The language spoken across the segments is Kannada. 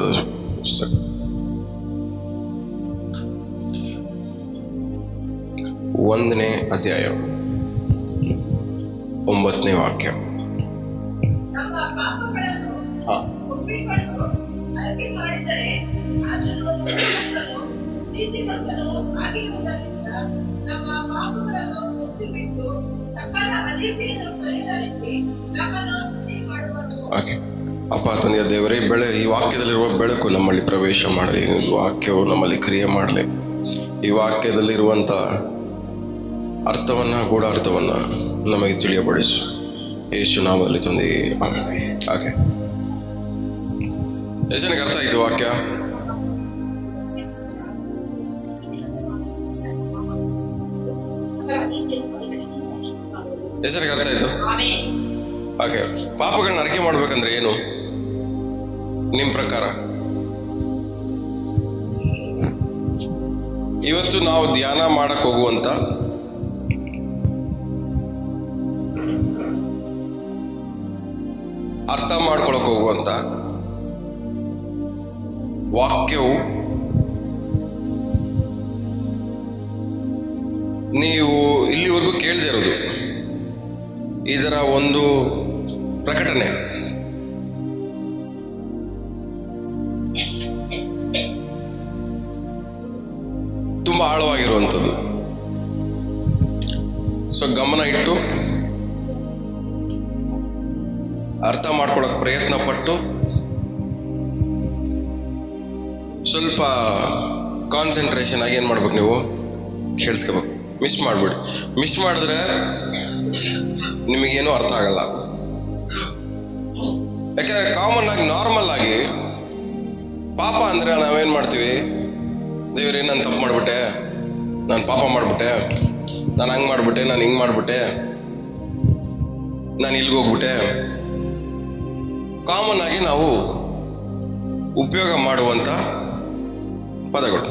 ಬರೆದ ಪುಸ್ತಕ. 1ನೇ ಅಧ್ಯಾಯ 9ನೇ ವಾಕ್ಯ. ಅಪ್ಪ ತಂದೆಯ ದೇವರೇ, ಈ ವಾಕ್ಯದಲ್ಲಿರುವ ಬೆಳಕು ನಮ್ಮಲ್ಲಿ ಪ್ರವೇಶ ಮಾಡಲಿ. ವಾಕ್ಯವು ನಮ್ಮಲ್ಲಿ ಕ್ರಿಯೆ ಮಾಡಲಿ. ಈ ವಾಕ್ಯದಲ್ಲಿರುವಂತ ಅರ್ಥವನ್ನ, ಗೂಢಾರ್ಥವನ್ನ ನಮಗೆ ತಿಳಿಯಪಡಿಸು. ಯೇಸು ನಾಮದಲ್ಲಿ ತಂದೆ, ಆಕೆ ಎಷ್ಟು ಜನಕ್ಕೆ ಅರ್ಥ ಆಯ್ತು ವಾಕ್ಯ? ಎಷ್ಟು ಜನಕ್ಕೆ ಅರ್ಥ ಆಯ್ತು? ಓಕೆ, ಪಾಪಗಳನ್ನ ಅರಿಕೆ ಮಾಡ್ಬೇಕಂದ್ರೆ ಏನು ನಿಮ್ ಪ್ರಕಾರ? ಇವತ್ತು ನಾವು ಧ್ಯಾನ ಮಾಡಕ್ ಹೋಗುವಂತ ಅರ್ಥ ಮಾಡ್ಕೊಳಕ್ ಹೋಗುವಂತ ವಾಕ್ಯವು ನೀವು ಇಲ್ಲಿವರೆಗೂ ಕೇಳದೇ ಇರೋದು, ಇದರ ಒಂದು ಪ್ರಕಟಣೆ. ತುಂಬಾ ಆಳವಾಗಿರುವಂಥದ್ದು. ಸೊ ಗಮನ ಇಟ್ಟು ಅರ್ಥ ಮಾಡ್ಕೊಳಕ್ ಪ್ರಯತ್ನ ಪಟ್ಟು ಸ್ವಲ್ಪ ಕಾನ್ಸಂಟ್ರೇಷನ್ ಆಗಿ ಏನ್ ಮಾಡ್ಬೇಕು, ನೀವು ಕೇಳಿಸ್ಕೋಬೇಕು. ಮಿಸ್ ಮಾಡ್ಬಿಡಿ. ಮಿಸ್ ಮಾಡಿದ್ರೆ ನಿಮಗೇನು ಅರ್ಥ ಆಗಲ್ಲ. ಯಾಕಂದ್ರೆ ಕಾಮನ್ ಆಗಿ, ನಾರ್ಮಲ್ ಆಗಿ ಪಾಪ ಅಂದ್ರೆ ನಾವೇನ್ ಮಾಡ್ತೀವಿ, ದೇವ್ರೇ ನಾನು ತಪ್ಪು ಮಾಡ್ಬಿಟ್ಟೆ, ನಾನು ಪಾಪ ಮಾಡ್ಬಿಟ್ಟೆ, ನಾನು ಹಂಗ್ ಮಾಡ್ಬಿಟ್ಟೆ, ನಾನು ಹಿಂಗ್ ಮಾಡ್ಬಿಟ್ಟೆ, ನಾನು ಇಲ್ಲಿಗೆ ಹೋಗ್ಬಿಟ್ಟೆ. ಕಾಮನ್ ಆಗಿ ನಾವು ಉಪಯೋಗ ಮಾಡುವಂತ ಪದಗಳು.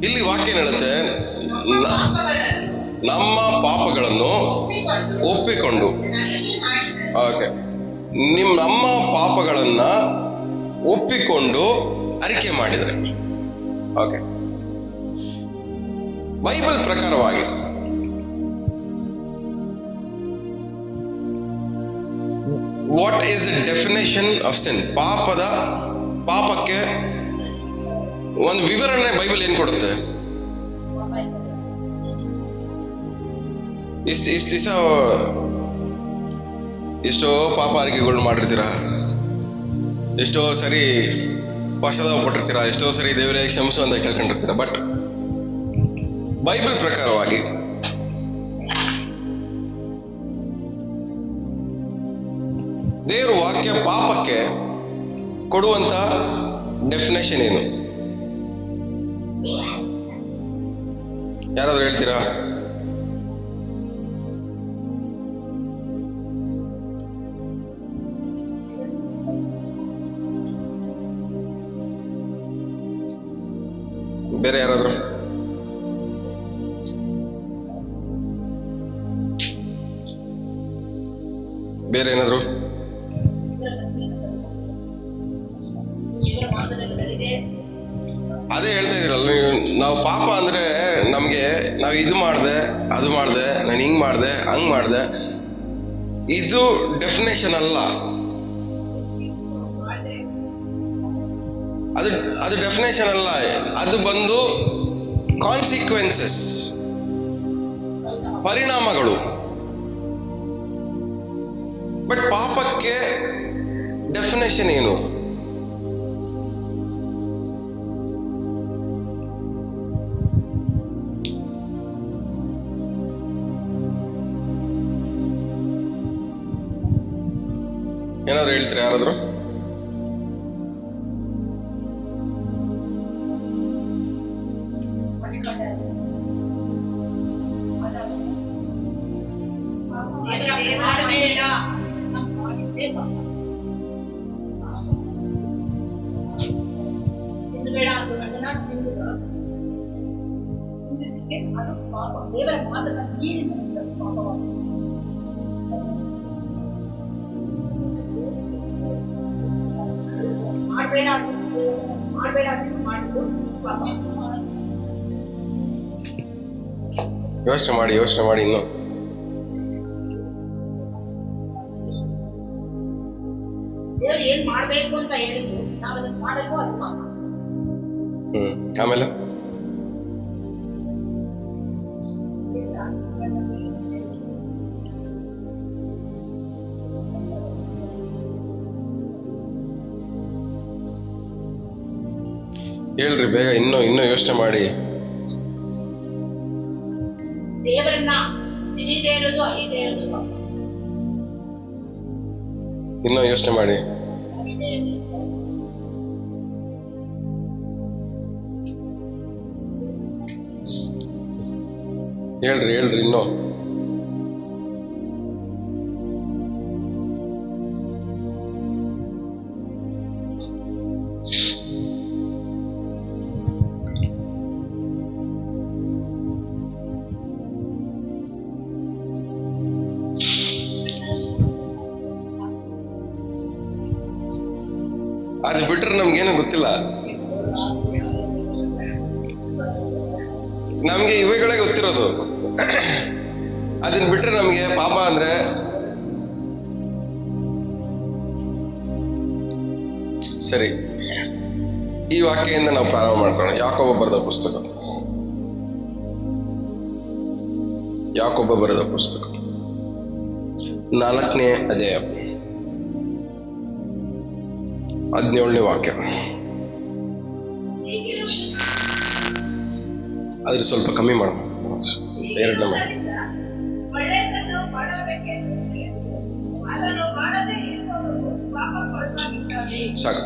ಇಲ್ಲಿ ವಾಕ್ಯ ಹೇಳುತ್ತೆ, ನಮ್ಮ ಪಾಪಗಳನ್ನು ಒಪ್ಪಿಕೊಂಡು, ಓಕೆ, ನಮ್ಮ ಪಾಪಗಳನ್ನ ಒಪ್ಪಿಕೊಂಡು ಅರಿಕೆ ಮಾಡಿದರೆ, ಓಕೆ, ಬೈಬಲ್ ಪ್ರಕಾರವಾಗಿ what is the definition of ಸಿನ್? ಪಾಪಕ್ಕೆ ಒಂದು ವಿವರಣೆ ಬೈಬಲ್ ಏನ್ ಕೊಡುತ್ತೆ? ಇಷ್ಟು ದಿವಸ ಎಷ್ಟೋ ಪಾಪ ಅರಿಕೆಗಳು ಮಾಡಿರ್ತೀರಾ, ಎಷ್ಟೋ ಸರಿ ಪಶ್ಚಾತ್ತಾಪ ಪಟ್ಟಿರ್ತೀರಾ, ಎಷ್ಟೋ ಸರಿ ದೇವರೇ ಕ್ಷಮಿಸು ಅಂತ ಕೇಳ್ಕೊಂಡಿರ್ತೀರಾ. ಬಟ್ ಬೈಬಲ್ ಪ್ರಕಾರವಾಗಿ ದೇವ್ರ ವಾಕ್ಯ ಪಾಪಕ್ಕೆ ಕೊಡುವಂತ ಡೆಫಿನೇಷನ್ ಏನು? ಯಾರಾದ್ರೂ ಹೇಳ್ತೀರಾ? ಬೇರೆ ಯಾರಾದ್ರೂ? ಬೇರೆ ಏನಾದ್ರು? ಅದೇ ಹೇಳ್ತಾ ಇದೀರಲ್ಲ, ನಾವು ಪಾಪ ಅಂದ್ರೆ ನಮ್ಗೆ, ನಾವು ಇದು ಮಾಡ್ದೆ, ಅದು ಮಾಡ್ದೆ, ನಾನು ಹಿಂಗ್ ಮಾಡ್ದೆ, ಹಂಗ್ ಮಾಡ್ದೆ, ಇದು ಡೆಫಿನೇಷನ್ ಅಲ್ಲ. ಅದು ಡೆಫಿನೇಷನ್ ಅಲ್ಲ, ಅದು ಬಂದು ಕಾನ್ಸಿಕ್ವೆನ್ಸಸ್, ಪರಿಣಾಮಗಳು. ಬಟ್ ಪಾಪಕ್ಕೆ ಡೆಫಿನೇಷನ್ ಏನು? ಏನಾದ್ರು ಹೇಳ್ತೀರಾ ಯಾರಾದ್ರು? ಯೋಚನೆ ಮಾಡಿ ಇನ್ನು ಏನ್ ಮಾಡ್ಬೇಕು ಅಂತ ಹೇಳಿದ್ರು ನಾವು ಅದನ್ನ ಮಾಡಲು ಅದು ಪಾಪ. ಆಮೇಲೆ ಹೇಳ್ರಿ ಬೇಗ ಇನ್ನು ಯೋಚನೆ ಮಾಡಿ. ದೇವರನ್ನ ತಿಳಿದೇ ಇರೋದು ಅರಿದೇ ಇರೋದು ಇನ್ನೂ ಯೋಚನೆ ಮಾಡಿ. ಹೇಳ್ರಿ ಇನ್ನು ಅದು ಬಿಟ್ರೆ ನಮ್ಗೇನು ಗೊತ್ತಿಲ್ಲ. ನಮ್ಗೆ ಇವುಗಳೇ ಗೊತ್ತಿರೋದು. ಅದನ್ನ ಬಿಟ್ರೆ ನಮ್ಗೆ ಪಾಪ ಅಂದ್ರೆ ಸರಿ. ಈ ವಾಕ್ಯದಿಂದ ನಾವು ಪ್ರಾರಂಭ ಮಾಡ್ಕೊಳ್ಳೋಣ. ಯಾಕೋಬ ಬರೆದ ಪುಸ್ತಕ 4ನೇ ಅಧ್ಯಾಯ 17ನೇ ವಾಕ್ಯ. ಅದ್ರ ಸ್ವಲ್ಪ ಕಮ್ಮಿ ಮಾಡೋಣ. 2ನೇ ಸಾಕು.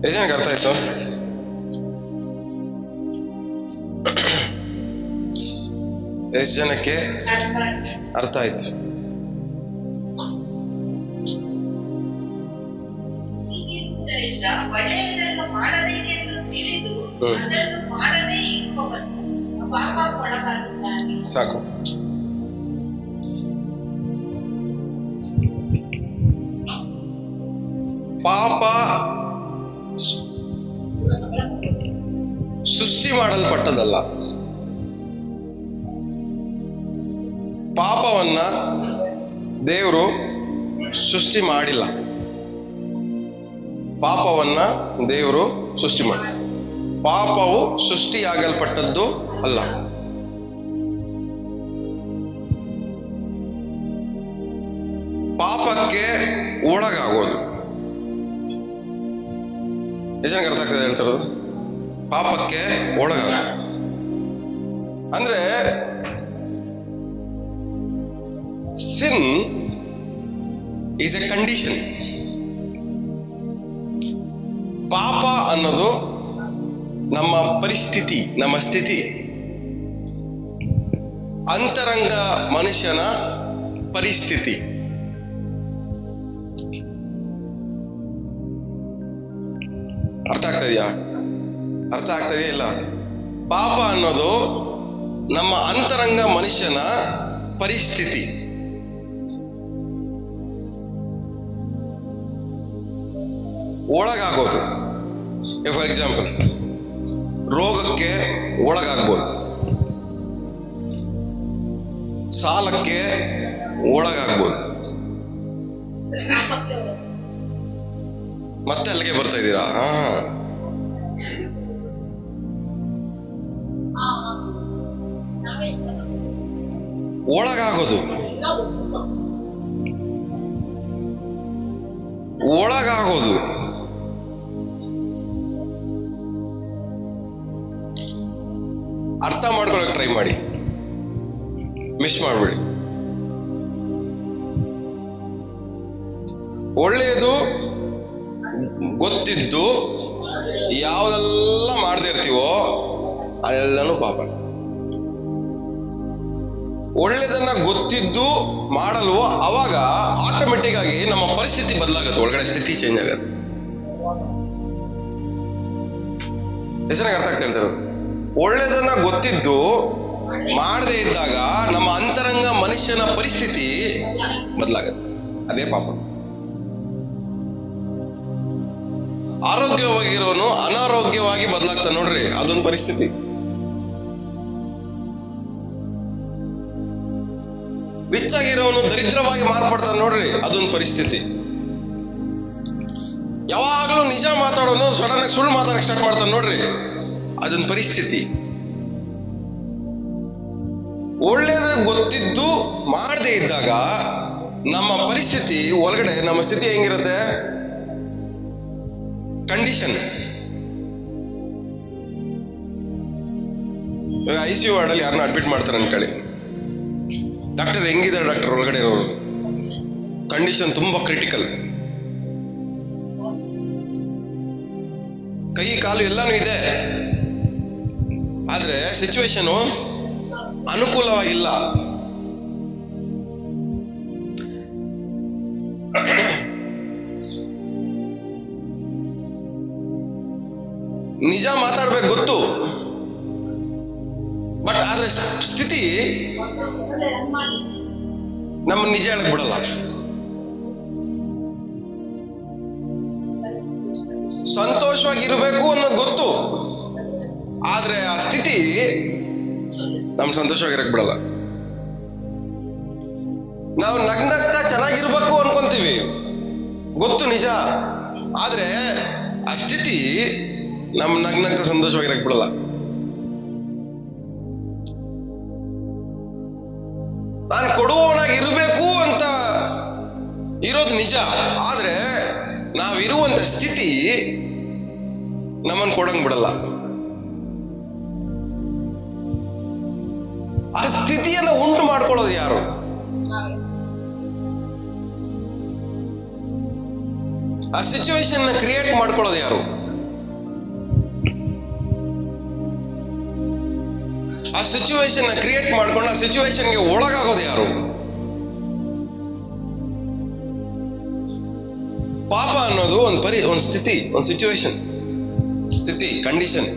ಎಷ್ಟು ಜನಕ್ಕೆ ಅರ್ಥ ಆಯ್ತು? ಎಷ್ಟು ಜನಕ್ಕೆ ಅರ್ಥ ಆಯ್ತು? ಒಳ್ಳೆಯದನ್ನು ಮಾಡಬೇಕೆಂದು ತಿಳಿದು ಅದನ್ನು ಮಾಡದೇ ಇರುವವನು ಪಾಪಕ್ಕೊಳಗಾಗುತ್ತಾನೆ. ಸಾಕು. ಪಾಪ ಸೃಷ್ಟಿ ಮಾಡಲ್ಪಟ್ಟದಲ್ಲ. ಪಾಪವನ್ನ ದೇವರು ಸೃಷ್ಟಿ ಮಾಡಿಲ್ಲ. ಪಾಪವನ್ನ ದೇವರು ಸೃಷ್ಟಿ ಮಾಡಿ, ಪಾಪವು ಸೃಷ್ಟಿಯಾಗಲ್ಪಟ್ಟದ್ದು ಅಲ್ಲ. ಪಾಪಕ್ಕೆ ಒಳಗಾಗೋದು. ಎಷ್ಟು ಅರ್ಥ ಆಗ್ತದೆ ಹೇಳ್ತಾರೋದು? ಪಾಪಕ್ಕೆ ಒಳಗಾಗೋದು ಅಂದ್ರೆ ಸಿನ್ ಈಸ್ ಎ ಕಂಡೀಷನ್. ಪಾಪ ಅನ್ನೋದು ನಮ್ಮ ಪರಿಸ್ಥಿತಿ, ನಮ್ಮ ಸ್ಥಿತಿ, ಅಂತರಂಗ ಮನುಷ್ಯನ ಪರಿಸ್ಥಿತಿ. ಅರ್ಥ ಆಗ್ತದೆಯಾ? ಇಲ್ಲ? ಪಾಪ ಅನ್ನೋದು ನಮ್ಮ ಅಂತರಂಗ ಮನುಷ್ಯನ ಪರಿಸ್ಥಿತಿ. ಒಳಗಾಗೋದು. ಫಾರ್ ಎಕ್ಸಾಂಪಲ್, ರೋಗಕ್ಕೆ ಒಳಗಾಗ್ಬೋದು, ಸಾಲಕ್ಕೆ ಒಳಗಾಗ್ಬೋದು. ಮತ್ತೆ ಅಲ್ಲಿಗೆ ಬರ್ತಾ ಇದ್ದೀರಾ? ಒಳಗಾಗೋದು ಅರ್ಥ ಮಾಡ್ಕೊಳಕ್ ಟ್ರೈ ಮಾಡಿ, ಮಿಸ್ ಮಾಡ್ಬೇಡಿ. ಒಳ್ಳೆಯದು ಗೊತ್ತಿದ್ದು ಯಾವುದೆಲ್ಲ ಮಾಡದೇ ಇರ್ತೀವೋ ಅದೆಲ್ಲನೂ ಪಾಪ. ಒಳ್ಳೆದನ್ನ ಗೊತ್ತಿದ್ದು ಮಾಡಲ್ವೋ ಅವಾಗ ಆಟೋಮೆಟಿಕ್ ಆಗಿ ನಮ್ಮ ಪರಿಸ್ಥಿತಿ ಬದಲಾಗತ್ತೆ, ಒಳಗಡೆ ಸ್ಥಿತಿ ಚೇಂಜ್ ಆಗತ್ತೆ. ಹೆಸರಾಗ ಅರ್ಥ ಆಗ್ತಾ ಇರ್ತಾರೆ. ಒಳ್ಳೆದನ್ನ ಗೊತ್ತಿದ್ದು ಮಾಡದೇ ಇದ್ದಾಗ ನಮ್ಮ ಅಂತರಂಗ ಮನುಷ್ಯನ ಪರಿಸ್ಥಿತಿ ಬದಲಾಗತ್ತೆ. ಅದೇ ಪಾಪ. ಆರೋಗ್ಯವಾಗಿರೋನು ಅನಾರೋಗ್ಯವಾಗಿ ಬದಲಾಗ್ತಾನೆ ನೋಡ್ರಿ, ಅದೊಂದು ಪರಿಸ್ಥಿತಿ. ರಿಚ್ ಆಗಿರೋನು ದರಿದ್ರವಾಗಿ ಮಾರ್ಪಡ್ತಾನೆ ನೋಡ್ರಿ, ಅದೊಂದು ಪರಿಸ್ಥಿತಿ. ಯಾವಾಗಲೂ ನಿಜ ಮಾತಾಡೋನು ಸಡನ್ ಆಗಿ ಸುಳ್ಳು ಮಾತಾಡಕ್ಕೆ ಸ್ಟಾರ್ಟ್ ಮಾಡ್ತಾನೆ ನೋಡ್ರಿ, ಅದೊಂದು ಪರಿಸ್ಥಿತಿ. ಒಳ್ಳೇದ ಗೊತ್ತಿದ್ದು ಮಾಡದೇ ಇದ್ದಾಗ ನಮ್ಮ ಪರಿಸ್ಥಿತಿ ಒಳಗಡೆ, ನಮ್ಮ ಸ್ಥಿತಿ ಹೆಂಗಿರುತ್ತೆ? ಕಂಡೀಷನ್. ICU ವಾರ್ಡಲ್ಲಿ ಯಾರನ್ನ ಅಡ್ಮಿಟ್ ಮಾಡ್ತಾರೆ ಅನ್ಕೊಳ್ಳಿ, ಡಾಕ್ಟರ್ ಹೆಂಗಿದ್ದಾರೆ? ಡಾಕ್ಟರ್ ಒಳಗಡೆ ಇರೋರು ಕಂಡೀಷನ್ ತುಂಬಾ ಕ್ರಿಟಿಕಲ್, ಕೈ ಕಾಲು ಎಲ್ಲಾನು ಇದೆ, ಆದ್ರೆ ಸಿಚುವೇಶನ್ ಅನುಕೂಲವಾಗಿಲ್ಲ. ನಿಜ ಮಾತಾಡ್ಬೇಕು ಗೊತ್ತು, ಬಟ್ ಆದ್ರೆ ಸ್ಥಿತಿ ನಮ್ಮ ನಿಜ ಹೇಳಕ್ ಬಿಡಲ್ಲ. ಸಂತೋಷವಾಗಿರ್ಬೇಕು ಅನ್ನೋದು ಗೊತ್ತು, ಆದ್ರೆ ಆ ಸ್ಥಿತಿ ನಮ್ ಸಂತೋಷವಾಗಿರಕ್ ಬಿಡಲ್ಲ. ನಾವು ನಗ್ನಗ್ತಾ ಚೆನ್ನಾಗಿರ್ಬೇಕು ಅನ್ಕೊಂತೀವಿ, ಗೊತ್ತು ನಿಜ, ಆದ್ರೆ ಆ ಸ್ಥಿತಿ ನಮ್ ನಗ್ನಗ್ತಾ ಸಂತೋಷವಾಗಿರಕ್ ಬಿಡಲ್ಲ. ನಾನು ಕೊಡುವವನಾಗಿ ಇರಬೇಕು ಅಂತ ಇರೋದು ನಿಜ, ಆದ್ರೆ ನಾವಿರುವಂತ ಸ್ಥಿತಿ ನಮ್ಮನ್ನು ಕೊಡಂಗ್ ಬಿಡಲ್ಲ. ಆ ಸ್ಥಿತಿಯನ್ನ ಉಂಟು ಮಾಡ್ಕೊಳ್ಳೋದು ಯಾರು? ಆ ಸಿಚುವೇಶನ್ ಕ್ರಿಯೇಟ್ ಮಾಡ್ಕೊಳ್ಳೋದು ಯಾರು? ಆ ಸಿಚುವೇಶನ್ ಕ್ರಿಯೇಟ್ ಮಾಡ್ಕೊಂಡು ಆ ಸಿಚುವೇಶನ್ಗೆ ಒಳಗಾಗೋದು ಯಾರು? ಪಾಪ ಅನ್ನೋದು ಒಂದು ಸ್ಥಿತಿ, ಒಂದು ಸಿಚುವೇಶನ್, ಸ್ಥಿತಿ, ಕಂಡೀಷನ್.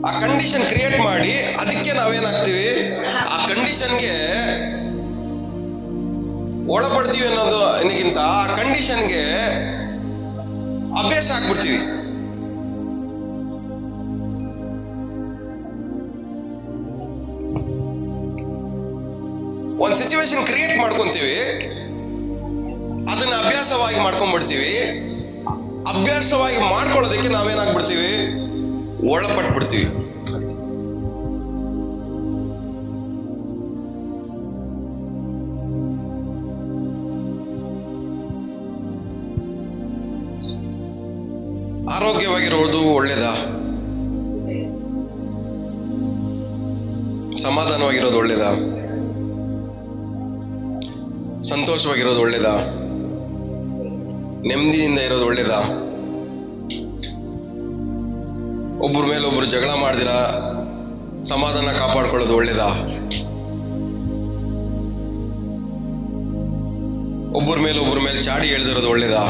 ಆ ಕಂಡೀಷನ್ ಕ್ರಿಯೇಟ್ ಮಾಡಿ ಅದಕ್ಕೆ ನಾವೇನಾಗ್ತೀವಿ, ಆ ಕಂಡೀಷನ್ಗೆ ಒಳಪಡ್ತೀವಿ ಅನ್ನೋದು ನನಗಿಂತ ಆ ಕಂಡೀಷನ್ಗೆ ಅಭ್ಯಾಸ ಆಗ್ಬಿಡ್ತೀವಿ. ಒಂದು ಸಿಚುವೇಶನ್ ಕ್ರಿಯೇಟ್ ಮಾಡ್ಕೊಂತೀವಿ, ಅದನ್ನ ಅಭ್ಯಾಸವಾಗಿ ಮಾಡ್ಕೊಂಡ್ಬಿಡ್ತೀವಿ. ಅಭ್ಯಾಸವಾಗಿ ಮಾಡ್ಕೊಳ್ಳೋದಕ್ಕೆ ನಾವೇನಾಗ್ಬಿಡ್ತೀವಿ, ಒಳಪಟ್ಬಿಡ್ತೀವಿ. ಆರೋಗ್ಯವಾಗಿರೋದು ಒಳ್ಳೇದಾ? ಸಮಾಧಾನವಾಗಿರೋದು ಒಳ್ಳೇದಾ? ಸಂತೋಷವಾಗಿರೋದು ಒಳ್ಳೇದಾ? ನೆಮ್ಮದಿಯಿಂದ ಇರೋದು ಒಳ್ಳೇದಾ? ಒಬ್ಬರ ಮೇಲೆ ಒಬ್ರು ಜಗಳ ಮಾಡ್ದಿರ ಸಮಾಧಾನ ಕಾಪಾಡ್ಕೊಳ್ಳೋದು ಒಳ್ಳೇದಾ? ಒಬ್ಬರ ಮೇಲೆ ಚಾಡಿ ಎಳ್ದಿರೋದು ಒಳ್ಳೇದಾ?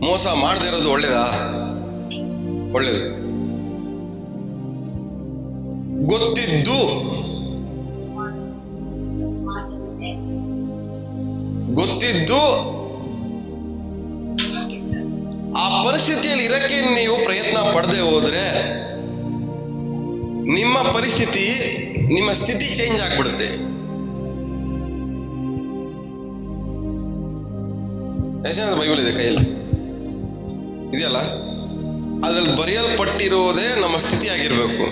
ಮೋಸ ಮಾಡದೇ ಇರೋದು ಒಳ್ಳೇದಾ? ಒಳ್ಳೇದು. ಗೊತ್ತಿದ್ದು ಆ ಪರಿಸ್ಥಿತಿಯಲ್ಲಿ ಇರಕ್ಕೆ ನೀವು ಪ್ರಯತ್ನ ಪಡದೆ ಹೋದ್ರೆ ನಿಮ್ಮ ಪರಿಸ್ಥಿತಿ, ನಿಮ್ಮ ಸ್ಥಿತಿ ಚೇಂಜ್ ಆಗ್ಬಿಡುತ್ತೆ. ಎಷ್ಟು ಬೈಬಲ್ ಇದೆ ಕೈಯಲ್ಲಿ ಇದೆಯಲ್ಲ, ಅದ್ರಲ್ಲಿ ಬರೆಯಲ್ಪಟ್ಟಿರೋದೇ ನಮ್ಮ ಸ್ಥಿತಿ ಆಗಿರ್ಬೇಕು.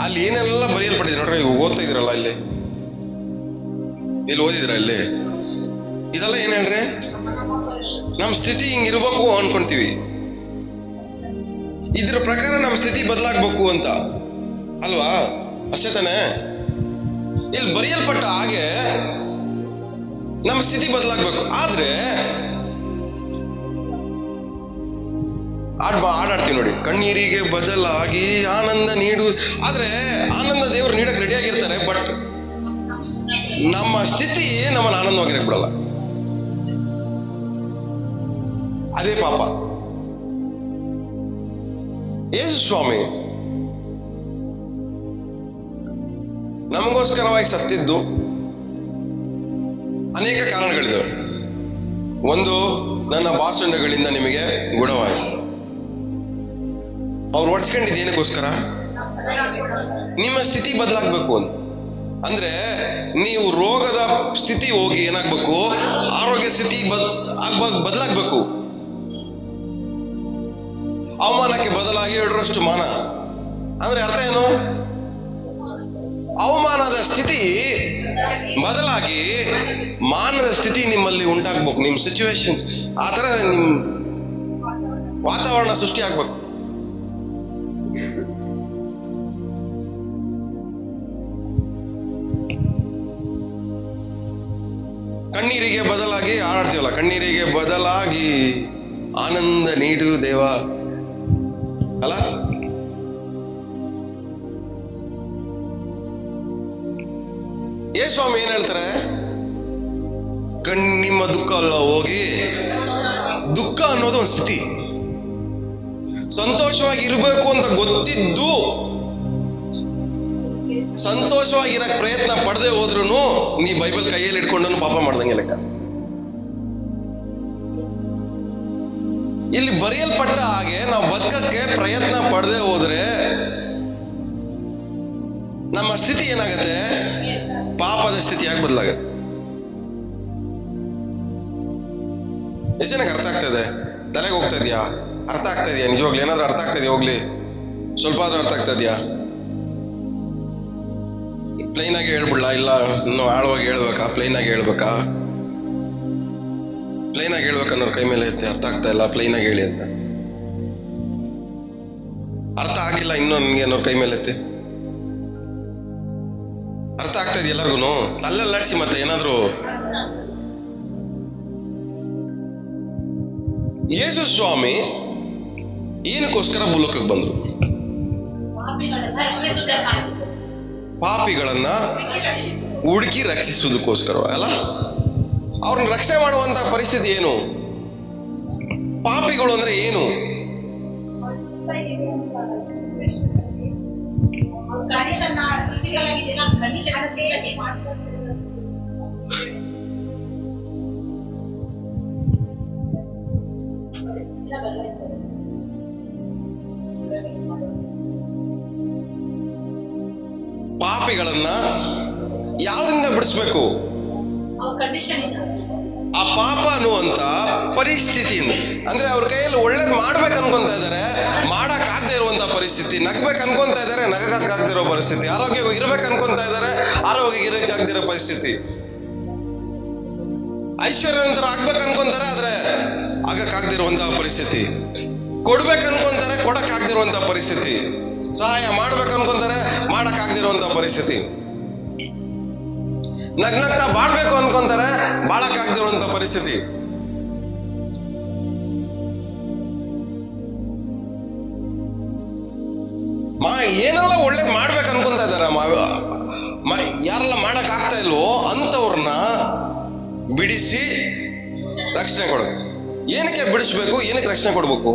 ಅಲ್ಲಿ ಏನೆಲ್ಲ ಬರೆಯಲ್ಪಟ್ಟಿದೆ ನೋಡ್ರಿ, ಓದ್ತಾ ಇದ್ರಲ್ಲ ಇಲ್ಲಿ ಓದಿದ್ರ ಇಲ್ಲಿ, ಇದೆಲ್ಲ ಏನ್ ಹೇಳ್ರಿ, ನಮ್ ಸ್ಥಿತಿ ಹಿಂಗಿರ್ಬೇಕು ಅನ್ಕೊಂತೀವಿ. ಇದ್ರ ಪ್ರಕಾರ ನಮ್ಮ ಸ್ಥಿತಿ ಬದಲಾಗ್ಬೇಕು ಅಂತ ಅಲ್ವಾ? ಅಷ್ಟೇ ತಾನೆ? ಇಲ್ಲಿ ಬರೆಯಲ್ಪಟ್ಟ ಹಾಗೆ ನಮ್ಮ ಸ್ಥಿತಿ ಬದಲಾಗ್ಬೇಕು. ಆದ್ರೆ ಹಾಡಾಡ್ತೀವಿ ನೋಡಿ, ಕಣ್ಣೀರಿಗೆ ಬದಲಾಗಿ ಆನಂದ ನೀಡು. ಆದ್ರೆ ಆನಂದ ದೇವರು ನೀಡಕ್ ರೆಡಿ ಆಗಿರ್ತಾರೆ, ಬಟ್ ನಮ್ಮ ಸ್ಥಿತಿ ನಮ್ಮನ್ನು ಆನಂದವಾಗಿರಕ್ ಬಿಡಲ್ಲ. ಅದೇ ಪಾಪ. ಯೇಸು ಸ್ವಾಮಿ ನಮಗೋಸ್ಕರವಾಗಿ ಸತ್ತಿದ್ದು, ಅನೇಕ ಕಾರಣಗಳಿವೆ. ಒಂದು, ನನ್ನ ಭಾಷಣಗಳಿಂದ ನಿಮಗೆ ಗುಣವಾಗಿ. ಅವ್ರು ಹೊಡ್ಸ್ಕೊಂಡಿದ್ದು ಏನಕ್ಕೋಸ್ಕರ? ನಿಮ್ಮ ಸ್ಥಿತಿ ಬದಲಾಗಬೇಕು ಅಂತ. ಅಂದ್ರೆ ನೀವು ರೋಗದ ಸ್ಥಿತಿ ಹೋಗಿ ಏನಾಗ್ಬೇಕು? ಆರೋಗ್ಯ ಸ್ಥಿತಿ ಬದಲಾಗಬೇಕು. ಅವಮಾನಕ್ಕೆ ಬದಲಾಗಿ 2ರಷ್ಟು ಮಾನ ಅಂದ್ರೆ ಅರ್ಥ ಏನು? ಅವಮಾನದ ಸ್ಥಿತಿ ಬದಲಾಗಿ ಮಾನದ ಸ್ಥಿತಿ ನಿಮ್ಮಲ್ಲಿ ಉಂಟಾಗ್ಬೇಕು. ನಿಮ್ ಸಿಚುವೇಶನ್ ಆ ತರ ನಿಮ್ ವಾತಾವರಣ ಸೃಷ್ಟಿ ಆಗ್ಬೇಕು. ಕಣ್ಣೀರಿಗೆ ಬದಲಾಗಿ ಹಾಡ್ತೀವಲ್ಲ, ಕಣ್ಣೀರಿಗೆ ಬದಲಾಗಿ ಆನಂದ ನೀಡು ದೇವ ಅಲ್ಲ. ಸ್ವಾಮಿ ಏನ್ ಹೇಳ್ತಾರೆ? ನಿಮ್ಮ ದುಃಖ ಅಲ್ಲ ಹೋಗಿ, ದುಃಖ ಅನ್ನೋದು ಒಂದು ಸ್ಥಿತಿ. ಸಂತೋಷವಾಗಿ ಇರಬೇಕು ಅಂತ ಗೊತ್ತಿದ್ದು ಸಂತೋಷವಾಗಿರಕ್ ಪ್ರಯತ್ನ ಪಡದೆ ಹೋದ್ರು ನೀ ಬೈಬಲ್ ಕೈಯಲ್ಲಿ ಇಟ್ಕೊಂಡು ಪಾಪ ಮಾಡ್ದಂಗೆ ಲೆಕ್ಕ. ಇಲ್ಲಿ ಬರೆಯಲ್ಪಟ್ಟ ಹಾಗೆ ನಾವು ಬದುಕಕ್ಕೆ ಪ್ರಯತ್ನ ಪಡದೆ ಹೋದ್ರೆ ನಮ್ಮ ಸ್ಥಿತಿ ಏನಾಗತ್ತೆ? ಪಾಪದ ಸ್ಥಿತಿಯಾಗಿ ಬದಲಾಗತ್ತೆ. ಎಷ್ಟು ಜನಕ್ಕೆ ಅರ್ಥ ಆಗ್ತದೆ? ತಲೆಗೆ ಹೋಗ್ತಾ ಇದೆಯಾ? ಅರ್ಥ ಆಗ್ತಾ ಇದೆಯಾ? ನಿಜವಾಗ್ಲಿ ಏನಾದ್ರೂ ಅರ್ಥ ಆಗ್ತಾ ಇದೆಯಾ? ಹೋಗ್ಲಿ, ಸ್ವಲ್ಪ ಆದ್ರೂ ಅರ್ಥ ಆಗ್ತಾ ಇದೆಯಾ? ಪ್ಲೈನ್ ಆಗಿ ಹೇಳ್ಬಿಡ್ಲಾ? ಇಲ್ಲ ಇನ್ನು ಆಳವಾಗಿ ಹೇಳ್ಬೇಕಾ? ಪ್ಲೈನ್ ಆಗಿ ಹೇಳ್ಬೇಕಾ? ಪ್ಲೈನ್ ಆಗಿ ಹೇಳ್ಬೇಕನ್ನೋರ್ ಕೈ ಮೇಲೆ ಐತೆ. ಅರ್ಥ ಆಗ್ತಾ ಇಲ್ಲ, ಪ್ಲೈನ್ ಆಗಿ ಹೇಳಿ ಅಂತ. ಅರ್ಥ ಆಗಿಲ್ಲ ಇನ್ನೂ ನನ್ಗೆ ಅನ್ನೋರ್ ಕೈ ಮೇಲೆ ಐತೆ. ಅರ್ಥ ಆಗ್ತಾ ಇದೆಯಾ ಎಲ್ಲರಿಗೂ? ಅಲ್ಲೆಲ್ಲಾಡ್ಸಿ ಮತ್ತೆ ಏನಾದ್ರು. ಯೇಸು ಸ್ವಾಮಿ ಏನಕ್ಕೋಸ್ಕರ ಭೂಲೋಕಕ್ಕೆ ಬಂದ್ರು? ಪಾಪಿಗಳನ್ನ ಹುಡುಕಿ ರಕ್ಷಿಸುವುದಕ್ಕೋಸ್ಕರ ಅಲ್ಲ. ಅವ್ರನ್ನ ರಕ್ಷಣೆ ಮಾಡುವಂತ ಪರಿಸ್ಥಿತಿ ಏನು? ಪಾಪಿಗಳು ಅಂದ್ರೆ ಏನು? ಪಾಪಿಗಳನ್ನ ಯಾವ್ದ್ರಿಂದ ಬಿಡಿಸ್ಬೇಕು? ಆ ಪಾಪ ಅನ್ನುವಂತ ಪರಿಸ್ಥಿತಿಯಿಂದ. ಅಂದ್ರೆ ಅವ್ರ ಕೈಯಲ್ಲಿ ಒಳ್ಳೇದ್ ಮಾಡ್ಬೇಕು ಅನ್ಕೊಂತ ಇದಾರೆ, ಮಾಡಕ್ ಆಗದೆ ಇರುವಂತ ಪರಿಸ್ಥಿತಿ. ನಗ್ಬೇಕು ಅನ್ಕೊಂತ ಇದಾರೆ, ನಗಕ್ ಆಗದಿರೋ ಪರಿಸ್ಥಿತಿ. ಆರೋಗ್ಯ ಇರ್ಬೇಕು ಅನ್ಕೊಂತ ಇದಾರೆ, ಆರೋಗ್ಯ ಇರಕ್ ಆಗದಿರೋ ಪರಿಸ್ಥಿತಿ. ಐಶ್ವರ್ಯವಂತರ ಆಗ್ಬೇಕು ಅನ್ಕೊಂತಾರೆ, ಆದ್ರೆ ಆಗಕ್ ಆಗದಿರುವಂತಹ ಪರಿಸ್ಥಿತಿ. ಕೊಡ್ಬೇಕು ಅನ್ಕೊಂತಾರೆ, ಕೊಡಕ್ ಆಗದಿರುವಂತ ಪರಿಸ್ಥಿತಿ. ಸಹಾಯ ಮಾಡ್ಬೇಕು ಅನ್ಕೊಂತಾರೆ, ಮಾಡಕ್ ಆಗದಿರುವಂತ ಪರಿಸ್ಥಿತಿ. ನಗ್ನಗ್ತಾ ಬಾಳ್ಬೇಕು ಅನ್ಕೊಂತಾರೆ, ಬಾಳಕ್ ಆಗದಿರುವಂತ ಪರಿಸ್ಥಿತಿ. ಏನೆಲ್ಲ ಒಳ್ಳೇದ್ ಮಾಡ್ಬೇಕು ಅನ್ಕೊಂತ ಇದಾರೆ, ಯಾರೆಲ್ಲ ಮಾಡಕ್ ಆಗ್ತಾ ಇಲ್ವೋ ಅಂತವ್ರನ್ನ ಬಿಡಿಸಿ ರಕ್ಷಣೆ ಕೊಡಬೇಕು. ಏನಕ್ಕೆ ಬಿಡಿಸ್ಬೇಕು? ಏನಕ್ಕೆ ರಕ್ಷಣೆ ಕೊಡ್ಬೇಕು?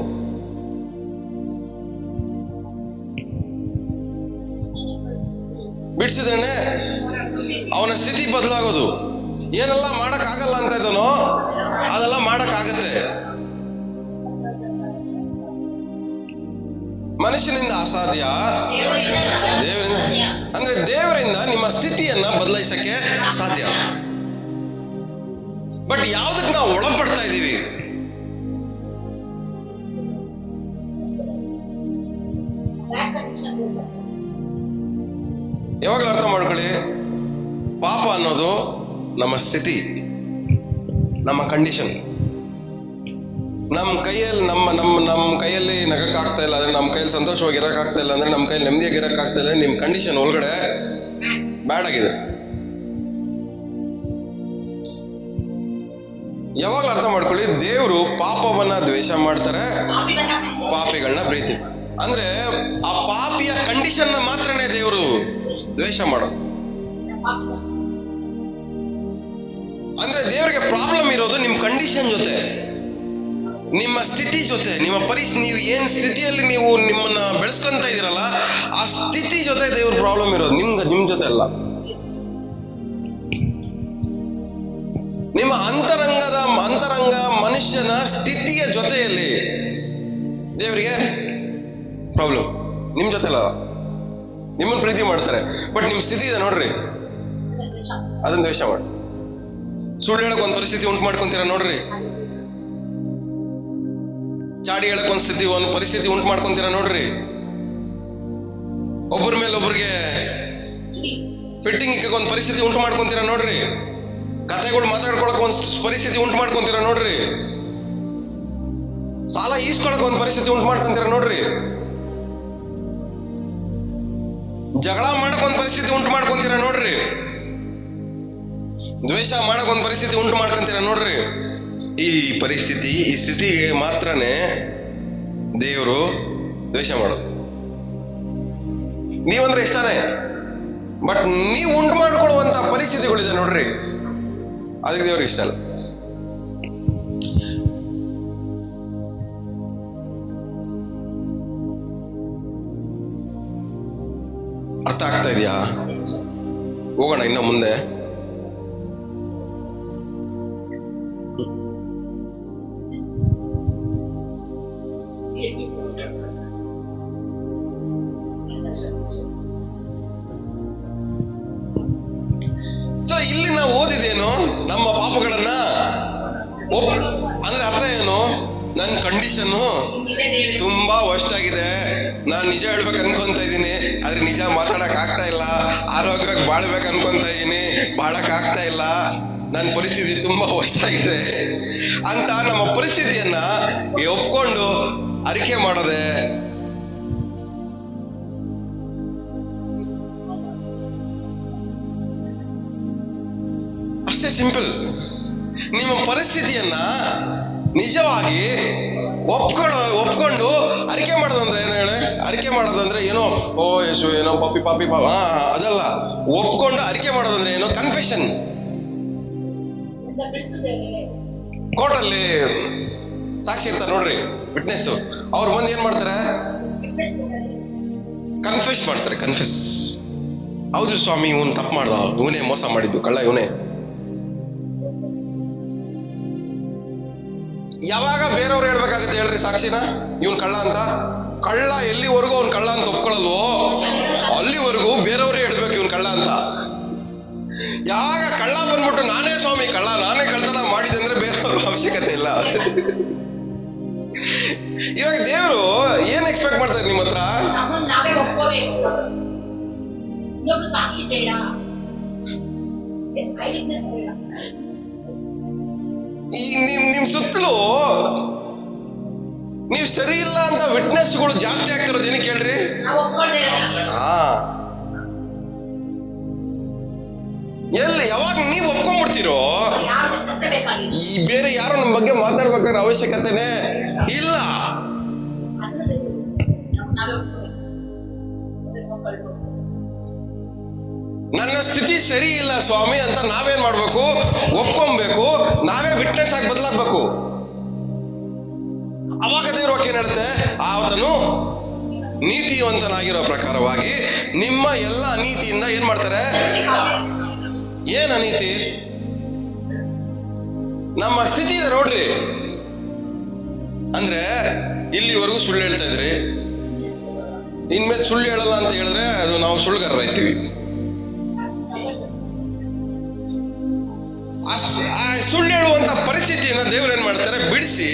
ಬಿಡಿಸಿದ್ರೇನೆ ಅವನ ಸ್ಥಿತಿ ಬದಲಾಗೋದು. ಏನೆಲ್ಲ ಮಾಡಕ್ ಆಗಲ್ಲ ಅಂತ ಇದ್ದಾನೋ ಅದೆಲ್ಲ ಮಾಡಕ್ ಆಗತ್ತೆ. ಮನುಷ್ಯನಿಂದ ಅಸಾಧ್ಯ, ದೇವರಿಂದ. ಅಂದ್ರೆ ದೇವರಿಂದ ನಿಮ್ಮ ಸ್ಥಿತಿಯನ್ನ ಬದಲಾಯಿಸಕ್ಕೆ ಸಾಧ್ಯ. ಬಟ್ ಯಾವ್ದಕ್ಕೆ ನಾವು ಒಳಪಡ್ತಾ ಇದ್ದೀವಿ? ಯಾವಾಗಲೂ ಅರ್ಥ ಮಾಡ್ಕೊಳ್ಳಿ, ಪಾಪ ಅನ್ನೋದು ನಮ್ಮ ಸ್ಥಿತಿ, ನಮ್ಮ ಕಂಡೀಷನ್. ನಮ್ಮ ಕೈಯಲ್ಲಿ ನಮ್ಮ ಕೈಯಲ್ಲಿ ನಗಕ್ ಆಗ್ತಾ ಇಲ್ಲ ಅಂದ್ರೆ, ನಮ್ಮ ಕೈಯಲ್ಲಿ ಸಂತೋಷವಾಗಿ ಇರಕ್ ಆಗ್ತಾ ಇಲ್ಲ ಅಂದ್ರೆ, ನಮ್ಮ ಕೈಯಲ್ಲಿ ನೆಮ್ಮದಿಯಾಗಿ ಇರಕ್ ಆಗ್ತಾ ಇಲ್ಲ, ನಿಮ್ ಕಂಡೀಷನ್ ಒಳಗಡೆ ಬ್ಯಾಡ್ ಆಗಿದೆ. ಯಾವಾಗಲೂ ಅರ್ಥ ಮಾಡ್ಕೊಳ್ಳಿ, ದೇವರು ಪಾಪವನ್ನ ದ್ವೇಷ ಮಾಡ್ತಾರೆ, ಪಾಪಿಗಳನ್ನ ಪ್ರೀತಿ. ಅಂದ್ರೆ ಆ ಪಾಪಿಯ ಕಂಡೀಷನ್ ಮಾತ್ರನೇ ದೇವರು ದ್ವೇಷ ಮಾಡೋದು. ಅಂದ್ರೆ ದೇವರಿಗೆ ಪ್ರಾಬ್ಲಮ್ ಇರೋದು ನಿಮ್ ಕಂಡೀಷನ್ ಜೊತೆ, ನಿಮ್ಮ ಸ್ಥಿತಿ ಜೊತೆ, ನಿಮ್ಮ ನೀವು ಏನ್ ಸ್ಥಿತಿಯಲ್ಲಿ ನೀವು ನಿಮ್ಮನ್ನ ಬೆಳೆಸ್ಕೊಂತ ಇದೀರಲ್ಲ ಆ ಸ್ಥಿತಿ ಜೊತೆ ದೇವ್ರ ಪ್ರಾಬ್ಲಮ್ ಇರೋದು, ನಿಮ್ ಜೊತೆ ಅಲ್ಲ. ಅಂತರಂಗ ಮನುಷ್ಯನ ಸ್ಥಿತಿಯ ಜೊತೆಯಲ್ಲಿ ದೇವರಿಗೆ ಪ್ರಾಬ್ಲಮ್. ನಿಮ್ ಜೊತೆ ಅಲ್ಲ, ನಿಮ್ಮನ್ನ ಪ್ರೀತಿ ಮಾಡ್ತಾರೆ, ಬಟ್ ನಿಮ್ ಸ್ಥಿತಿ ಇದೆ ನೋಡ್ರಿ, ಅದನ್ನ ದ್ವೇಷ ಮಾಡಿ. ಸುಳ್ಳು ಹೇಳಕ್ ಒಂದ್ ಪರಿಸ್ಥಿತಿ ಉಂಟು ಮಾಡ್ಕೊಂತೀರ ನೋಡ್ರಿ, ಚಾಡಿ ಹೇಳಕ್ ಒಂದ್ ಪರಿಸ್ಥಿತಿ ಉಂಟು ಮಾಡ್ಕೊಂತೀರ ನೋಡ್ರಿ, ಒಬ್ಬರ ಮೇಲೆ ಒಬ್ರಿಗೆ ಫಿಟ್ಟಿಂಗ್ ಇಕ್ಕಕ್ ಒಂದ್ ಪರಿಸ್ಥಿತಿ ಉಂಟು ಮಾಡ್ಕೊಂತೀರ ನೋಡ್ರಿ, ಕಥೆಗಳು ಮಾತಾಡ್ಕೊಳಕ್ ಒಂದ್ ಪರಿಸ್ಥಿತಿ ಉಂಟು ಮಾಡ್ಕೊಂತೀರ ನೋಡ್ರಿ, ಸಾಲ ಈಸ್ಕೊಳಕ್ ಒಂದ್ ಪರಿಸ್ಥಿತಿ ಉಂಟು ಮಾಡ್ಕೊಂತೀರ ನೋಡ್ರಿ, ಜಗಳ ಮಾಡಕ್ ಒಂದ್ ಪರಿಸ್ಥಿತಿ ಉಂಟು ಮಾಡ್ಕೊಂತೀರ ನೋಡ್ರಿ, ದ್ವೇಷ ಮಾಡಕ್ ಒಂದ್ ಪರಿಸ್ಥಿತಿ ಉಂಟು ಮಾಡ್ಕೊಂತೀರ ನೋಡ್ರಿ. ಈ ಪರಿಸ್ಥಿತಿ, ಈ ಸ್ಥಿತಿಗೆ ಮಾತ್ರನೇ ದೇವರು ದ್ವೇಷ ಮಾಡೋದು. ನೀವಂದ್ರೆ ಇಷ್ಟನೇ, ಬಟ್ ನೀವು ಉಂಟು ಮಾಡ್ಕೊಳ್ಳುವಂತ ಪರಿಸ್ಥಿತಿಗಳಿದೆ ನೋಡ್ರಿ, ಅದಕ್ಕೆ ದೇವ್ರಿಗೆ ಇಷ್ಟ ಅಲ್ಲ. ಅರ್ಥ ಆಗ್ತಾ ಇದೆಯಾ? ಹೋಗೋಣ ಇನ್ನ ಮುಂದೆ. ಸೊ ಇಲ್ಲಿ ನಾವು ಓದಿದೇನು, ನಮ್ಮ ಪಾಪಗಳನ್ನ ಅಂದ್ರೆ ಅರ್ಥ ಏನು? ನನ್ನ ಕಂಡೀಷನ್ನು ತುಂಬಾ ವರ್ಸ್ಟ್ ಆಗಿದೆ, ನಾನು ನಿಜ ಹೇಳ್ಬೇಕು ಅನ್ಕೊಂತ ಇದ್ದೀನಿ, ಆದ್ರೆ ನಿಜ ಮಾತಾಡಕ್ ಆಗ್ತಾ ಇಲ್ಲ, ಆರೋಗ್ಯವಾಗಿ ಬಾಳ್ಬೇಕು ಅನ್ಕೊಂತ ಇದ್ದೀನಿ, ಬಾಳಕ್ ಆಗ್ತಾ ಇಲ್ಲ, ನನ್ನ ಪರಿಸ್ಥಿತಿ ತುಂಬಾ ವರ್ಸ್ಟ್ ಆಗಿದೆ ಅಂತ ನಮ್ಮ ಪರಿಸ್ಥಿತಿಯನ್ನ ಒಪ್ಕೊಂಡು ಅರಿಕೆ ಮಾಡೋದೆ ಅಷ್ಟೇ ಸಿಂಪಲ್. ನಿಮ್ಮ ಪರಿಸ್ಥಿತಿಯನ್ನ ನಿಜವಾಗಿ ಒಪ್ಕೊಂಡು ಅರಿಕೆ ಮಾಡೋದಂದ್ರೆ ಏನು ಹೇಳಿ? ಅರಿಕೆ ಮಾಡೋದಂದ್ರೆ ಏನೋ ಓ ಯೇಸು ಏನೋ ಪಾಪಿ ಅದಲ್ಲ. ಒಪ್ಕೊಂಡು ಅರಿಕೆ ಮಾಡೋದಂದ್ರೆ ಏನೋ ಕನ್ಫೆಷನ್. ಕೋರ್ಟಲ್ಲಿ ಸಾಕ್ಷಿ ಇರ್ತಾರೆ ನೋಡ್ರಿ, ವಿಟ್ನೆಸ್, ಅವ್ರು ಬಂದು ಏನ್ ಮಾಡ್ತಾರೆ? ಕನ್ಫೆಸ್ ಮಾಡ್ತಾರೆ. ಕನ್ಫೆಸ್, ಹೌದು ಸ್ವಾಮಿ ಇವನು ತಪ್ಪು ಮಾಡ್ದ, ಇವನೇ ಮೋಸ ಮಾಡಿದ್ದು, ಕಳ್ಳ ಇವನೇ. ಯಾವಾಗ ಬೇರೆಯವ್ರು ಹೇಳ್ಬೇಕಾಗತ್ತೆ ಹೇಳ್ರಿ ಸಾಕ್ಷಿನ, ಇವನ್ ಕಳ್ಳ ಅಂತ? ಕಳ್ಳ ಎಲ್ಲಿವರೆಗೂ ಅವ್ನ್ ಕಳ್ಳ ಅಂತ ಒಪ್ಕೊಳ್ಳಲ್ವೋ ಅಲ್ಲಿವರೆಗೂ ಬೇರೆಯವ್ರೇ ಹೇಳ್ಬೇಕು ಇವನ್ ಕಳ್ಳ ಅಂತ. ಯಾವಾಗ ಕಳ್ಳ ಬಂದ್ಬಿಟ್ಟು ನಾನೇ ಸ್ವಾಮಿ ಕಳ್ಳ, ನಾನೇ ಕಳ್ಳತನ ಮಾಡಿದೆ ಅಂದ್ರೆ ಬೇರೆಯವ್ರ ಅವಶ್ಯಕತೆ ಇಲ್ಲ. ಇವಾಗ ದೇವರು ಏನ್ ಎಕ್ಸ್ಪೆಕ್ಟ್ ಮಾಡ್ತಾರೆ ನಿಮ್ಮ ಹತ್ರ? ಸಾಕ್ಷಿ ಬೇಡ, ಈ ನಿಮ್ ಸುತ್ತಲೂ ನೀವು ಸರಿ ಇಲ್ಲ ಅಂತ ವಿಟ್ನೆಸ್ಗಳು ಜಾಸ್ತಿ ಆಗ್ತಿರೋದು ಏನಕ್ಕೆ ಹೇಳ್ರಿ? ಎಲ್ಲಿ ಯಾವಾಗ ನೀವು ಒಪ್ಕೊಂಡ್ಬಿಡ್ತೀರೋ ಈ ಬೇರೆ ಯಾರು ನಮ್ಮ ಬಗ್ಗೆ ಮಾತಾಡ್ಬೇಕಾದ್ರೆ ಅವಶ್ಯಕತೆನೇ ಇಲ್ಲ. ನನ್ನ ಸ್ಥಿತಿ ಸರಿ ಇಲ್ಲ ಸ್ವಾಮಿ ಅಂತ ನಾವೇನ್ ಮಾಡ್ಬೇಕು? ಒಪ್ಕೊಬೇಕು, ನಾವೇ ವಿಟ್ನೆಸ್ ಆಗಿ ಬದಲಾಗಬೇಕು. ಅವಾಗ ದೇವ್ರ ವಾಕ್ಯ ಏನ್ ಹೇಳುತ್ತೆ? ಆತನು ನೀತಿವಂತನಾಗಿರೋ ಪ್ರಕಾರವಾಗಿ ನಿಮ್ಮ ಎಲ್ಲ ಅನೀತಿಯಿಂದ ಏನ್ ಮಾಡ್ತಾರೆ? ಏನ್ ಅನೀತಿ? ನಮ್ಮ ಸ್ಥಿತಿ ಇದೆ ನೋಡ್ರಿ. ಅಂದ್ರೆ ಇಲ್ಲಿವರೆಗೂ ಸುಳ್ಳು ಹೇಳ್ತಾ ಇದ್ರಿ, ಇನ್ಮೇಲೆ ಸುಳ್ಳು ಹೇಳಲ್ಲ ಅಂತ ಹೇಳಿದ್ರೆ ಅದು ನಾವು ಸುಳ್ಳುಗಾರರಾಯ್ತೀವಿ. ಆ ಸುಳ್ಳು ಹೇಳುವಂತ ಪರಿಸ್ಥಿತಿಯನ್ನ ದೇವ್ರು ಏನ್ ಮಾಡ್ತಾರೆ? ಬಿಡಿಸಿ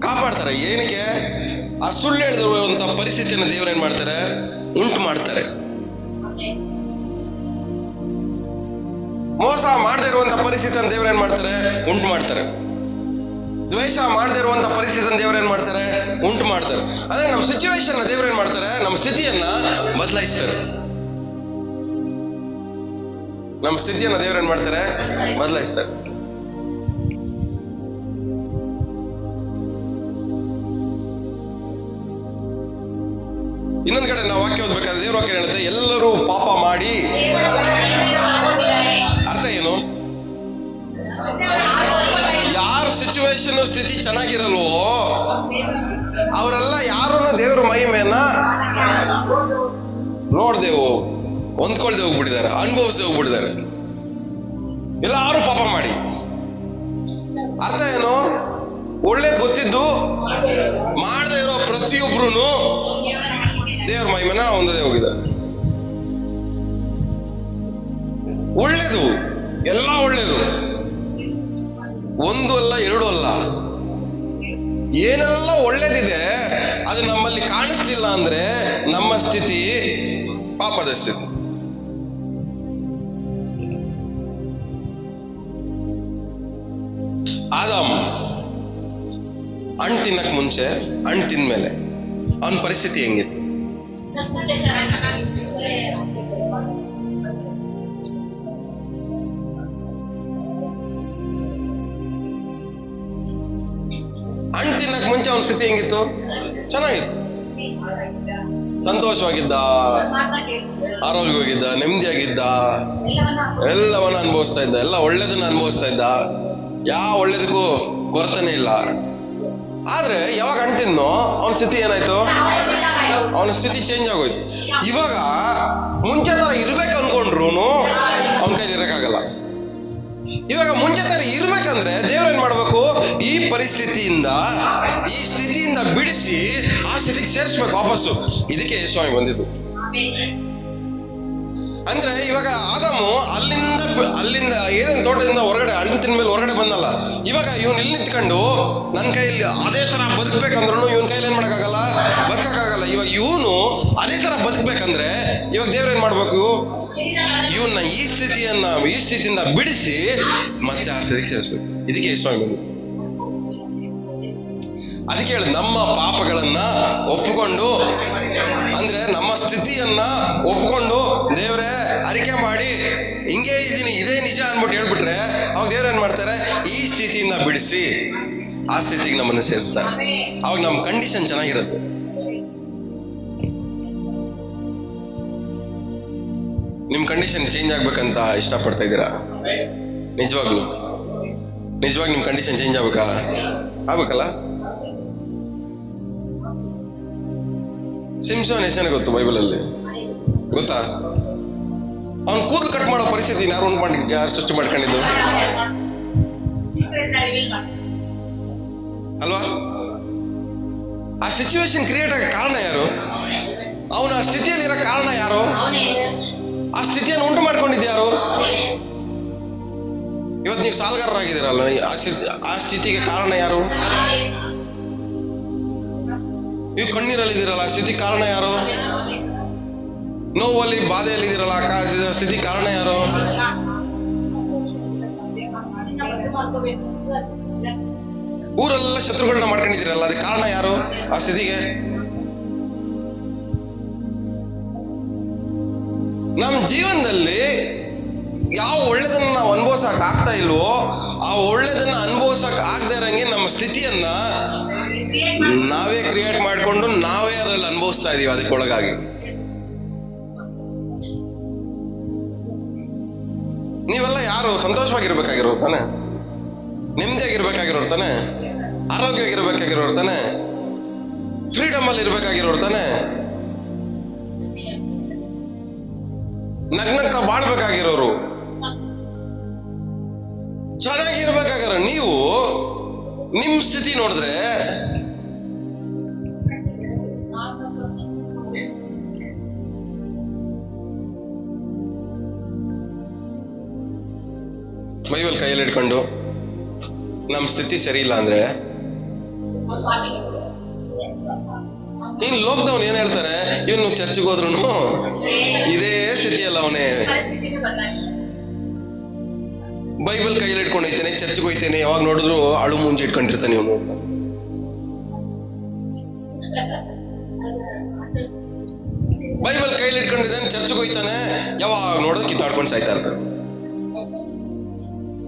ಕಾಪಾಡ್ತಾರೆ. ಏನಕ್ಕೆ? ಆ ಸುಳ್ಳು ಹೇಳಿರುವಂತ ಪರಿಸ್ಥಿತಿಯನ್ನ ದೇವ್ರು ಏನ್ ಮಾಡ್ತಾರೆ? ಉಂಟು ಮಾಡ್ತಾರೆ. ಮೋಸ ಮಾಡದೇ ಇರುವಂತ ಪರಿಸ್ಥಿತಿಯನ್ನು ದೇವ್ರು ಏನ್ ಮಾಡ್ತಾರೆ? ಉಂಟು ಮಾಡ್ತಾರೆ. ದ್ವೇಷ ಮಾಡದೇ ಇರುವಂತ ಪರಿಸ್ಥಿತಿಯನ್ನು ದೇವ್ರು ಏನ್ ಮಾಡ್ತಾರೆ? ಉಂಟು ಮಾಡ್ತಾರೆ. ಅಂದ್ರೆ ನಮ್ಮ ಸಿಚುವೇಶನ್ ದೇವ್ರು ಏನ್ ಮಾಡ್ತಾರೆ? ನಮ್ಮ ಸ್ಥಿತಿಯನ್ನ ಬದಲಾಯಿಸ್ತಾರೆ. ನಮ್ಮ ಸ್ಥಿತಿಯನ್ನ ದೇವ್ರು ಏನ್ ಮಾಡ್ತಾರೆ? ಬದಲಾಯಿಸ್ತಾರೆ. ಇನ್ನೊಂದ್ ಕಡೆ ನಾವು ವಾಕ್ಯ ಓದ್ಬೇಕಾದ್ರೆ ದೇವ್ರ ವಾಕ್ಯ ಹೇಳುತ್ತೆ, ಎಲ್ಲರೂ ಪಾಪ ಮಾಡಿ. ಅರ್ಥ ಏನು? ಯಾರ ಸಿಚುವೇಶನ್ ಸ್ಥಿತಿ ಚೆನ್ನಾಗಿರಲ್ವೋ ಅವರೆಲ್ಲ ಯಾರು ದೇವ್ರ ಮಹಿಮೆಯನ್ನ ನೋಡ್ದೇವು, ಹೊಂದ್ಕೊಳ್ದೆ ಹೋಗ್ಬಿಟ್ಟಿದ್ದಾರೆ, ಅನುಭವಿಸದೆ ಹೋಗ್ಬಿಟ್ಟಿದ್ದಾರೆ. ಎಲ್ಲಾರು ಪಾಪ ಮಾಡಿ. ಅರ್ಥ ಏನು? ಒಳ್ಳೇದು ಗೊತ್ತಿದ್ದು ಮಾಡದೇ ಇರೋ ಪ್ರತಿಯೊಬ್ರು ದೇವ್ರ ಮಹಿಮೆನ ಹೊಂದದೇ ಹೋಗಿದ್ದಾರೆ. ಒಳ್ಳೇದು ಎಲ್ಲ ಒಳ್ಳೇದು, ಒಂದು ಅಲ್ಲ ಎರಡು ಅಲ್ಲ, ಏನೆಲ್ಲ ಒಳ್ಳೇದಿದೆ ಅದು ನಮ್ಮಲ್ಲಿ ಕಾಣಿಸ್ಲಿಲ್ಲ ಅಂದ್ರೆ ನಮ್ಮ ಸ್ಥಿತಿ ಪಾಪದ ಸ್ಥಿತಿ. ಆದಾಮ್ ಹಣ್ಣು ತಿನ್ನಕ್ ಮುಂಚೆ, ಹಣ್ಣು ತಿಂದ್ಮೇಲೆ ಅವನ ಪರಿಸ್ಥಿತಿ ಹೆಂಗಿತ್ತು? ಹಣ್ಣು ತಿನ್ನಕ್ ಮುಂಚೆ ಅವನ ಸ್ಥಿತಿ ಹೆಂಗಿತ್ತು? ಚೆನ್ನಾಗಿತ್ತು, ಸಂತೋಷವಾಗಿದ್ದ, ಆರೋಗ್ಯವಾಗಿದ್ದ, ನೆಮ್ಮದಿಯಾಗಿದ್ದ, ಎಲ್ಲವನ್ನ ಅನುಭವಿಸ್ತಾ ಇದ್ದ, ಎಲ್ಲ ಒಳ್ಳೇದನ್ನ ಅನುಭವಿಸ್ತಾ ಇದ್ದ, ಯಾವ ಒಳ್ಳೇದಕ್ಕೂ ಕೊರತೆನೇ ಇಲ್ಲ. ಆದ್ರೆ ಯಾವಾಗ ಹಣ್ಣು ತಿನ್ನೋ ಅವನ ಸ್ಥಿತಿ ಏನಾಯ್ತು? ಅವನ ಸ್ಥಿತಿ ಚೇಂಜ್ ಆಗೋಯ್ತು. ಇವಾಗ ಮುಂಚೆ ತರ ಇರ್ಬೇಕು ಅನ್ಕೊಂಡ್ರು ಅವನ ಕೈಲಿ ಇರಕ್ಕಾಗಲ್ಲ. ಇವಾಗ ಮುಂಚೆ ತರ ಇರ್ಬೇಕಂದ್ರೆ ದೇವ್ರೇನ್ ಮಾಡ್ಬೇಕು? ಈ ಪರಿಸ್ಥಿತಿಯಿಂದ, ಈ ಸ್ಥಿತಿಯಿಂದ ಬಿಡಿಸಿ ಆ ಸ್ಥಿತಿಗೆ ಸೇರಿಸ್ಬೇಕು ವಾಪಸ್ಸು. ಇದಕ್ಕೆ ಸ್ವಾಮಿ ಬಂದಿದ್ದು. ಅಂದ್ರೆ ಇವಾಗ ಆದಾಮು ಅಲ್ಲಿಂದ ಏನೇನು ತೋಟದಿಂದ ಹೊರಗಡೆ ಹಣ್ಣು ತಿನ್ಮೇಲೆ ಹೊರಗಡೆ ಬಂದಲ್ಲ. ಇವಾಗ ಇವನ್ ಇಲ್ಲಿ ನಿಂತ್ಕೊಂಡು ನನ್ನ ಕೈಯಲ್ಲಿ ಅದೇ ತರ ಬದುಕ್ಬೇಕಂದ್ರೂ ಇವನ್ ಕೈಲಿ ಏನ್ ಮಾಡಕ್ಕಾಗಲ್ಲ, ಬದುಕಕ್ಕಾಗಲ್ಲ. ಇವಾಗ ಇವನು ಅದೇ ತರ ಬದುಕ್ಬೇಕಂದ್ರೆ ಇವಾಗ ದೇವ್ರ ಏನ್ ಮಾಡ್ಬೇಕು? ಇವನ್ನ ಈ ಸ್ಥಿತಿಯಿಂದ ಬಿಡಿಸಿ ಮತ್ತೆ ಆ ಸ್ಥಿತಿಗೆ ಸೇರಿಸ್ಬೇಕು. ಇದಕ್ಕೆ ಸ್ವಾಮಿ ಬಂದು. ಅದಕ್ಕೆ ಹೇಳಿ, ನಮ್ಮ ಪಾಪಗಳನ್ನ ಒಪ್ಪಿಕೊಂಡು, ಅಂದ್ರೆ ನಮ್ಮ ಸ್ಥಿತಿಯನ್ನ ಒಪ್ಪಿಕೊಂಡು ದೇವ್ರೆ ಅರಿಕೆ ಮಾಡಿ ಹಿಂಗೆ ಇದೀನಿ, ಇದೇ ನಿಜ ಅನ್ಬಿಟ್ಟು ಹೇಳ್ಬಿಟ್ರೆ ಅವಾಗ ದೇವ್ರ ಏನ್ ಮಾಡ್ತಾರೆ? ಈ ಸ್ಥಿತಿಯಿಂದ ಬಿಡಿಸಿ ಆ ಸ್ಥಿತಿಗೆ ನಮ್ಮನ್ನ ಸೇರಿಸ್ತಾರೆ. ಅವಾಗ ನಮ್ಮ ಕಂಡೀಷನ್ ಚೆನ್ನಾಗಿರುತ್ತೆ. ನಿಮ್ ಕಂಡೀಷನ್ ಚೇಂಜ್ ಆಗ್ಬೇಕಂತ ಇಷ್ಟಪಡ್ತಾ ಇದ್ದೀರಾ? ನಿಜವಾಗ್ಲು ನಿಮ್ ಕಂಡೀಷನ್ ಚೇಂಜ್ ಆಗ್ಬೇಕಲ್ಲ? ಸಿಂಸೋನ್ ಎಷ್ಟು ಜನ ಗೊತ್ತು ಬೈಬಲ್ ಅಲ್ಲಿ? ಗೊತ್ತಾ? ಅವನ್ ಕೂದಲು ಕಟ್ ಮಾಡೋ ಪರಿಸ್ಥಿತಿ ಯಾರು ಸೃಷ್ಟಿ ಮಾಡ್ಕೊಂಡಿದ್ದು ಅಲ್ವಾ? ಆ ಸಿಚುವೇಶನ್ ಕ್ರಿಯೇಟ್ ಆಗ ಕಾರಣ ಯಾರು? ಅವನು ಆ ಸ್ಥಿತಿಯಲ್ಲಿ ಇರೋ ಕಾರಣ ಯಾರು? ಆ ಸ್ಥಿತಿಯನ್ನು ಉಂಟು ಮಾಡ್ಕೊಂಡಿದ್ಯಾರು? ಇವತ್ತು ನೀವು ಸಾಲಗಾರರಾಗಿದ್ದೀರಲ್ಲ, ಆ ಸ್ಥಿತಿಗೆ ಕಾರಣ ಯಾರು? ನೀವು ಕಣ್ಣೀರಲ್ಲಿದ್ದೀರಲ್ಲ, ಆ ಸ್ಥಿತಿ ಕಾರಣ ಯಾರು? ನೋವಲ್ಲಿ ಬಾಧೆಯಲ್ಲಿದ್ದೀರಲ್ಲ, ಆ ಸ್ಥಿತಿ ಕಾರಣ ಯಾರು? ಊರೆಲ್ಲ ಶತ್ರುಗಳನ್ನ ಮಾಡ್ಕೊಂಡಿದ್ದೀರಲ್ಲ, ಅದಕ್ಕೆ ಕಾರಣ ಯಾರು? ಆ ಸ್ಥಿತಿಗೆ ನಮ್ಮ ಜೀವನದಲ್ಲಿ ಯಾವ ಒಳ್ಳೇದನ್ನ ನಾವು ಅನುಭವಿಸಕ್ ಆಗ್ತಾ ಇಲ್ವೋ, ಆ ಒಳ್ಳೇದನ್ನ ಅನುಭವಿಸಕ್ ಆಗದೆ ಇರಂಗೆ ನಮ್ಮ ಸ್ಥಿತಿಯನ್ನ ನಾವೇ ಕ್ರಿಯೇಟ್ ಮಾಡ್ಕೊಂಡು ನಾವೇ ಅದ್ರಲ್ಲಿ ಅನುಭವಿಸ್ತಾ ಇದೀವಿ. ಅದಕ್ಕೊಳಗಾಗಿ ನೀವೆಲ್ಲ ಯಾರು ಸಂತೋಷವಾಗಿರ್ಬೇಕಾಗಿರೋರು ತಾನೆ? ನೆಮ್ಮದಿಯಾಗಿರ್ಬೇಕಾಗಿರೋರು ತಾನೆ? ಆರೋಗ್ಯವಾಗಿರ್ಬೇಕಾಗಿರೋರು ತಾನೆ? ಫ್ರೀಡಮ್ ಅಲ್ಲಿ ಇರ್ಬೇಕಾಗಿರೋರು ತಾನೆ? ನಗ್ನಗ್ತಾ ಬಾಳ್ಬೇಕಾಗಿರೋರು, ಚೆನ್ನಾಗಿರ್ಬೇಕಾಗಿರೋ ನೀವು ನಿಮ್ ಸ್ಥಿತಿ ನೋಡಿದ್ರೆ ಬೈಬಲ್ ಕೈಯಲ್ಲಿ ಇಟ್ಕೊಂಡು ನಮ್ ಸ್ಥಿತಿ ಸರಿ ಇಲ್ಲ ಅಂದ್ರೆ ಇನ್ ಲೋಕದವನ್ ಏನ್ ಹೇಳ್ತಾರೆ? ಇವನು ಚರ್ಚ್ಗೆ ಹೋದ್ರು ಇದೇ ಸ್ಥಿತಿಯಲ್ಲ, ಅವನೇ ಬೈಬಲ್ ಕೈಯಲ್ಲಿ ಇಟ್ಕೊಂಡು ಹೋಯ್ತೇನೆ, ಚರ್ಚ್ಗೆ ಹೋಯ್ತೇನೆ, ಯಾವಾಗ ನೋಡಿದ್ರು ಅಳು ಮುಂಚೆ ಇಟ್ಕೊಂಡಿರ್ತಾನೆ ಇವನು. ಬೈಬಲ್ ಕೈಯಲ್ಲಿ ಇಟ್ಕೊಂಡಿದ್ದಾನೆ, ಚರ್ಚ್ಗೆ ಹೋಯ್ತಾನೆ, ಯಾವಾಗ ನೋಡೋದು ಕಿತ್ತಾಡ್ಕೊಂಡು ಸಾಯ್ತಾ ಇರ್ತಾನೆ.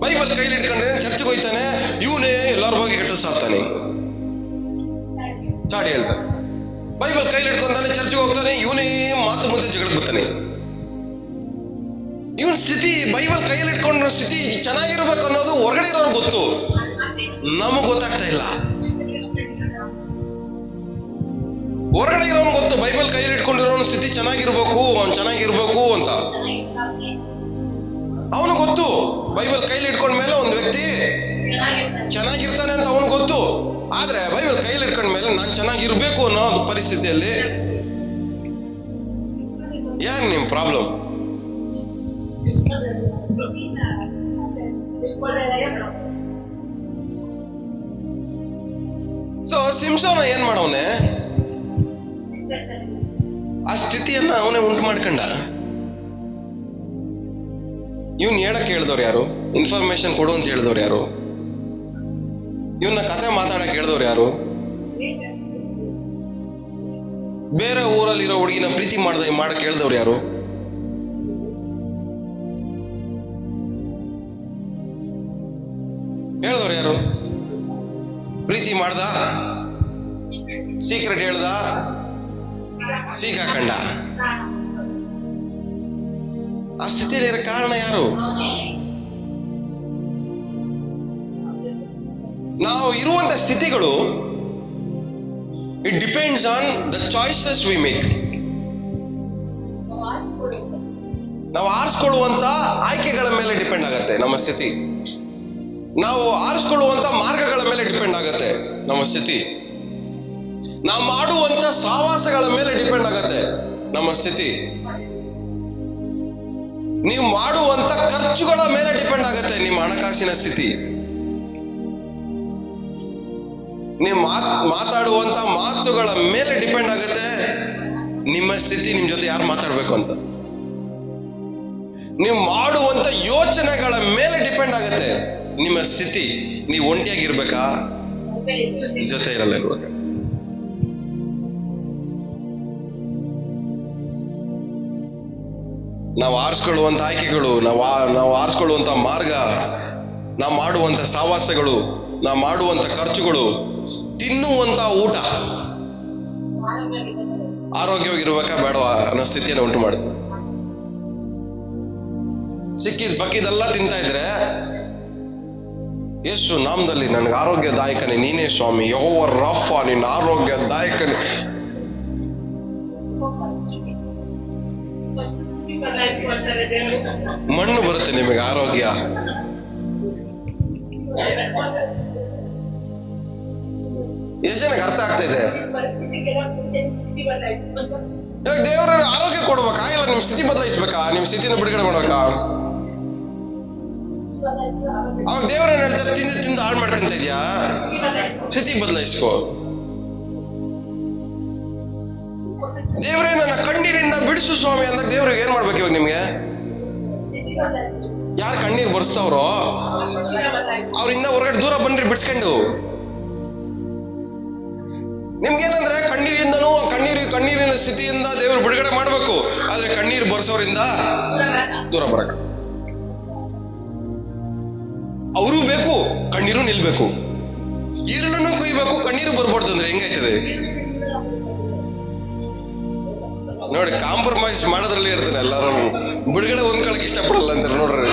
ಬೈಬಲ್ ಕೈಲಿ ಇಟ್ಕೊಂಡಿದ್ದಾನೆ, ಚರ್ಚ್ಗೆ ಹೋಯ್ತಾನೆ, ಇವನೇ ಎಲ್ಲಾರ ಬಗ್ಗೆ ಕೆಟ್ಟು ಸಾಕ್ತಾನೆ, ಚಾಡಿ ಹೇಳ್ತಾನೆ. ಬೈಬಲ್ ಕೈಲಿ ಇಟ್ಕೊಂತಾನೆ, ಚರ್ಚ್ಗೆ ಹೋಗ್ತಾನೆ, ಇವನೇ ಮಾತು ಮುಂದೆ ಜಗಳಕ್ಕೆ ಬರ್ತಾನೆ. ಇವನ್ ಸ್ಥಿತಿ, ಬೈಬಲ್ ಕೈಯಲ್ಲಿ ಇಟ್ಕೊಂಡ್ರ ಸ್ಥಿತಿ ಚೆನ್ನಾಗಿರ್ಬೇಕು ಅನ್ನೋದು ಹೊರಗಡೆ ಇರೋರು ಗೊತ್ತು, ನಮಗ್ ಗೊತ್ತಾಗ್ತಾ ಇಲ್ಲ. ಹೊರಗಡೆ ಇರೋನು ಗೊತ್ತು, ಬೈಬಲ್ ಕೈಯಲ್ಲಿ ಇಟ್ಕೊಂಡಿರೋನ ಸ್ಥಿತಿ ಚೆನ್ನಾಗಿರ್ಬೇಕು, ಅವ್ನು ಚೆನ್ನಾಗಿರ್ಬೇಕು ಅಂತ ಅವನು ಗೊತ್ತು. ಬೈಬಲ್ ಕೈಲಿ ಇಟ್ಕೊಂಡ ಮೇಲೆ ಒಂದು ವ್ಯಕ್ತಿ ಚೆನ್ನಾಗಿರ್ತಾನೆ ಅಂತ ಅವನು ಗೊತ್ತು. ಆದ್ರೆ ಬೈಬಲ್ ಕೈಲಿ ಇಟ್ಕೊಂಡ ಮೇಲೆ ನಾನು ಚೆನ್ನಾಗಿರ್ಬೇಕು ಅನ್ನೋ ಪರಿಸ್ಥಿತಿಯಲ್ಲಿ ಏನ್ ನಿಮ್ ಪ್ರಾಬ್ಲಮ್? ಸೊ ಸಿಂಸೋನ ಏನ್ ಮಾಡವನೆ? ಆ ಸ್ಥಿತಿಯನ್ನ ಅವನೇ ಉಂಟು ಮಾಡ್ಕೊಂಡ. ಇವನ್ ಹೇಳಕ್ ಹೇಳ್ದವ್ರು ಯಾರು? ಇನ್ಫಾರ್ಮೇಶನ್ ಕೊಡು ಅಂತ ಹೇಳಿದವ್ರು ಯಾರು? ಇವನ್ನ ಕತೆ ಮಾತಾಡಕ್ ಹೇಳ್ದವ್ರು ಯಾರು? ಬೇರೆ ಊರಲ್ಲಿರೋ ಹುಡುಗಿನ ಪ್ರೀತಿ ಮಾಡಕ್ ಹೇಳ್ದವ್ರು ಯಾರು? ಹೇಳ್ದವ್ರು ಯಾರು? ಪ್ರೀತಿ ಮಾಡ್ದ, ಸೀಕ್ರೆಟ್ ಹೇಳ್ದ, ಸಿಕ್ಕಾಕಂಡ. ಆ ಸ್ಥಿತಿಯಲ್ಲಿ ಕಾರಣ ಯಾರು? ನಾವು ಇರುವಂತ ಸ್ಥಿತಿಗಳು it depends on the choices we make. ನಾವು ಆರಿಸ್ಕೊಳ್ಳುವಂತ ಆಯ್ಕೆಗಳ ಮೇಲೆ ಡಿಪೆಂಡ್ ಆಗತ್ತೆ ನಮ್ಮ ಸ್ಥಿತಿ. ನಾವು ಆರಿಸ್ಕೊಳ್ಳುವಂತ ಮಾರ್ಗಗಳ ಮೇಲೆ ಡಿಪೆಂಡ್ ಆಗತ್ತೆ ನಮ್ಮ ಸ್ಥಿತಿ. ನಾವು ಮಾಡುವಂತ ಸಹವಾಸಗಳ ಮೇಲೆ ಡಿಪೆಂಡ್ ಆಗತ್ತೆ ನಮ್ಮ ಸ್ಥಿತಿ. ನೀವು ಮಾಡುವಂತ ಖರ್ಚುಗಳ ಮೇಲೆ ಡಿಪೆಂಡ್ ಆಗತ್ತೆ ನಿಮ್ಮ ಹಣಕಾಸಿನ ಸ್ಥಿತಿ. ನೀವು ಮಾತಾಡುವಂತ ಮಾತುಗಳ ಮೇಲೆ ಡಿಪೆಂಡ್ ಆಗುತ್ತೆ ನಿಮ್ಮ ಸ್ಥಿತಿ. ನಿಮ್ ಜೊತೆ ಯಾರು ಮಾತಾಡ್ಬೇಕು ಅಂತ. ನೀವು ಮಾಡುವಂತ ಯೋಚನೆಗಳ ಮೇಲೆ ಡಿಪೆಂಡ್ ಆಗುತ್ತೆ ನಿಮ್ಮ ಸ್ಥಿತಿ. ನೀವು ಒಂಟಿಯಾಗಿರ್ಬೇಕಾ, ಜೊತೆ ಇರಲ್ಲ ಇರ್ಬೇಕಾ? ನಾವು ಆರಿಸ್ಕೊಳ್ಳುವಂತ ಆಯ್ಕೆಗಳು, ನಾವು ಆರಿಸ್ಕೊಳ್ಳುವಂತ ಮಾರ್ಗ, ನಾವು ಮಾಡುವಂತ ಸಹವಾಸಗಳು, ನಾವು ಮಾಡುವಂತ ಖರ್ಚುಗಳು, ತಿನ್ನುವಂತ ಊಟ ಆರೋಗ್ಯವಾಗಿರ್ಬೇಕಾ ಬೇಡವಾ ಅನ್ನೋ ಸ್ಥಿತಿಯನ್ನು ಉಂಟು ಮಾಡುತ್ತೆ. ಸಿಕ್ಕಿದ್ ಬಕ್ಕಿದೆಲ್ಲ ತಿಂತಾ ಇದ್ರೆ ಯೇಸು ನಾಮದಲ್ಲಿ ನನಗೆ ಆರೋಗ್ಯದಾಯಕನೇ ನೀನೇ ಸ್ವಾಮಿ, ಯೆಹೋವ ರಾಫಾ ನಿನ್ನ ಆರೋಗ್ಯದಾಯಕನೇ. ಮಣ್ಣು ಬರುತ್ತೆ ನಿಮಗೆ ಆರೋಗ್ಯ. ಎಷ್ಟು ಜನಕ್ಕೆ ಅರ್ಥ ಆಗ್ತಾ ಇದೆ? ಇವಾಗ ದೇವರ ಆರೋಗ್ಯ ಕೊಡ್ಬೇಕಾ? ಇಲ್ಲ ನಿಮ್ ಸ್ಥಿತಿ ಬದಲಾಯಿಸ್ಬೇಕಾ? ನಿಮ್ ಸ್ಥಿತಿನ ಬಿಡುಗಡೆ ಮಾಡ್ಬೇಕಾ? ಅವಾಗ ದೇವರೇನ್ ಹೇಳ್ತಾರೆ? ತಿಂದು ಹಾಳು ಮಾಡ್ಕೊಂತ ಇದ್ಯಾ? ಸ್ಥಿತಿ ಬದಲಾಯಿಸ್ಕೋ. ದೇವರೇ ನನ್ನ ಕಣ್ಣೀರಿಂದ ಬಿಡಿಸು ಸ್ವಾಮಿ ಅಂದಾಗ ದೇವ್ರಿಗೆ ಏನ್ ಮಾಡ್ಬೇಕು? ಇವಾಗ ನಿಮ್ಗೆ ಯಾರು ಕಣ್ಣೀರ್ ಬರ್ಸ್ತಾವ್ರೋ ಅವ್ರಿಂದ ಹೊರಗಡೆ ದೂರ ಬನ್ರಿ ಬಿಡ್ಸ್ಕೊಂಡು. ನಿಮ್ಗೇನಂದ್ರೆ ಕಣ್ಣೀರಿಂದನೂ ಕಣ್ಣೀರಿನ ಸ್ಥಿತಿಯಿಂದ ದೇವರು ಬಿಡುಗಡೆ ಮಾಡ್ಬೇಕು. ಆದ್ರೆ ಕಣ್ಣೀರು ಬರ್ಸೋರಿಂದ ದೂರ ಬರಕ. ಅವರು ಬೇಕು, ಕಣ್ಣೀರು ನಿಲ್ಬೇಕು. ಈರಳನ್ನು ಕುಯ್ಬೇಕು, ಕಣ್ಣೀರು ಬರ್ಬಾರ್ದು ಅಂದ್ರೆ ಹೆಂಗಾಯ್ತದೆ ನೋಡಿ. ಕಾಂಪ್ರಮೈಸ್ ಮಾಡೋದ್ರಲ್ಲಿ ಇರ್ತಾರೆ ಎಲ್ಲರೂ. ಬಿಡುಗಡೆ ಹೊಂದ್ಕೊಳಕ್ ಇಷ್ಟಪಡಲ್ಲ ಅಂತಾರೆ ನೋಡ್ರಿ.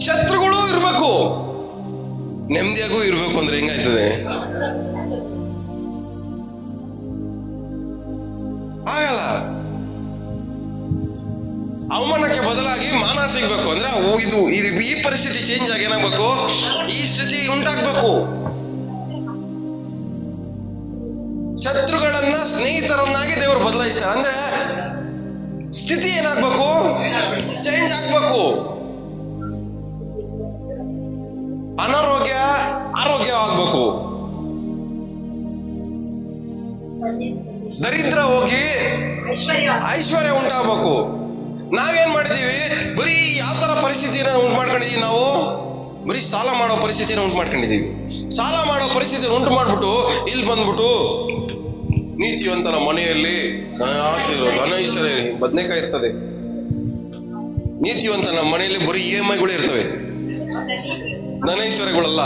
ಶತ್ರುಗಳು ಇರ್ಬೇಕು, ನೆಮ್ಮದಿಯಾಗೂ ಇರ್ಬೇಕು ಅಂದ್ರೆ ಹೆಂಗಾಯ್ತದೆ? ಆಗಲ್ಲ. ಅವಮಾನಕ್ಕೆ ಬದಲಾಗಿ ಮಾನ ಸಿಗ್ಬೇಕು ಅಂದ್ರೆ ಈ ಪರಿಸ್ಥಿತಿ ಚೇಂಜ್ ಆಗಿ ಏನಾಗ್ಬೇಕು? ಈ ಸ್ಥಿತಿ ಉಂಟಾಗ್ಬೇಕು. ಶತ್ರುಗಳನ್ನ ಸ್ನೇಹಿತರನ್ನಾಗಿ ದೇವರು ಬದಲಾಯಿಸ್ತಾರೆ. ಅಂದ್ರೆ ಸ್ಥಿತಿ ಏನಾಗ್ಬೇಕು? ಚೇಂಜ್ ಆಗ್ಬೇಕು. ಅನಾರೋಗ್ಯ ಆರೋಗ್ಯ ಆಗ್ಬೇಕು. ದರಿದ್ರ ಹೋಗಿ ಐಶ್ವರ್ಯ ಉಂಟಾಗಬೇಕು. ನಾವೇನ್ ಮಾಡಿದೀವಿ? ಬರೀ ಯಾವ ತರ ಪರಿಸ್ಥಿತಿನ ಉಂಟು ಮಾಡ್ಕೊಂಡಿದೀವಿ? ನಾವು ಬರೀ ಸಾಲ ಮಾಡೋ ಪರಿಸ್ಥಿತಿನ ಉಂಟು ಮಾಡ್ಕೊಂಡಿದೀವಿ. ಸಾಲ ಮಾಡೋ ಪರಿಸ್ಥಿತಿ ಉಂಟು ಮಾಡ್ಬಿಟ್ಟು ಇಲ್ಲಿ ಬಂದ್ಬಿಟ್ಟು ನೀತಿವಂತನ ಮನೆಯಲ್ಲಿ ಅನೈಶ್ವರ್ಯ ಬದನೆಕಾಯಿ ಇರ್ತದೆ. ನೀತಿವಂತನ ಮನೆಯಲ್ಲಿ ಬರೀ EMI ಇರ್ತವೆ, ಧನೈಶ್ವರ್ಯಗಳಲ್ಲ.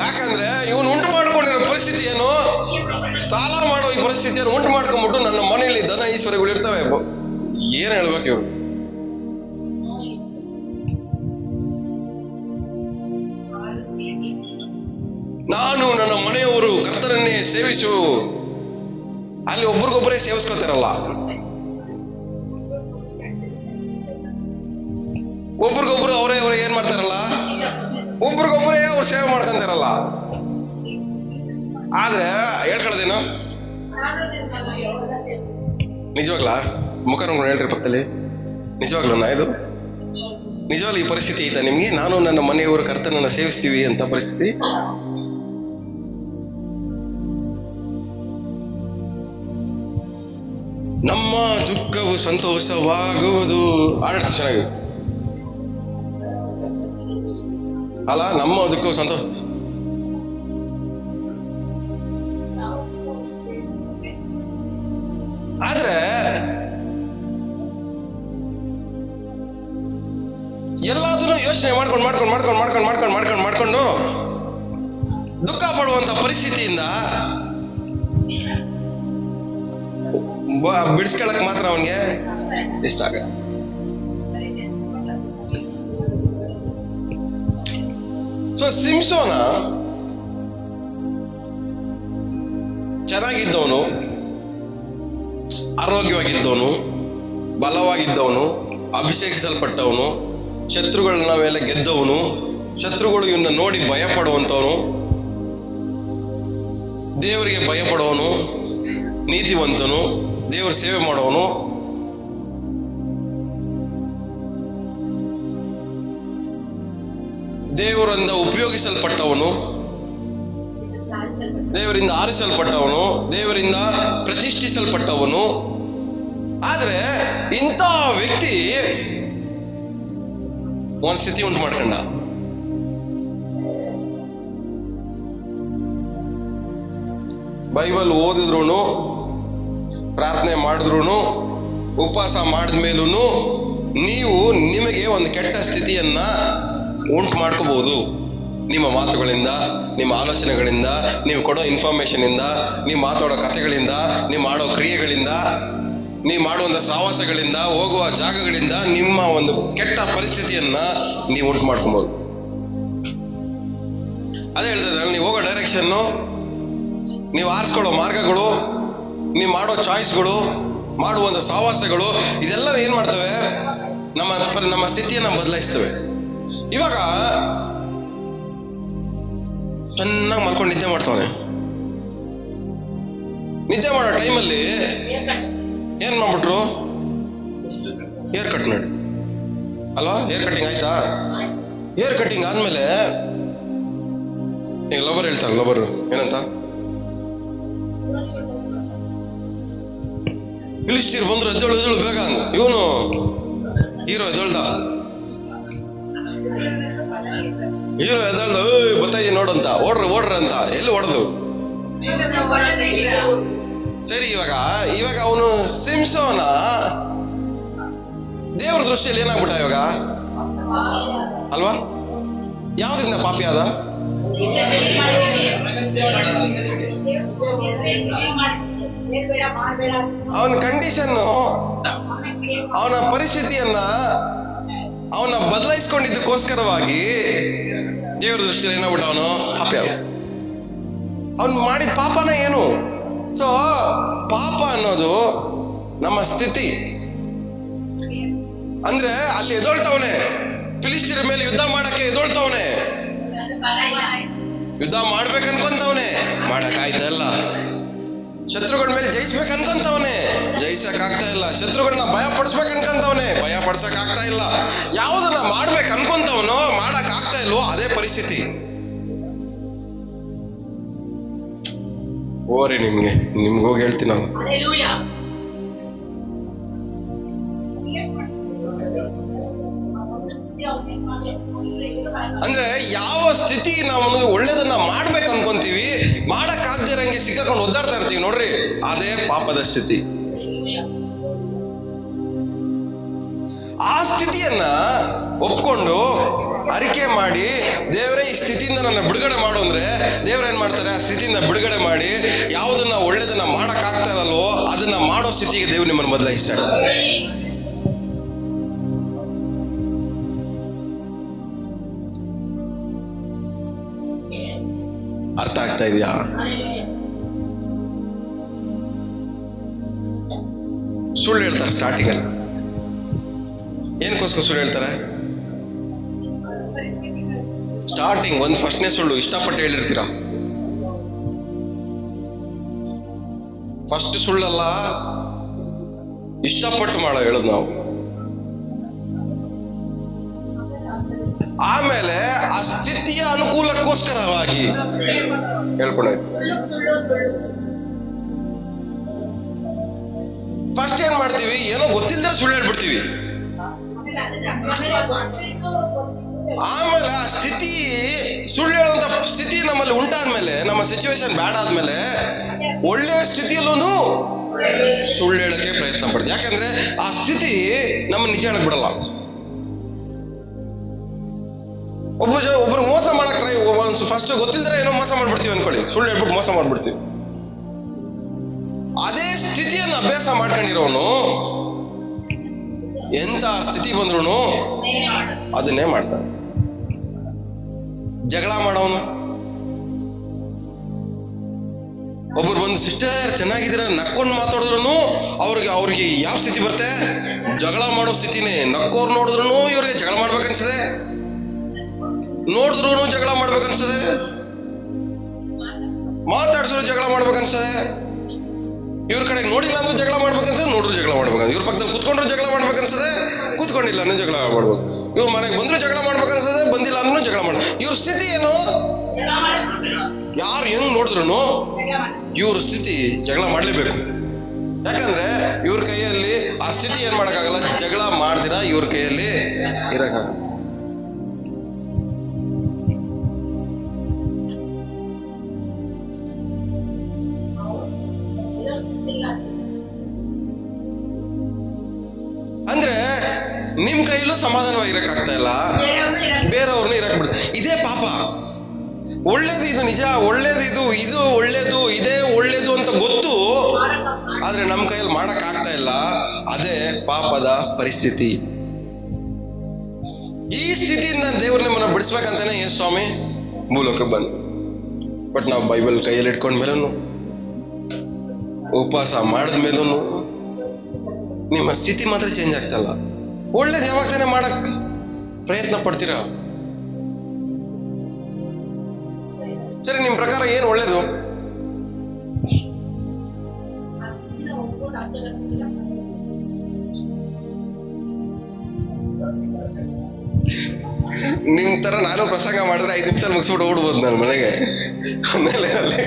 ಯಾಕಂದ್ರೆ ಇವನು ಉಂಟು ಮಾಡ್ಕೊಂಡಿರೋ ಪರಿಸ್ಥಿತಿ ಏನು? ಸಾಲ ಮಾಡೋ ಈ ಪರಿಸ್ಥಿತಿಯನ್ನು ಉಂಟು ಮಾಡ್ಕೊಂಡ್ಬಿಟ್ಟು ನನ್ನ ಮನೆಯಲ್ಲಿ ಧನ ಐಶ್ವರ್ಯಗಳು ಇರ್ತವೆ. ಏನ್ ಹೇಳ್ಬೇಕು ಇವ್ರು? ನಾನು ನನ್ನ ಮನೆಯವರು ಕರ್ತರನ್ನೇ ಸೇವಿಸು. ಅಲ್ಲಿ ಒಬ್ರಿಗೊಬ್ಬರೇ ಸೇವಿಸ್ಕೊತಾರಲ್ಲ. ಒಬ್ರಿಗೊಬ್ರು ಅವರೇ ಏನ್ ಮಾಡ್ತಾರಲ್ಲ, ಒಬ್ರಿಗೊಬ್ಬರೇ ಅವ್ರು ಸೇವೆ ಮಾಡ್ಕೊಂತಾರಲ್ಲ. ಆದ್ರೆ ಹೇಳ್ಕೊಳ್ಳೋದೇನು? ನಿಜವಾಗ್ಲಾ? ಮುಖ ನೋಡ್ಕೊಂಡು ಹೇಳ್ರಿ ಪಕ್ಕದಲ್ಲಿ. ನಿಜವಾಗ್ಲೂ ಇದು ನಿಜವಾಗ್ಲೂ ಈ ಪರಿಸ್ಥಿತಿ ಐತಾ ನಿಮ್ಗೆ? ನಾನು ನನ್ನ ಮನೆಯವರು ಕರ್ತನನ್ನ ಸೇವಿಸ್ತೀವಿ ಅಂತ ಪರಿಸ್ಥಿತಿ? ನಮ್ಮ ದುಃಖವು ಸಂತೋಷವಾಗುವುದು ಆಡಳಿತ ಚೆನ್ನಾಗಿ ಅಲ್ಲ. ನಮ್ಮ ದುಃಖವು ಸಂತೋಷ. ಆದ್ರೆ ಎಲ್ಲದನ್ನು ಯೋಚನೆ ಮಾಡ್ಕೊಂಡು ದುಃಖ ಪಡುವಂತ ಪರಿಸ್ಥಿತಿಯಿಂದ ಬಿಡಿಸ್ಕೊಳಕ್ ಮಾತ್ರ ಅವನಿಗೆ ಇಷ್ಟ ಆಗ. ಸೊ ಸಿಂಸೋನ ಚೆನ್ನಾಗಿದ್ದವನು, ಆರೋಗ್ಯವಾಗಿದ್ದವನು, ಬಲವಾಗಿದ್ದವನು, ಅಭಿಷೇಕಿಸಲ್ಪಟ್ಟವನು, ಶತ್ರುಗಳನ್ನ ಮೇಲೆ ಗೆದ್ದವನು, ಶತ್ರುಗಳು ಇವನ್ನ ನೋಡಿ ಭಯ ಪಡುವಂತವನು, ದೇವರಿಗೆ ಭಯ ಪಡುವವನು, ನೀತಿವಂತನು, ದೇವರ ಸೇವೆ ಮಾಡುವವನು, ದೇವರಿಂದ ಉಪಯೋಗಿಸಲ್ಪಟ್ಟವನು, ದೇವರಿಂದ ಆರಿಸಲ್ಪಟ್ಟವನು, ದೇವರಿಂದ ಪ್ರತಿಷ್ಠಿಸಲ್ಪಟ್ಟವನು. ಆದ್ರೆ ಇಂಥ ವ್ಯಕ್ತಿ ಒಂದ್ ಸ್ಥಿತಿ ಉಂಟು ಮಾಡ್ಕೊಂಡ. ಬೈಬಲ್ ಓದಿದ್ರು, ಪ್ರಾರ್ಥನೆ ಮಾಡಿದ್ರು, ಉಪವಾಸ ಮಾಡಿದ್ಮೇಲೂ ನೀವು ನಿಮಗೆ ಒಂದು ಕೆಟ್ಟ ಸ್ಥಿತಿಯನ್ನ ಉಂಟು ಮಾಡ್ಕೋಬಹುದು. ನಿಮ್ಮ ಮಾತುಗಳಿಂದ, ನಿಮ್ಮ ಆಲೋಚನೆಗಳಿಂದ, ನೀವು ಕೊಡೋ ಇನ್ಫಾರ್ಮೇಶನ್ ಇಂದ, ನೀವು ಮಾತಾಡೋ ಕಥೆಗಳಿಂದ, ನೀವು ಮಾಡೋ ಕ್ರಿಯೆಗಳಿಂದ, ನೀವು ಮಾಡುವಂತ ಸಾವಾಸಗಳಿಂದ, ಹೋಗುವ ಜಾಗಗಳಿಂದ ನಿಮ್ಮ ಒಂದು ಕೆಟ್ಟ ಪರಿಸ್ಥಿತಿಯನ್ನ ನೀವು ಉಂಟು ಮಾಡ್ಕೊಬಹುದು. ಅದೇ ಹೇಳ್ತದೆ, ನೀವು ಹೋಗೋ ಡೈರೆಕ್ಷನ್ನು, ನೀವು ಆರಿಸ್ಕೊಳ್ಳೋ ಮಾರ್ಗಗಳು, ನೀವು ಮಾಡೋ ಚಾಯ್ಸ್ಗಳು, ಮಾಡುವಂತ ಸಾವಾಸಗಳು, ಇದೆಲ್ಲ ಏನ್ ಮಾಡ್ತವೆ? ನಮ್ಮ ಸ್ಥಿತಿಯನ್ನ ಬದಲಾಯಿಸ್ತವೆ. ಇವಾಗ ಚೆನ್ನಾಗಿ ಮಲ್ಕೊಂಡು ನಿದ್ದೆ ಮಾಡ್ತಾವನೆ. ನಿದ್ದೆ ಮಾಡೋ ಟೈಮಲ್ಲಿ ಏನ್ ಮಾಡ್ಬಿಟ್ರು? ಹೇರ್ ಕಟ್ ನೋಡಿ ಅಲ್ವಾ? ಹೇರ್ ಕಟಿಂಗ್ ಆಯ್ತಾ? ಹೇರ್ ಕಟಿಂಗ್ ಆದ್ಮೇಲೆ ಈಗ ಲವರ್ ಹೇಳ್ತಾರೆ, ಲವರ್ ಏನಂತ? ಫಿಲಿಸ್ಟೀರ್ ಬಂದ್ರು, ಎದ್ದೇಳು ಬೇಗ ಅಂದ. ಇವನು ಹೀರೋ ಎದ್ದೇಳ್ದ, ಬತ್ತಾಯಿ ನೋಡಂತ, ಓಡ್ರ ಅಂತ. ಎಲ್ಲಿ ಹೊಡೆದು? ಸರಿ, ಇವಾಗ ಅವನು ಸಿಂಸೋನ ದೇವರ ದೃಷ್ಟಿಯಲ್ಲಿ ಏನಾಗ್ಬಿಟ್ಟ ಇವಾಗ ಅಲ್ವಾ? ಯಾವ್ದ್ರಿಂದ ಪಾಪಿ ಆದ? ಅವನ ಕಂಡೀಷನ್ನು, ಅವನ ಪರಿಸ್ಥಿತಿಯನ್ನ ಅವನ ಬದಲಾಯಿಸ್ಕೊಂಡಿದ್ದಕ್ಕೋಸ್ಕರವಾಗಿ ದೇವರ ದೃಷ್ಟಿಯಲ್ಲಿ ಏನಾಗ್ಬಿಟ್ಟ ಅವನು ಪಾಪಿ ಆಗ. ಅವನು ಮಾಡಿದ ಪಾಪನ ಏನು? ಸೊ ಪಾಪ ಅನ್ನೋದು ನಮ್ಮ ಸ್ಥಿತಿ. ಅಂದ್ರೆ ಅಲ್ಲಿ ಎದೊಳ್ತವನೆ, ಫಿಲಿಸ್ಟೀಯರ ಮೇಲೆ ಯುದ್ಧ ಮಾಡಕ್ಕೆ ಎದೊಳ್ತವನೆ, ಯುದ್ಧ ಮಾಡ್ಬೇಕು ಅನ್ಕೊಂತವನೆ, ಮಾಡಕ್ ಆಯ್ತಾ ಇಲ್ಲ. ಶತ್ರುಗಳ ಮೇಲೆ ಜಯಿಸ್ಬೇಕು ಅನ್ಕೊಂತವನೆ, ಜಯಿಸಕ್ ಆಗ್ತಾ ಇಲ್ಲ. ಶತ್ರುಗಳನ್ನ ಭಯ ಪಡಿಸ್ಬೇಕು ಅನ್ಕೊಂತವನೆ, ಭಯ ಪಡ್ಸಕ್ ಆಗ್ತಾ ಇಲ್ಲ. ಯಾವುದನ್ನ ಮಾಡ್ಬೇಕು ಅನ್ಕೊಂತವನೋ ಮಾಡಕ್ ಆಗ್ತಾ ಇಲ್ವೋ ಅದೇ ಪರಿಸ್ಥಿತಿ. ಓರಿ ನಿಮ್ಗೋಗಿ ಹೇಳ್ತೀನಿ ನಾನು. ಅಂದ್ರೆ ಯಾವ ಸ್ಥಿತಿ ನಾವು ಒಳ್ಳೇದನ್ನ ಮಾಡ್ಬೇಕು ಅನ್ಕೊಂತೀವಿ, ಮಾಡಕ್ ಆಗದೆ ಇರಂಗೆ ಸಿಕ್ಕಾಕೊಂಡು ಒದ್ದಾಡ್ತಾ ಇರ್ತೀವಿ ನೋಡ್ರಿ, ಅದೇ ಪಾಪದ ಸ್ಥಿತಿ. ಆ ಸ್ಥಿತಿಯನ್ನ ಒಪ್ಕೊಂಡು ಅರಿಕೆ ಮಾಡಿ, ದೇವರೇ ಈ ಸ್ಥಿತಿಯಿಂದ ನನ್ನ ಬಿಡುಗಡೆ ಮಾಡು ಅಂದ್ರೆ ದೇವ್ರೇನ್ ಮಾಡ್ತಾರೆ? ಆ ಸ್ಥಿತಿಯಿಂದ ಬಿಡುಗಡೆ ಮಾಡಿ ಯಾವುದನ್ನ ಒಳ್ಳೇದನ್ನ ಮಾಡಕ್ ಆಗ್ತಾ ಇರಲ್ವೋ ಅದನ್ನ ಮಾಡೋ ಸ್ಥಿತಿಗೆ ದೇವ್ರು ನಿಮ್ಮನ್ನು ಬದಲಾಯಿಸ್ತಾರೆ. ಅರ್ಥ ಆಗ್ತಾ ಇದೆಯಾ? ಸುಳ್ಳು ಹೇಳ್ತಾರೆ ಸ್ಟಾರ್ಟಿಂಗ್ ಅಲ್ಲಿ. ಏನಕ್ಕೋಸ್ಕರ ಸುಳ್ಳು ಹೇಳ್ತಾರೆ? ಸ್ಟಾರ್ಟಿಂಗ್ ಒಂದು ಫಸ್ಟ್ನೇ ಸುಳ್ಳು ಇಷ್ಟಪಟ್ಟು ಹೇಳಿರ್ತೀರಾ. ಫಸ್ಟ್ ಸುಳ್ಳಲ್ಲ, ಇಷ್ಟಪಟ್ಟು ಮಾಡೋ ಹೇಳೋದು ನಾವು. ಆಮೇಲೆ ಆ ಸ್ಥಿತಿಯ ಅನುಕೂಲಕ್ಕೋಸ್ಕರವಾಗಿ ಹೇಳ್ಕೊಂಡಾಯ್ತು. ಫಸ್ಟ್ ಏನ್ ಮಾಡ್ತೀವಿ, ಏನೋ ಗೊತ್ತಿಲ್ಲದೆ ಸುಳ್ಳು ಹೇಳ್ಬಿಡ್ತೀವಿ. ಆಮೇಲೆ ಆ ಸ್ಥಿತಿ, ಸುಳ್ಳು ಹೇಳುವಂತ ಸ್ಥಿತಿ ನಮ್ಮಲ್ಲಿ ಉಂಟಾದ್ಮೇಲೆ, ನಮ್ಮ ಸಿಚುವೇಶನ್ ಬ್ಯಾಡ್ ಆದ್ಮೇಲೆ ಒಳ್ಳೆಯ ಸ್ಥಿತಿಯಲ್ಲೂ ಸುಳ್ಳು ಹೇಳಕ್ಕೆ ಪ್ರಯತ್ನ ಪಡ್ತೀವಿ. ಯಾಕಂದ್ರೆ ಆ ಸ್ಥಿತಿ ನಮ್ಮ ನಿಜ ಹೇಳಕ್ ಬಿಡಲ್ಲ. ಒಬ್ರು ಮೋಸ ಮಾಡಕ್ ಫಸ್ಟ್ ಗೊತ್ತಿಲ್ದ್ರೆ ಏನೋ ಮೋಸ ಮಾಡ್ಬಿಡ್ತೀವಿ ಅನ್ಕೊಳ್ಳಿ, ಸುಳ್ಳು ಹೇಳ್ಬಿಟ್ಟು ಮೋಸ ಮಾಡ್ಬಿಡ್ತೀವಿ. ಅದೇ ಸ್ಥಿತಿಯನ್ನು ಅಭ್ಯಾಸ ಮಾಡ್ಕೊಂಡಿರೋನು ಎಂತ ಸ್ಥಿತಿ ಬಂದ್ರು ಅದನ್ನೇ ಮಾಡ್ತಾನೆ. ಜಗಳ ಮಾಡೋನು, ಒಬ್ರು ಬಂದು ಸಿಸ್ಟರ್ ಚೆನ್ನಾಗಿದ್ದೀರ ನಕ್ಕೊಂಡು ಮಾತಾಡಿದ್ರು ಅವ್ರಿಗೆ ಯಾವ ಸ್ಥಿತಿ ಬರುತ್ತೆ? ಜಗಳ ಮಾಡೋ ಸ್ಥಿತಿನೇ. ನಕ್ಕೋರು ನೋಡಿದ್ರು ಇವ್ರಿಗೆ ಜಗಳ ಮಾಡ್ಬೇಕನ್ಸದೆ, ನೋಡಿದ್ರು ಜಗಳ ಮಾಡ್ಬೇಕನ್ಸದೆ, ಮಾತಾಡ್ಸಿದ್ರು ಜಗಳ ಮಾಡ್ಬೇಕನ್ಸದೆ. ಇವ್ರ ಕಡೆ ನೋಡಿಲ್ಲ ಅಂದ್ರೆ ಜಗಳ ಮಾಡ್ಬೇಕನ್ಸದೆ, ನೋಡ್ರು ಜಗಳ ಮಾಡ್ಬೇಕು. ಇವ್ರ ಪಕ್ಕದಲ್ಲಿ ಕುತ್ಕೊಂಡ್ರು ಜಗಳ ಮಾಡ್ಬೇಕನ್ಸದೆ, ಕುತ್ಕೊಂಡಿಲ್ಲ ಅಂದ್ರೆ ಜಗಳ ಮಾಡ್ಬೇಕು. ಇವ್ರ ಮನೆಗೆ ಬಂದ್ರು ಜಗಳ ಮಾಡ್ಬೇಕನ್ಸದೆ, ಬಂದಿಲ್ಲ ಅಂದ್ರೂ ಜಗಳ ಮಾಡ. ಇವ್ರ ಸ್ಥಿತಿ ಏನು? ಯಾರು ಹೆಂಗ್ ನೋಡಿದ್ರು ಇವ್ರ ಸ್ಥಿತಿ ಜಗಳ ಮಾಡ್ಲೇಬೇಕು. ಯಾಕಂದ್ರೆ ಇವ್ರ ಕೈಯಲ್ಲಿ ಆ ಸ್ಥಿತಿ ಏನ್ ಮಾಡಕ್ಕಾಗಲ್ಲ, ಜಗಳ ಮಾಡ್ದಿರ ಇವ್ರ ಕೈಯಲ್ಲಿ ಇರಕ್ಕಾಗಲ್ಲ. ಅಂದ್ರೆ ನಿಮ್ ಕೈಯಲ್ಲೂ ಸಮಾಧಾನವಾಗಿ ಇರಕ್ಕಾಗ್ತಾ ಇಲ್ಲ, ಬೇರೆಯವ್ರನ್ನ ಇರಕ್ ಬಿಡ. ಇದೇ ಪಾಪ. ಒಳ್ಳೇದು ಇದು ನಿಜ, ಒಳ್ಳೇದು ಇದು ಒಳ್ಳೇದು, ಇದೇ ಒಳ್ಳೇದು ಅಂತ ಗೊತ್ತು, ಆದ್ರೆ ನಮ್ ಕೈಯಲ್ಲಿ ಮಾಡಕ್ ಆಗ್ತಾ ಇಲ್ಲ. ಅದೇ ಪಾಪದ ಪರಿಸ್ಥಿತಿ. ಈ ಸ್ಥಿತಿಯಿಂದ ದೇವ್ರ ನಿಮ್ಮನ್ನ ಬಿಡಿಸ್ಬೇಕಂತಾನೆ ಏನ್ ಸ್ವಾಮಿ ಮೂಲಕ ಬಂದು. ಬಟ್ ನಾವು ಬೈಬಲ್ ಕೈಯಲ್ಲಿ ಇಟ್ಕೊಂಡ್ಮೇಲೂ, ಉಪವಾಸ ಮಾಡಿದ್ಮೇಲೂ ನಿಮ್ಮ ಸ್ಥಿತಿ ಮಾತ್ರ ಚೇಂಜ್ ಆಗ್ತಲ್ಲ. ಒಳ್ಳೇದು ಯಾವಾಗ ತಾನೇ ಮಾಡಕ್ ಪ್ರಯತ್ನ ಪಡ್ತೀರಾ? ಸರಿ, ನಿಮ್ ಪ್ರಕಾರ ಏನು ಒಳ್ಳೇದು? ನಿಮ್ ತರ ನಾನು ಪ್ರಸಂಗ ಮಾಡಿದ್ರೆ 5 ನಿಮಿಷ ಮುಗಿಸ್ಬಿಟ್ಟು ಓಡ್ಬೋದು ನಾನು ಮನೆಗೆ. ಆಮೇಲೆ ಅಲ್ಲಿ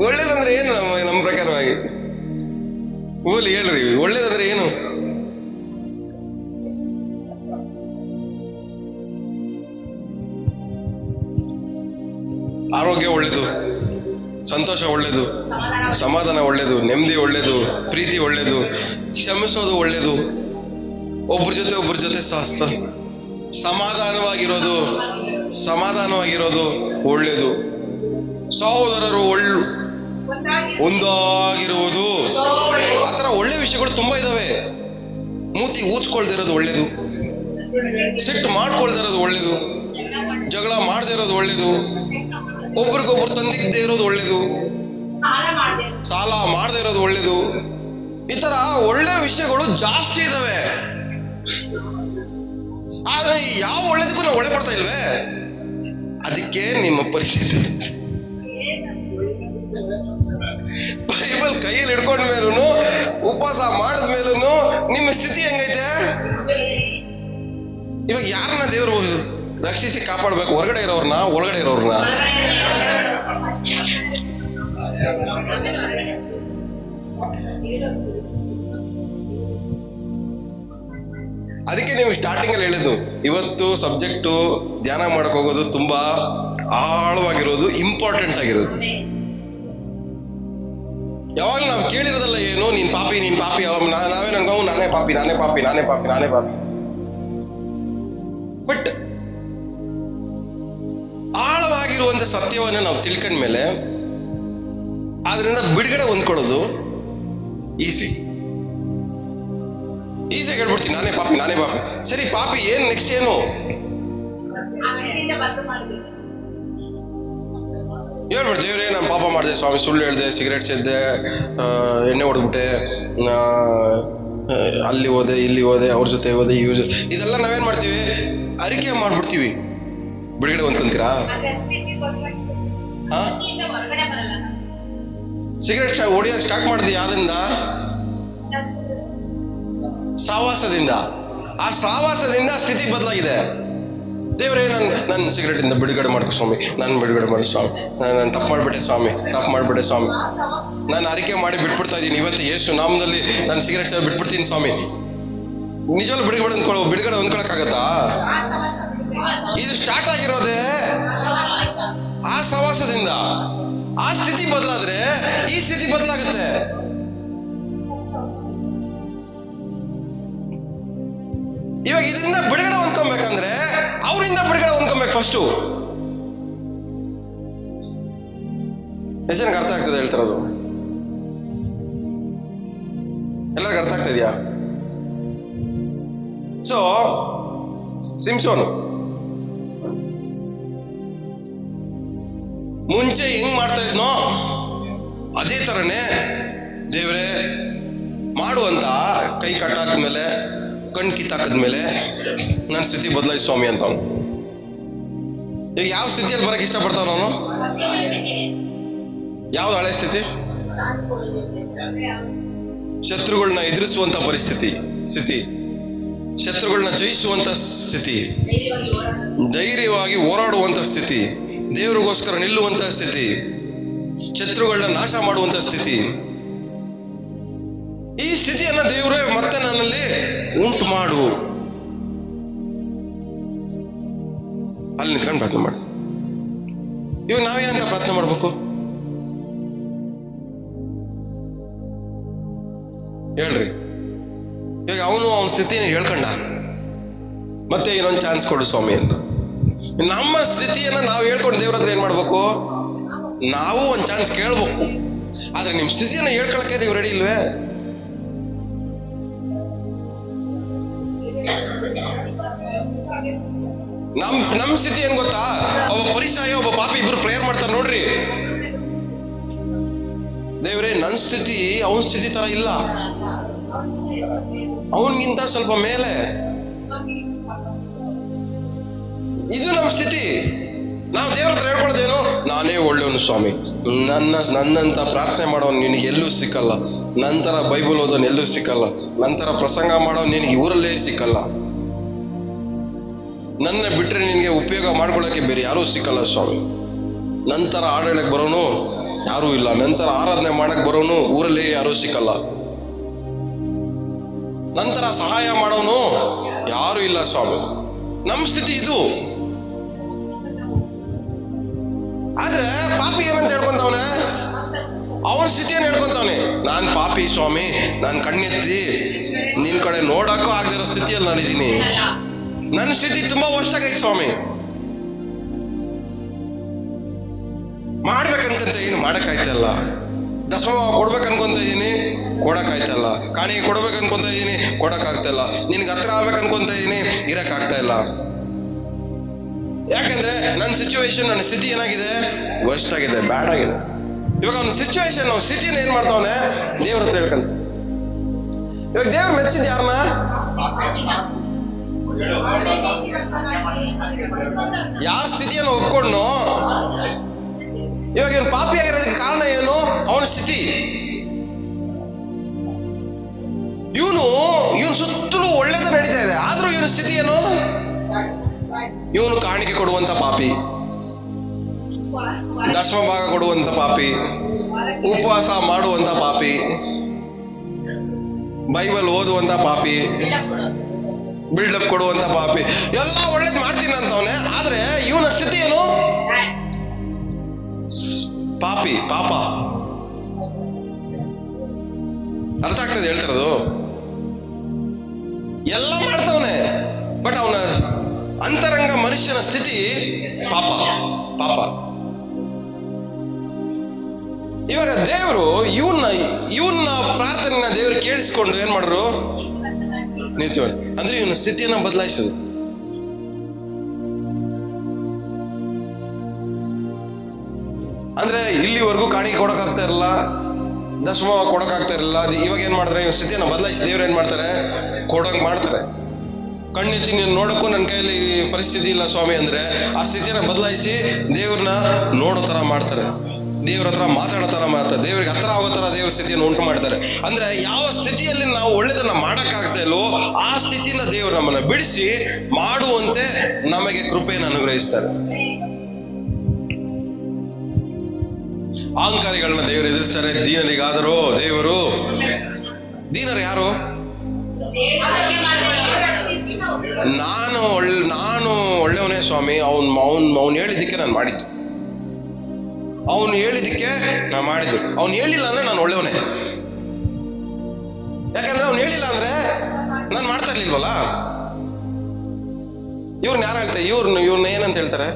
ಒಳ್ಳೇದಂದ್ರೆ ಏನು ನಮ್ಮ ಪ್ರಕಾರವಾಗಿ? ಓಲಿ ಹೇಳ್ರಿ, ಒಳ್ಳೇದಂದ್ರೆ ಏನು? ಆರೋಗ್ಯ ಒಳ್ಳೇದು, ಸಂತೋಷ ಒಳ್ಳೇದು, ಸಮಾಧಾನ ಒಳ್ಳೇದು, ನೆಮ್ಮದಿ ಒಳ್ಳೇದು, ಪ್ರೀತಿ ಒಳ್ಳೇದು, ಕ್ಷಮಿಸೋದು ಒಳ್ಳೇದು, ಒಬ್ರ ಜೊತೆ ಸಮಾಧಾನವಾಗಿರೋದು ಒಳ್ಳೇದು, ಸಹೋದರರು ಒಂದಾಗಿರುವುದು. ಆತರ ಒಳ್ಳೆ ವಿಷಯಗಳು ತುಂಬಾ ಇದಾವೆ. ಮೂತಿ ಊದ್ಕೊಳ್ದಿರೋದು ಒಳ್ಳೇದು, ಸಿಟ್ಟು ಮಾಡ್ಕೊಳ್ದಿರೋದು ಒಳ್ಳೇದು, ಜಗಳ ಮಾಡದೇ ಇರೋದು ಒಳ್ಳೇದು, ಒಬ್ರಿಗೊಬ್ರು ತಂದಿಕ್ಕದೇ ಇರೋದು ಒಳ್ಳೇದು, ಸಾಲ ಮಾಡದೇ ಇರೋದು ಒಳ್ಳೇದು. ಈ ತರ ಒಳ್ಳೆ ವಿಷಯಗಳು ಜಾಸ್ತಿ ಇದಾವೆ. ಆದ್ರೆ ಯಾವ ಒಳ್ಳೇದಕ್ಕೂ ನಾವು ಒಳ್ಳೆ ಪಡ್ತಾ ಇಲ್ವೇ? ಅದಕ್ಕೆ ನಿಮ್ಮ ಪರಿಸ್ಥಿತಿ. ಬೈಬಲ್ ಕೈಯಲ್ಲಿ ಹಿಡ್ಕೊಂಡ ಮೇಲೂ, ಉಪವಾಸ ಮಾಡಿದ ಮೇಲೂ ನಿಮ್ಮ ಸ್ಥಿತಿ ಹೆಂಗೈತೆ? ಇವಾಗ ಯಾರನ್ನ ದೇವರು ರಕ್ಷಿಸಿ ಕಾಪಾಡ್ಬೇಕು? ಹೊರಗಡೆ ಇರೋರ್ನ, ಒಳಗಡೆ ಇರೋರ್ನ? ಅದಕ್ಕೆ ನೀವು ಸ್ಟಾರ್ಟಿಂಗ್ ಅಲ್ಲಿ ಹೇಳಿದ್ದು, ಇವತ್ತು ಸಬ್ಜೆಕ್ಟು ಧ್ಯಾನ ಮಾಡಕ್ ಹೋಗೋದು ತುಂಬಾ ಆಳವಾಗಿರೋದು, ಇಂಪಾರ್ಟೆಂಟ್ ಆಗಿರೋದು. ಯಾವಾಗ ನಾವು ಕೇಳಿರೋದಲ್ಲ ಏನು, ನೀನ್ ಪಾಪಿ ನಾವೇ ನನ್ಗೋ ನಾನೇ ಪಾಪಿ. ಬಟ್ ಆಳವಾಗಿರುವಂತ ಸತ್ಯವನ್ನ ನಾವು ತಿಳ್ಕೊಂಡ್ಮೇಲೆ ಆದ್ರಿಂದ ಬಿಡುಗಡೆ ಹೊಂದ್ಕೊಳ್ಳೋದು ಈಸಿಯಾಗಿ ಹೇಳ್ಬಿಡ್ತೀನಿ, ನಾನೇ ಪಾಪಿ. ಸರಿ, ಪಾಪಿ ಏನ್ ನೆಕ್ಸ್ಟ್ ಏನು? ಹೇಳ್ಬಿಡ್ತು, ದೇವ್ರೇ ನಾನು ಪಾಪ ಮಾಡಿದೆ ಸ್ವಾಮಿ, ಸುಳ್ಳು ಹೇಳಿದೆ, ಸಿಗರೇಟ್ ಸೇದ್ದೆ, ಎಣ್ಣೆ ಹೊಡೆದ್ಬಿಟ್ಟೆ, ಅಲ್ಲಿ ಹೋದೆ, ಇಲ್ಲಿ ಹೋದೆ, ಅವ್ರ ಜೊತೆ ಹೋದೆ, ಇದೆಲ್ಲ ನಾವೇನ್ ಮಾಡ್ತೀವಿ, ಅರಿಕೆ ಮಾಡ್ಬಿಡ್ತೀವಿ. ಬಿಡುಗಡೆ ಹೊಂದ್ಕೊಂತೀರಾ? ಹೊರಗಡೆ ಬರಲ್ಲ. ಸಿಗರೇಟ್ ಹೊಡಿಯೋದು ಸ್ಟಾರ್ಟ್ ಮಾಡಿದ್ವಿ ಯಾವ್ದಿಂದ? ಸಹವಾಸದಿಂದ. ಆ ಸಹವಾಸದಿಂದ ಸ್ಥಿತಿ ಬದಲಾಗಿದೆ. ದೇವರೇ, ನನ್ನ ಸಿಗರೇಟ್ ಇಂದ ಬಿಡುಗಡೆ ಮಾಡ್ಕೊ ಸ್ವಾಮಿ, ನಾನು ಬಿಡುಗಡೆ ಮಾಡಿ ಸ್ವಾಮಿ, ನಾನು ತಪ್ಪು ಮಾಡ್ಬಿಟ್ಟೆ ಸ್ವಾಮಿ, ತಪ್ಪು ಮಾಡ್ಬಿಟ್ಟೆ ಸ್ವಾಮಿ, ನಾನು ಅರಿಕೆ ಮಾಡಿ ಬಿಟ್ಬಿಡ್ತಾ ಇದ್ದೀನಿ, ಇವತ್ತು ಯೇಸು ನಾಮದಲ್ಲಿ ನಾನು ಸಿಗರೇಟ್ ಸೇರಿ ಬಿಟ್ಬಿಡ್ತೀನಿ ಸ್ವಾಮಿ. ನಿಜವಾಗ್ಲೂ ಬಿಡುಗಡೆ ಹೊಂದ್ಕೊಳಕ್ಕಾಗತ್ತಾ? ಇದು ಸ್ಟಾರ್ಟ್ ಆಗಿರೋದೇ ಆ ಸಹವಾಸದಿಂದ. ಆ ಸ್ಥಿತಿ ಬದಲಾದ್ರೆ ಈ ಸ್ಥಿತಿ ಬದಲಾಗುತ್ತೆ. ಇವಾಗ ಇದರಿಂದ ಬಿಡುಗಡೆ ಹೊಂದ್ಕೊಬೇಕಂದ್ರೆ ಅವರಿಂದ ಬಿಡುಗಡೆ ಹೊಂದ್ಕೊಬೇಕು ಫಸ್ಟು. ಎಷ್ಟು ಜನಕ್ಕೆ ಅರ್ಥ ಆಗ್ತದೆ ಹೇಳ್ತಿರೋದು? ಎಲ್ಲರಿಗೂ ಅರ್ಥ ಆಗ್ತಾ ಇದೆಯಾ? ಸೊ ಸಿಂಸೋನ್ ಮುಂಚೆ ಹೆಂಗ್ ಮಾಡ್ತಾ ಇದ್ನೋ ಅದೇ ತರನೇ ದೇವ್ರೆ ಮಾಡುವಂತ ಕೈ ಕಟ್ಟಾಕ್ಮೇಲೆ, ಕಣ್ ಕಿತ್ತಾಕದ್ಮೇಲೆ ನನ್ನ ಸ್ಥಿತಿ ಬದಲಾಯಿಸಿ ಸ್ವಾಮಿ ಅಂತ. ಈಗ ಯಾವ ಸ್ಥಿತಿಯಲ್ಲಿ ಬರಕ್ ಇಷ್ಟಪಡ್ತಾವ ನಾನು? ಯಾವ್ದು ಹಳೆ ಸ್ಥಿತಿ? ಶತ್ರುಗಳನ್ನ ಎದುರಿಸುವಂತ ಪರಿಸ್ಥಿತಿ, ಶತ್ರುಗಳನ್ನ ಜಯಿಸುವಂತ ಸ್ಥಿತಿ, ಧೈರ್ಯವಾಗಿ ಹೋರಾಡುವಂತ ಸ್ಥಿತಿ, ದೇವರಿಗೋಸ್ಕರ ನಿಲ್ಲುವಂತ ಸ್ಥಿತಿ, ಶತ್ರುಗಳನ್ನ ನಾಶ ಮಾಡುವಂತ ಸ್ಥಿತಿ. ಈ ಸ್ಥಿತಿಯನ್ನ ದೇವರೇ ಮತ್ತೆ ನನ್ನಲ್ಲಿ ಉಂಟು ಮಾಡು. ಅಲ್ಲಿ ನಿಂತ್ಕೊಂಡು ಪ್ರಾರ್ಥನೆ ಮಾಡಿ. ಇವಾಗ ನಾವೇನಂತ ಪ್ರಾರ್ಥನೆ ಮಾಡ್ಬೇಕು ಹೇಳ್ರಿ? ಇವಾಗ ಅವನ ಸ್ಥಿತಿನ ಹೇಳ್ಕೊಂಡ, ಮತ್ತೆ ಇನ್ನೊಂದು ಚಾನ್ಸ್ ಕೊಡು ಸ್ವಾಮಿ ಅಂತ. ನಮ್ಮ ಸ್ಥಿತಿಯನ್ನ ನಾವು ಹೇಳ್ಕೊಂಡು ದೇವ್ರ ಹತ್ರ ಏನ್ ಮಾಡ್ಬೇಕು? ನಾವು ಒಂದ್ ಚಾನ್ಸ್ ಕೇಳ್ಬೇಕು. ಆದ್ರೆ ನಿಮ್ ಸ್ಥಿತಿಯನ್ನ ಹೇಳ್ಕೊಳಕ್ಕೆ ನೀವು ರೆಡಿ ಇಲ್ವೇ? ನಮ್ ಸ್ಥಿತಿ ಏನ್ ಗೊತ್ತಾ? ಒಬ್ಬ ಪರಿಸಾಯ, ಒಬ್ಬ ಪಾಪಿ ಇಬ್ರು ಪ್ರೇಯರ್ ಮಾಡ್ತಾರೆ ನೋಡ್ರಿ. ದೇವ್ರೆ, ನನ್ ಸ್ಥಿತಿ ಅವನ ಸ್ಥಿತಿ ತರ ಇಲ್ಲ, ಅವನ್ಗಿಂತ ಸ್ವಲ್ಪ ಮೇಲೆ. ಇದು ನಮ್ಮ ಸ್ಥಿತಿ. ನಾವು ದೇವ್ರ ಹತ್ರ ಹೇಳ್ಕೊಳ್ಳೋದೇನು? ನಾನೇ ಒಳ್ಳೆಯವನು ಸ್ವಾಮಿ, ನನ್ನಂತ ಪ್ರಾರ್ಥನೆ ಮಾಡೋನು ನಿನಗೆ ಎಲ್ಲೂ ಸಿಕ್ಕಲ್ಲ, ನಂತರ ಬೈಬಲ್ ಓದೋನು ಎಲ್ಲೂ ಸಿಕ್ಕಲ್ಲ, ನಂತರ ಪ್ರಸಂಗ ಮಾಡೋನು ನಿನಗೆ ಊರಲ್ಲೇ ಸಿಕ್ಕಲ್ಲ, ನನ್ನ ಬಿಟ್ರೆ ನಿನಗೆ ಉಪಯೋಗ ಮಾಡ್ಕೊಳ್ಳೋಕೆ ಬೇರೆ ಯಾರೂ ಸಿಕ್ಕಲ್ಲ ಸ್ವಾಮಿ. ನಂತರ ಹಾಡು ಹೇಳಕ್ ಬರೋನು ಯಾರೂ ಇಲ್ಲ, ನಂತರ ಆರಾಧನೆ ಮಾಡಕ್ ಬರೋನು ಊರಲ್ಲೇ ಯಾರೂ ಸಿಕ್ಕಲ್ಲ, ನಂತರ ಸಹಾಯ ಮಾಡೋನು ಯಾರು ಇಲ್ಲ ಸ್ವಾಮಿ. ನಮ್ಮ ಸ್ಥಿತಿ ಇದು. ಆದ್ರೆ ಪಾಪಿ ಏನಂತ ಹೇಳ್ಕೊಂತವನೆ? ಅವನ ಸ್ಥಿತಿಯನ್ನು ಹೇಳ್ಕೊಂತವನೆ, ನಾನ್ ಪಾಪಿ ಸ್ವಾಮಿ, ನಾನ್ ಕಣ್ಣೆತ್ತಿ ನಿನ್ ಕಡೆ ನೋಡಕ್ಕೂ ಆಗದಿರೋ ಸ್ಥಿತಿಯಲ್ಲಿ ನಾನಿದ್ದೀನಿ, ನನ್ನ ಸ್ಥಿತಿ ತುಂಬಾ ವರ್ಷಾಗೈತೆ ಸ್ವಾಮಿ, ಮಾಡ್ಬೇಕನ್ಕೊಂತ ಇದೀನಿ, ಮಾಡಕ್ಕಾಯ್ತಲ್ಲ, ದಶಮ ಕೊಡ್ಬೇಕನ್ಕೊಂತ ಇದೀನಿ, ಕೊಡಕ್ಕಾಯ್ತಲ್ಲ, ಕಾಣಿಗೆ ಕೊಡ್ಬೇಕನ್ಕೊಂತ ಇದೀನಿ, ಕೊಡಕ್ಕಾಗ್ತಲ್ಲ, ನಿನ್ಗೆ ಹತ್ರ ಆಗ್ಬೇಕನ್ಕೊಂತ ಇದೀನಿ, ಇರಕ್ಕಾಗ್ತಾ ಇಲ್ಲ. ಯಾಕಂದ್ರೆ ನನ್ನ ಸಿಚುವೇಶನ್, ನನ್ನ ಸ್ಥಿತಿ ಏನಾಗಿದೆ? ವರ್ಸ್ಟ್ ಆಗಿದೆ, ಬ್ಯಾಡ್ ಆಗಿದೆ. ಇವಾಗ ಅವನ ಸಿಚುವೇಶನ್, ಅವ್ನ ಸ್ಥಿತಿನ ಏನ್ ಮಾಡ್ತಾವನೆ? ದೇವ್ರ ಹತ್ರ ಹೇಳ್ಕಂತ. ಇವಾಗ ದೇವ್ರ ಮೆಚ್ಚಿದ ಯಾರನ್ನ? ಯಾರ ಸ್ಥಿತಿಯನ್ನು ಒಪ್ಕೊಂಡು. ಇವಾಗ ಇವನು ಪಾಪಿ ಆಗಿರೋದಕ್ಕೆ ಕಾರಣ ಏನು? ಅವನ ಸ್ಥಿತಿ. ಇವನು ಸುತ್ತಲೂ ಒಳ್ಳೇದು ನಡೀತಾ ಇದೆ, ಆದ್ರೂ ಇವನ ಸ್ಥಿತಿ ಏನು? ಇವನು ಕಾಣಿಕೆ ಕೊಡುವಂತ ಪಾಪಿ, ದಶಮ ಭಾಗ ಕೊಡುವಂತ ಪಾಪಿ, ಉಪವಾಸ ಮಾಡುವಂತ ಪಾಪಿ, ಬೈಬಲ್ ಓದುವಂತ ಪಾಪಿ, ಬಿಲ್ಡಪ್ ಕೊಡುವಂತ ಪಾಪಿ, ಎಲ್ಲ ಒಳ್ಳೇದು ಮಾಡ್ತೀನಿ ಅಂತವನೆ. ಆದ್ರೆ ಇವನ ಸ್ಥಿತಿ ಏನು? ಪಾಪಿ, ಪಾಪ. ಅರ್ಥ ಆಗ್ತದೆ ಹೇಳ್ತಿರೋದು? ಎಲ್ಲ ಮಾಡ್ತವನೆ, ಬಟ್ ಅವನ ಅಂತರಂಗ ಮನುಷ್ಯನ ಸ್ಥಿತಿ ಪಾಪ, ಪಾಪ. ಇವಾಗ ದೇವರು ಇವನ್ನ ಪ್ರಾರ್ಥನೆನ ದೇವರು ಕೇಳಿಸ್ಕೊಂಡು ಏನ್ ಮಾಡಿದ್ರು? ನಿಂತು ಅಂದ್ರೆ ಇವನ ಸ್ಥಿತಿಯನ್ನ ಬದಲಾಯಿಸೋದು. ಅಂದ್ರೆ ಇಲ್ಲಿವರೆಗೂ ಕಾಣಿಕೆ ಕೊಡಕ್ಕಾಗ್ತಾ ಇರಲ್ಲ, ದಶಮ ಕೊಡೋಕ್ಕಾಗ್ತಾ ಇರಲಿಲ್ಲ. ಅದು ಇವಾಗ ಏನ್ ಮಾಡ್ತಾರೆ, ಇವ್ ಸ್ಥಿತಿಯನ್ನು ಬದಲಾಯಿಸಿ ದೇವ್ರು ಏನ್ ಮಾಡ್ತಾರೆ, ಕೊಡೋಂಗ್ ಮಾಡ್ತಾರೆ. ಕಣ್ಣೆತ್ತಿ ನೀನು ನೋಡಕ್ಕೂ ನನ್ನ ಕೈಯಲ್ಲಿ ಈ ಪರಿಸ್ಥಿತಿ ಇಲ್ಲ ಸ್ವಾಮಿ ಅಂದ್ರೆ ಆ ಸ್ಥಿತಿಯನ್ನು ಬದಲಾಯಿಸಿ ದೇವ್ರನ್ನ ನೋಡೋ ತರ ಮಾಡ್ತಾರೆ, ದೇವ್ರ ಹತ್ರ ಮಾತಾಡೋ ತರ ಮಾಡ್ತಾರೆ, ದೇವ್ರಿಗೆ ಹತ್ರ ಆಗೋ ತರ ದೇವ್ರ ಸ್ಥಿತಿಯನ್ನು ಉಂಟು ಮಾಡ್ತಾರೆ. ಅಂದ್ರೆ ಯಾವ ಸ್ಥಿತಿಯಲ್ಲಿ ನಾವು ಒಳ್ಳೇದನ್ನ ಮಾಡಕ್ಕಾಗ್ತಾ ಇಲ್ವೋ ಆ ಸ್ಥಿತಿಯಿಂದ ದೇವ್ರು ನಮ್ಮನ್ನ ಬಿಡಿಸಿ ಮಾಡುವಂತೆ ನಮಗೆ ಕೃಪೆಯನ್ನು ಅನುಗ್ರಹಿಸ್ತಾರೆ. ಅಹಂಕಾರಿಗಳನ್ನ ದೇವರು ಎದುರಿಸ್ತಾರೆ, ದೀನರಿಗಾದರೂ ದೇವರು. ದೀನರು ಯಾರು? ನಾನು ಒಳ್ಳೆಯವನೇ ಸ್ವಾಮಿ, ಅವನು ಹೇಳಿದ್ದಕ್ಕೆ ನಾನು ಮಾಡಿದ್ದು, ಅವನು ಹೇಳಿದ್ದಕ್ಕೆ ನಾನು ಮಾಡಿದ್ದು. ಅವನು ಹೇಳಿಲ್ಲ ಅಂದ್ರೆ ನಾನು ಒಳ್ಳೆಯವನೇ. ಯಾಕಂದ್ರೆ ಅವ್ನು ಹೇಳಿಲ್ಲ ಅಂದ್ರೆ ನಾನು ಮಾಡ್ತಾ ಇರ್ಲಿಲ್ವಲ್ಲ. ಇವ್ರನ್ನ ಯಾರು ಹೇಳ್ತಾರೆ, ಇವ್ರನ್ನ ಏನಂತ ಹೇಳ್ತಾರೆ?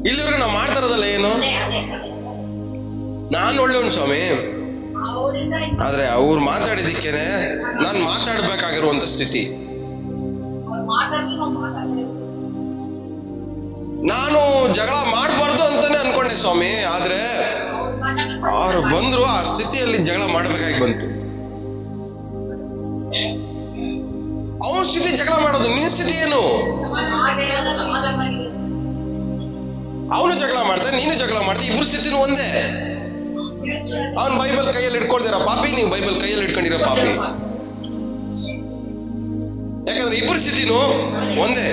ಇಲ್ಲಿವರೆಗೆ ನಾವು ಮಾಡ್ತಾ ಇರೋದಲ್ಲ ಏನು, ನಾನು ಒಳ್ಳೆಯವನು ಸ್ವಾಮಿ, ಆದ್ರೆ ಅವ್ರು ಮಾತಾಡಿದಿಕ್ಕೇನೆ ನಾನು ಮಾತಾಡ್ಬೇಕಾಗಿರುವಂತ ಸ್ಥಿತಿ. ನಾನು ಜಗಳ ಮಾಡಬಾರ್ದು ಅಂತಾನೆ ಅನ್ಕೊಂಡೆ ಸ್ವಾಮಿ, ಆದ್ರೆ ಅವ್ರು ಬಂದ್ರು ಆ ಸ್ಥಿತಿಯಲ್ಲಿ ಜಗಳ ಮಾಡ್ಬೇಕಾಗಿ ಬಂತು. ಅವನ ಸ್ಥಿತಿ ಜಗಳ ಮಾಡೋದು, ನಿನ್ನ ಸ್ಥಿತಿ ಏನು? ಅವನು ಜಗಳ ಮಾಡ್ತಾನೆ, ನೀನು ಜಗಳ ಮಾಡ್ತೀವಿ, ಇಬ್ರು ಸ್ಥಿತಿನೂ ಒಂದೇ. ಅವನ್ ಬೈಬಲ್ ಕೈಯಲ್ಲಿ ಇಟ್ಕೊಳ್ದಿರೋ ಪಾಪಿ, ನೀವು ಬೈಬಲ್ ಕೈಯಲ್ಲಿ ಇಟ್ಕೊಂಡಿರೋ ಪಾಪಿ. ಯಾಕಂದ್ರೆ ಇಬ್ರು ಸ್ಥಿತಿನೂ ಒಂದೇ.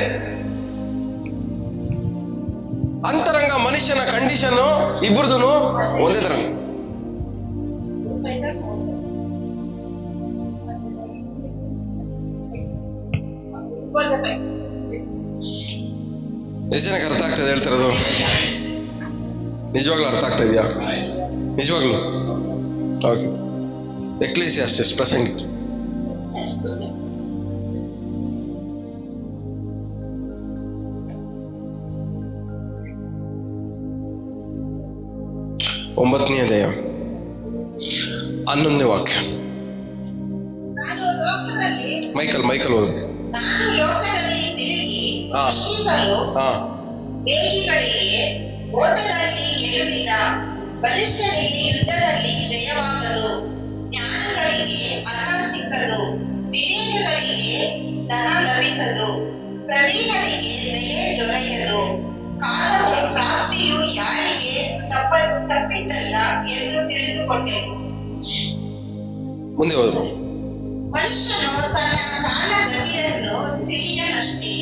ಅಂತರಂಗ ಮನುಷ್ಯನ ಕಂಡೀಷನ್ ಇಬ್ಬರದು ಒಂದೇ ತರ. ಎಷ್ಟು ಜನಕ್ಕೆ ಅರ್ಥ ಆಗ್ತದೆ ಹೇಳ್ತಿರೋದು? ನಿಜವಾಗ್ಲೂ ಅರ್ಥ ಆಗ್ತಾ ಇದೆಯಾ? ನಿಜವಾಗ್ಲೂ? ಓಕೆ. ಎಕ್ಲೇಸಿಯಾಸ್ಟಿಸ್ ಪ್ರಸಂಗಿ ಒಂಬತ್ತನೇ ಅಧ್ಯಾಯ 11ನೇ ವಾಕ್ಯ. ಮೈಕಲ್ ಓದು. ನಾನು ಲೋಕದಲ್ಲಿ ತಿರುಗಿ ರಕ್ಷಿಸಲು ವೇಗಿಗಳಿಗೆ ಓಟದಲ್ಲಿ ಗೆಲುವಿಲ್ಲ, ಬಲಿಷ್ಠನಿಗೆ ಯುದ್ಧದಲ್ಲಿ ಜಯವಾಗದು, ಜ್ಞಾನಿಗಳಿಗೆ ಅನ್ನ ಸಿಕ್ಕದು, ವಿವೇಕಗಳಿಗೆ ಧನ ಲಭಿಸದು, ಪ್ರವೀಣರಿಗೆ ದಯೆ ದೊರೆಯದು, ಕಾಲವು ಪ್ರಾಪ್ತಿಯು ಯಾರಿಗೆ ತಪ್ಪಿದ್ದಲ್ಲ ಎಂದು ತಿಳಿದುಕೊಂಡೆನು. ಮುಂದೆ ಹೋದ್ರು. ಮನುಷ್ಯನು ತನ್ನ ಕಾಲಗತಿಯನ್ನು ತಿಳಿಯನಷ್ಟೇ.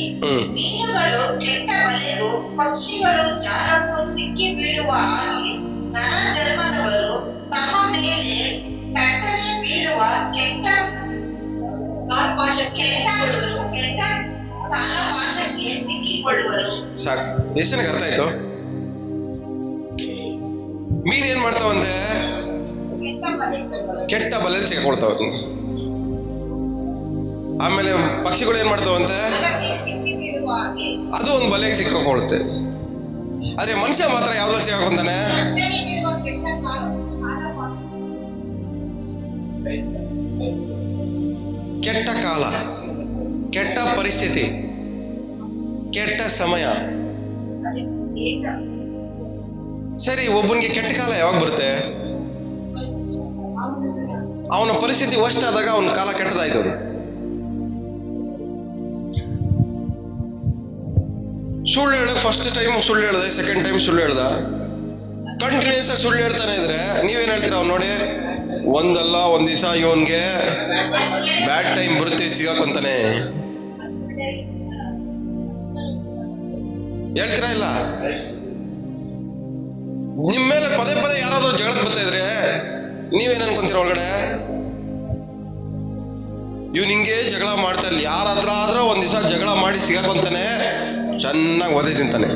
ಮೀನುಗಳು ಕೆಟ್ಟ ಬಲೆಗೂ ಪಕ್ಷಿಗಳು ಜಾಲಕ್ಕೂ ಸಿಕ್ಕಿ ಬೀಳುವ ಹಾಗೆ ನರ ಜನ್ಮದವರು ತಮ್ಮ ಮೇಲೆ ತಟ್ಟನೆ ಬೀಳುವ ಕೆಟ್ಟ ಕಾಲಪಾಶಕ್ಕೆ ಸಿಕ್ಕಿಕೊಳ್ಳುವರು. ಸಾಕು, ಎಷ್ಟು ಜನಕ್ಕೆ ಅರ್ಥ ಆಯ್ತು? ಮೀನ್ ಏನ್ ಮಾಡ್ತಾವಂತೆ? ಕೆಟ್ಟ ಬಲೆಯಲ್ಲಿ ಸಿಕ್ಕೊಳ್ತಾವ. ಆಮೇಲೆ ಪಕ್ಷಿಗಳು ಏನ್ ಮಾಡ್ತಾವಂತೆ? ಅದು ಒಂದು ಬಲೆಗೆ ಸಿಕ್ಕೊಳ್ಳುತ್ತೆ. ಆದ್ರೆ ಮನುಷ್ಯ ಮಾತ್ರ ಯಾವ್ದ್ರಲ್ಲಿ ಸಿಕ್ಕಾಕೊಂತಾನೆ? ಕೆಟ್ಟ ಕಾಲ, ಕೆಟ್ಟ ಪರಿಸ್ಥಿತಿ, ಕೆಟ್ಟ ಸಮಯ. ಸರಿ, ಒಬ್ಬನಿಗೆ ಕೆಟ್ಟ ಕಾಲ ಯಾವಾಗ ಬರುತ್ತೆ? ಅವನ ಪರಿಸ್ಥಿತಿ ವರ್ಸ್ಟ್ ಆದಾಗ ಅವನ ಕಾಲ ಕೆಟ್ಟದಾಯ್ತು. ಸುಳ್ಳು ಹೇಳ, ಫಸ್ಟ್ ಟೈಮ್ ಸುಳ್ಳು ಹೇಳ್ದೆ, ಸೆಕೆಂಡ್ ಟೈಮ್ ಸುಳ್ಳು ಹೇಳ್ದ, ಕಂಟಿನ್ಯೂಸ್ ಆಗಿ ಸುಳ್ಳು ಹೇಳ್ತಾನೆ ಇದ್ರೆ ನೀವೇನ್ ಹೇಳ್ತೀರ? ಅವ್ನು ನೋಡಿ, ಒಂದಲ್ಲ ಒಂದ್ ದಿವಸ ಇವನ್ಗೆ ಬ್ಯಾಡ್ ಟೈಮ್ ಬರುತ್ತೆ, ಸಿಗಾಕೊಂತಾನೆ. ಹೇಳ್ತೀರಾ ಇಲ್ಲ? ನಿಮ್ ಮೇಲೆ ಪದೇ ಪದೇ ಯಾರಾದ್ರೂ ಜಗಳಕ್ಕೆ ಬರ್ತಾ ಇದ್ರೆ ನೀವೇನ್ ಅನ್ಕೊಂತೀರ ಒಳಗಡೆ? ಇವ್ ನಿಂಗೆ ಜಗಳ ಮಾಡ್ತಾ ಇಲ್ಲ, ಯಾರ ಹತ್ರ ಆದ್ರೂ ಒಂದ್ ದಿವಸ ಜಗಳ ಮಾಡಿ ಸಿಗಾಕೊಂತಾನೆ, ಚೆನ್ನಾಗಿ ಒದೆ ತಿಂತಾನೆ.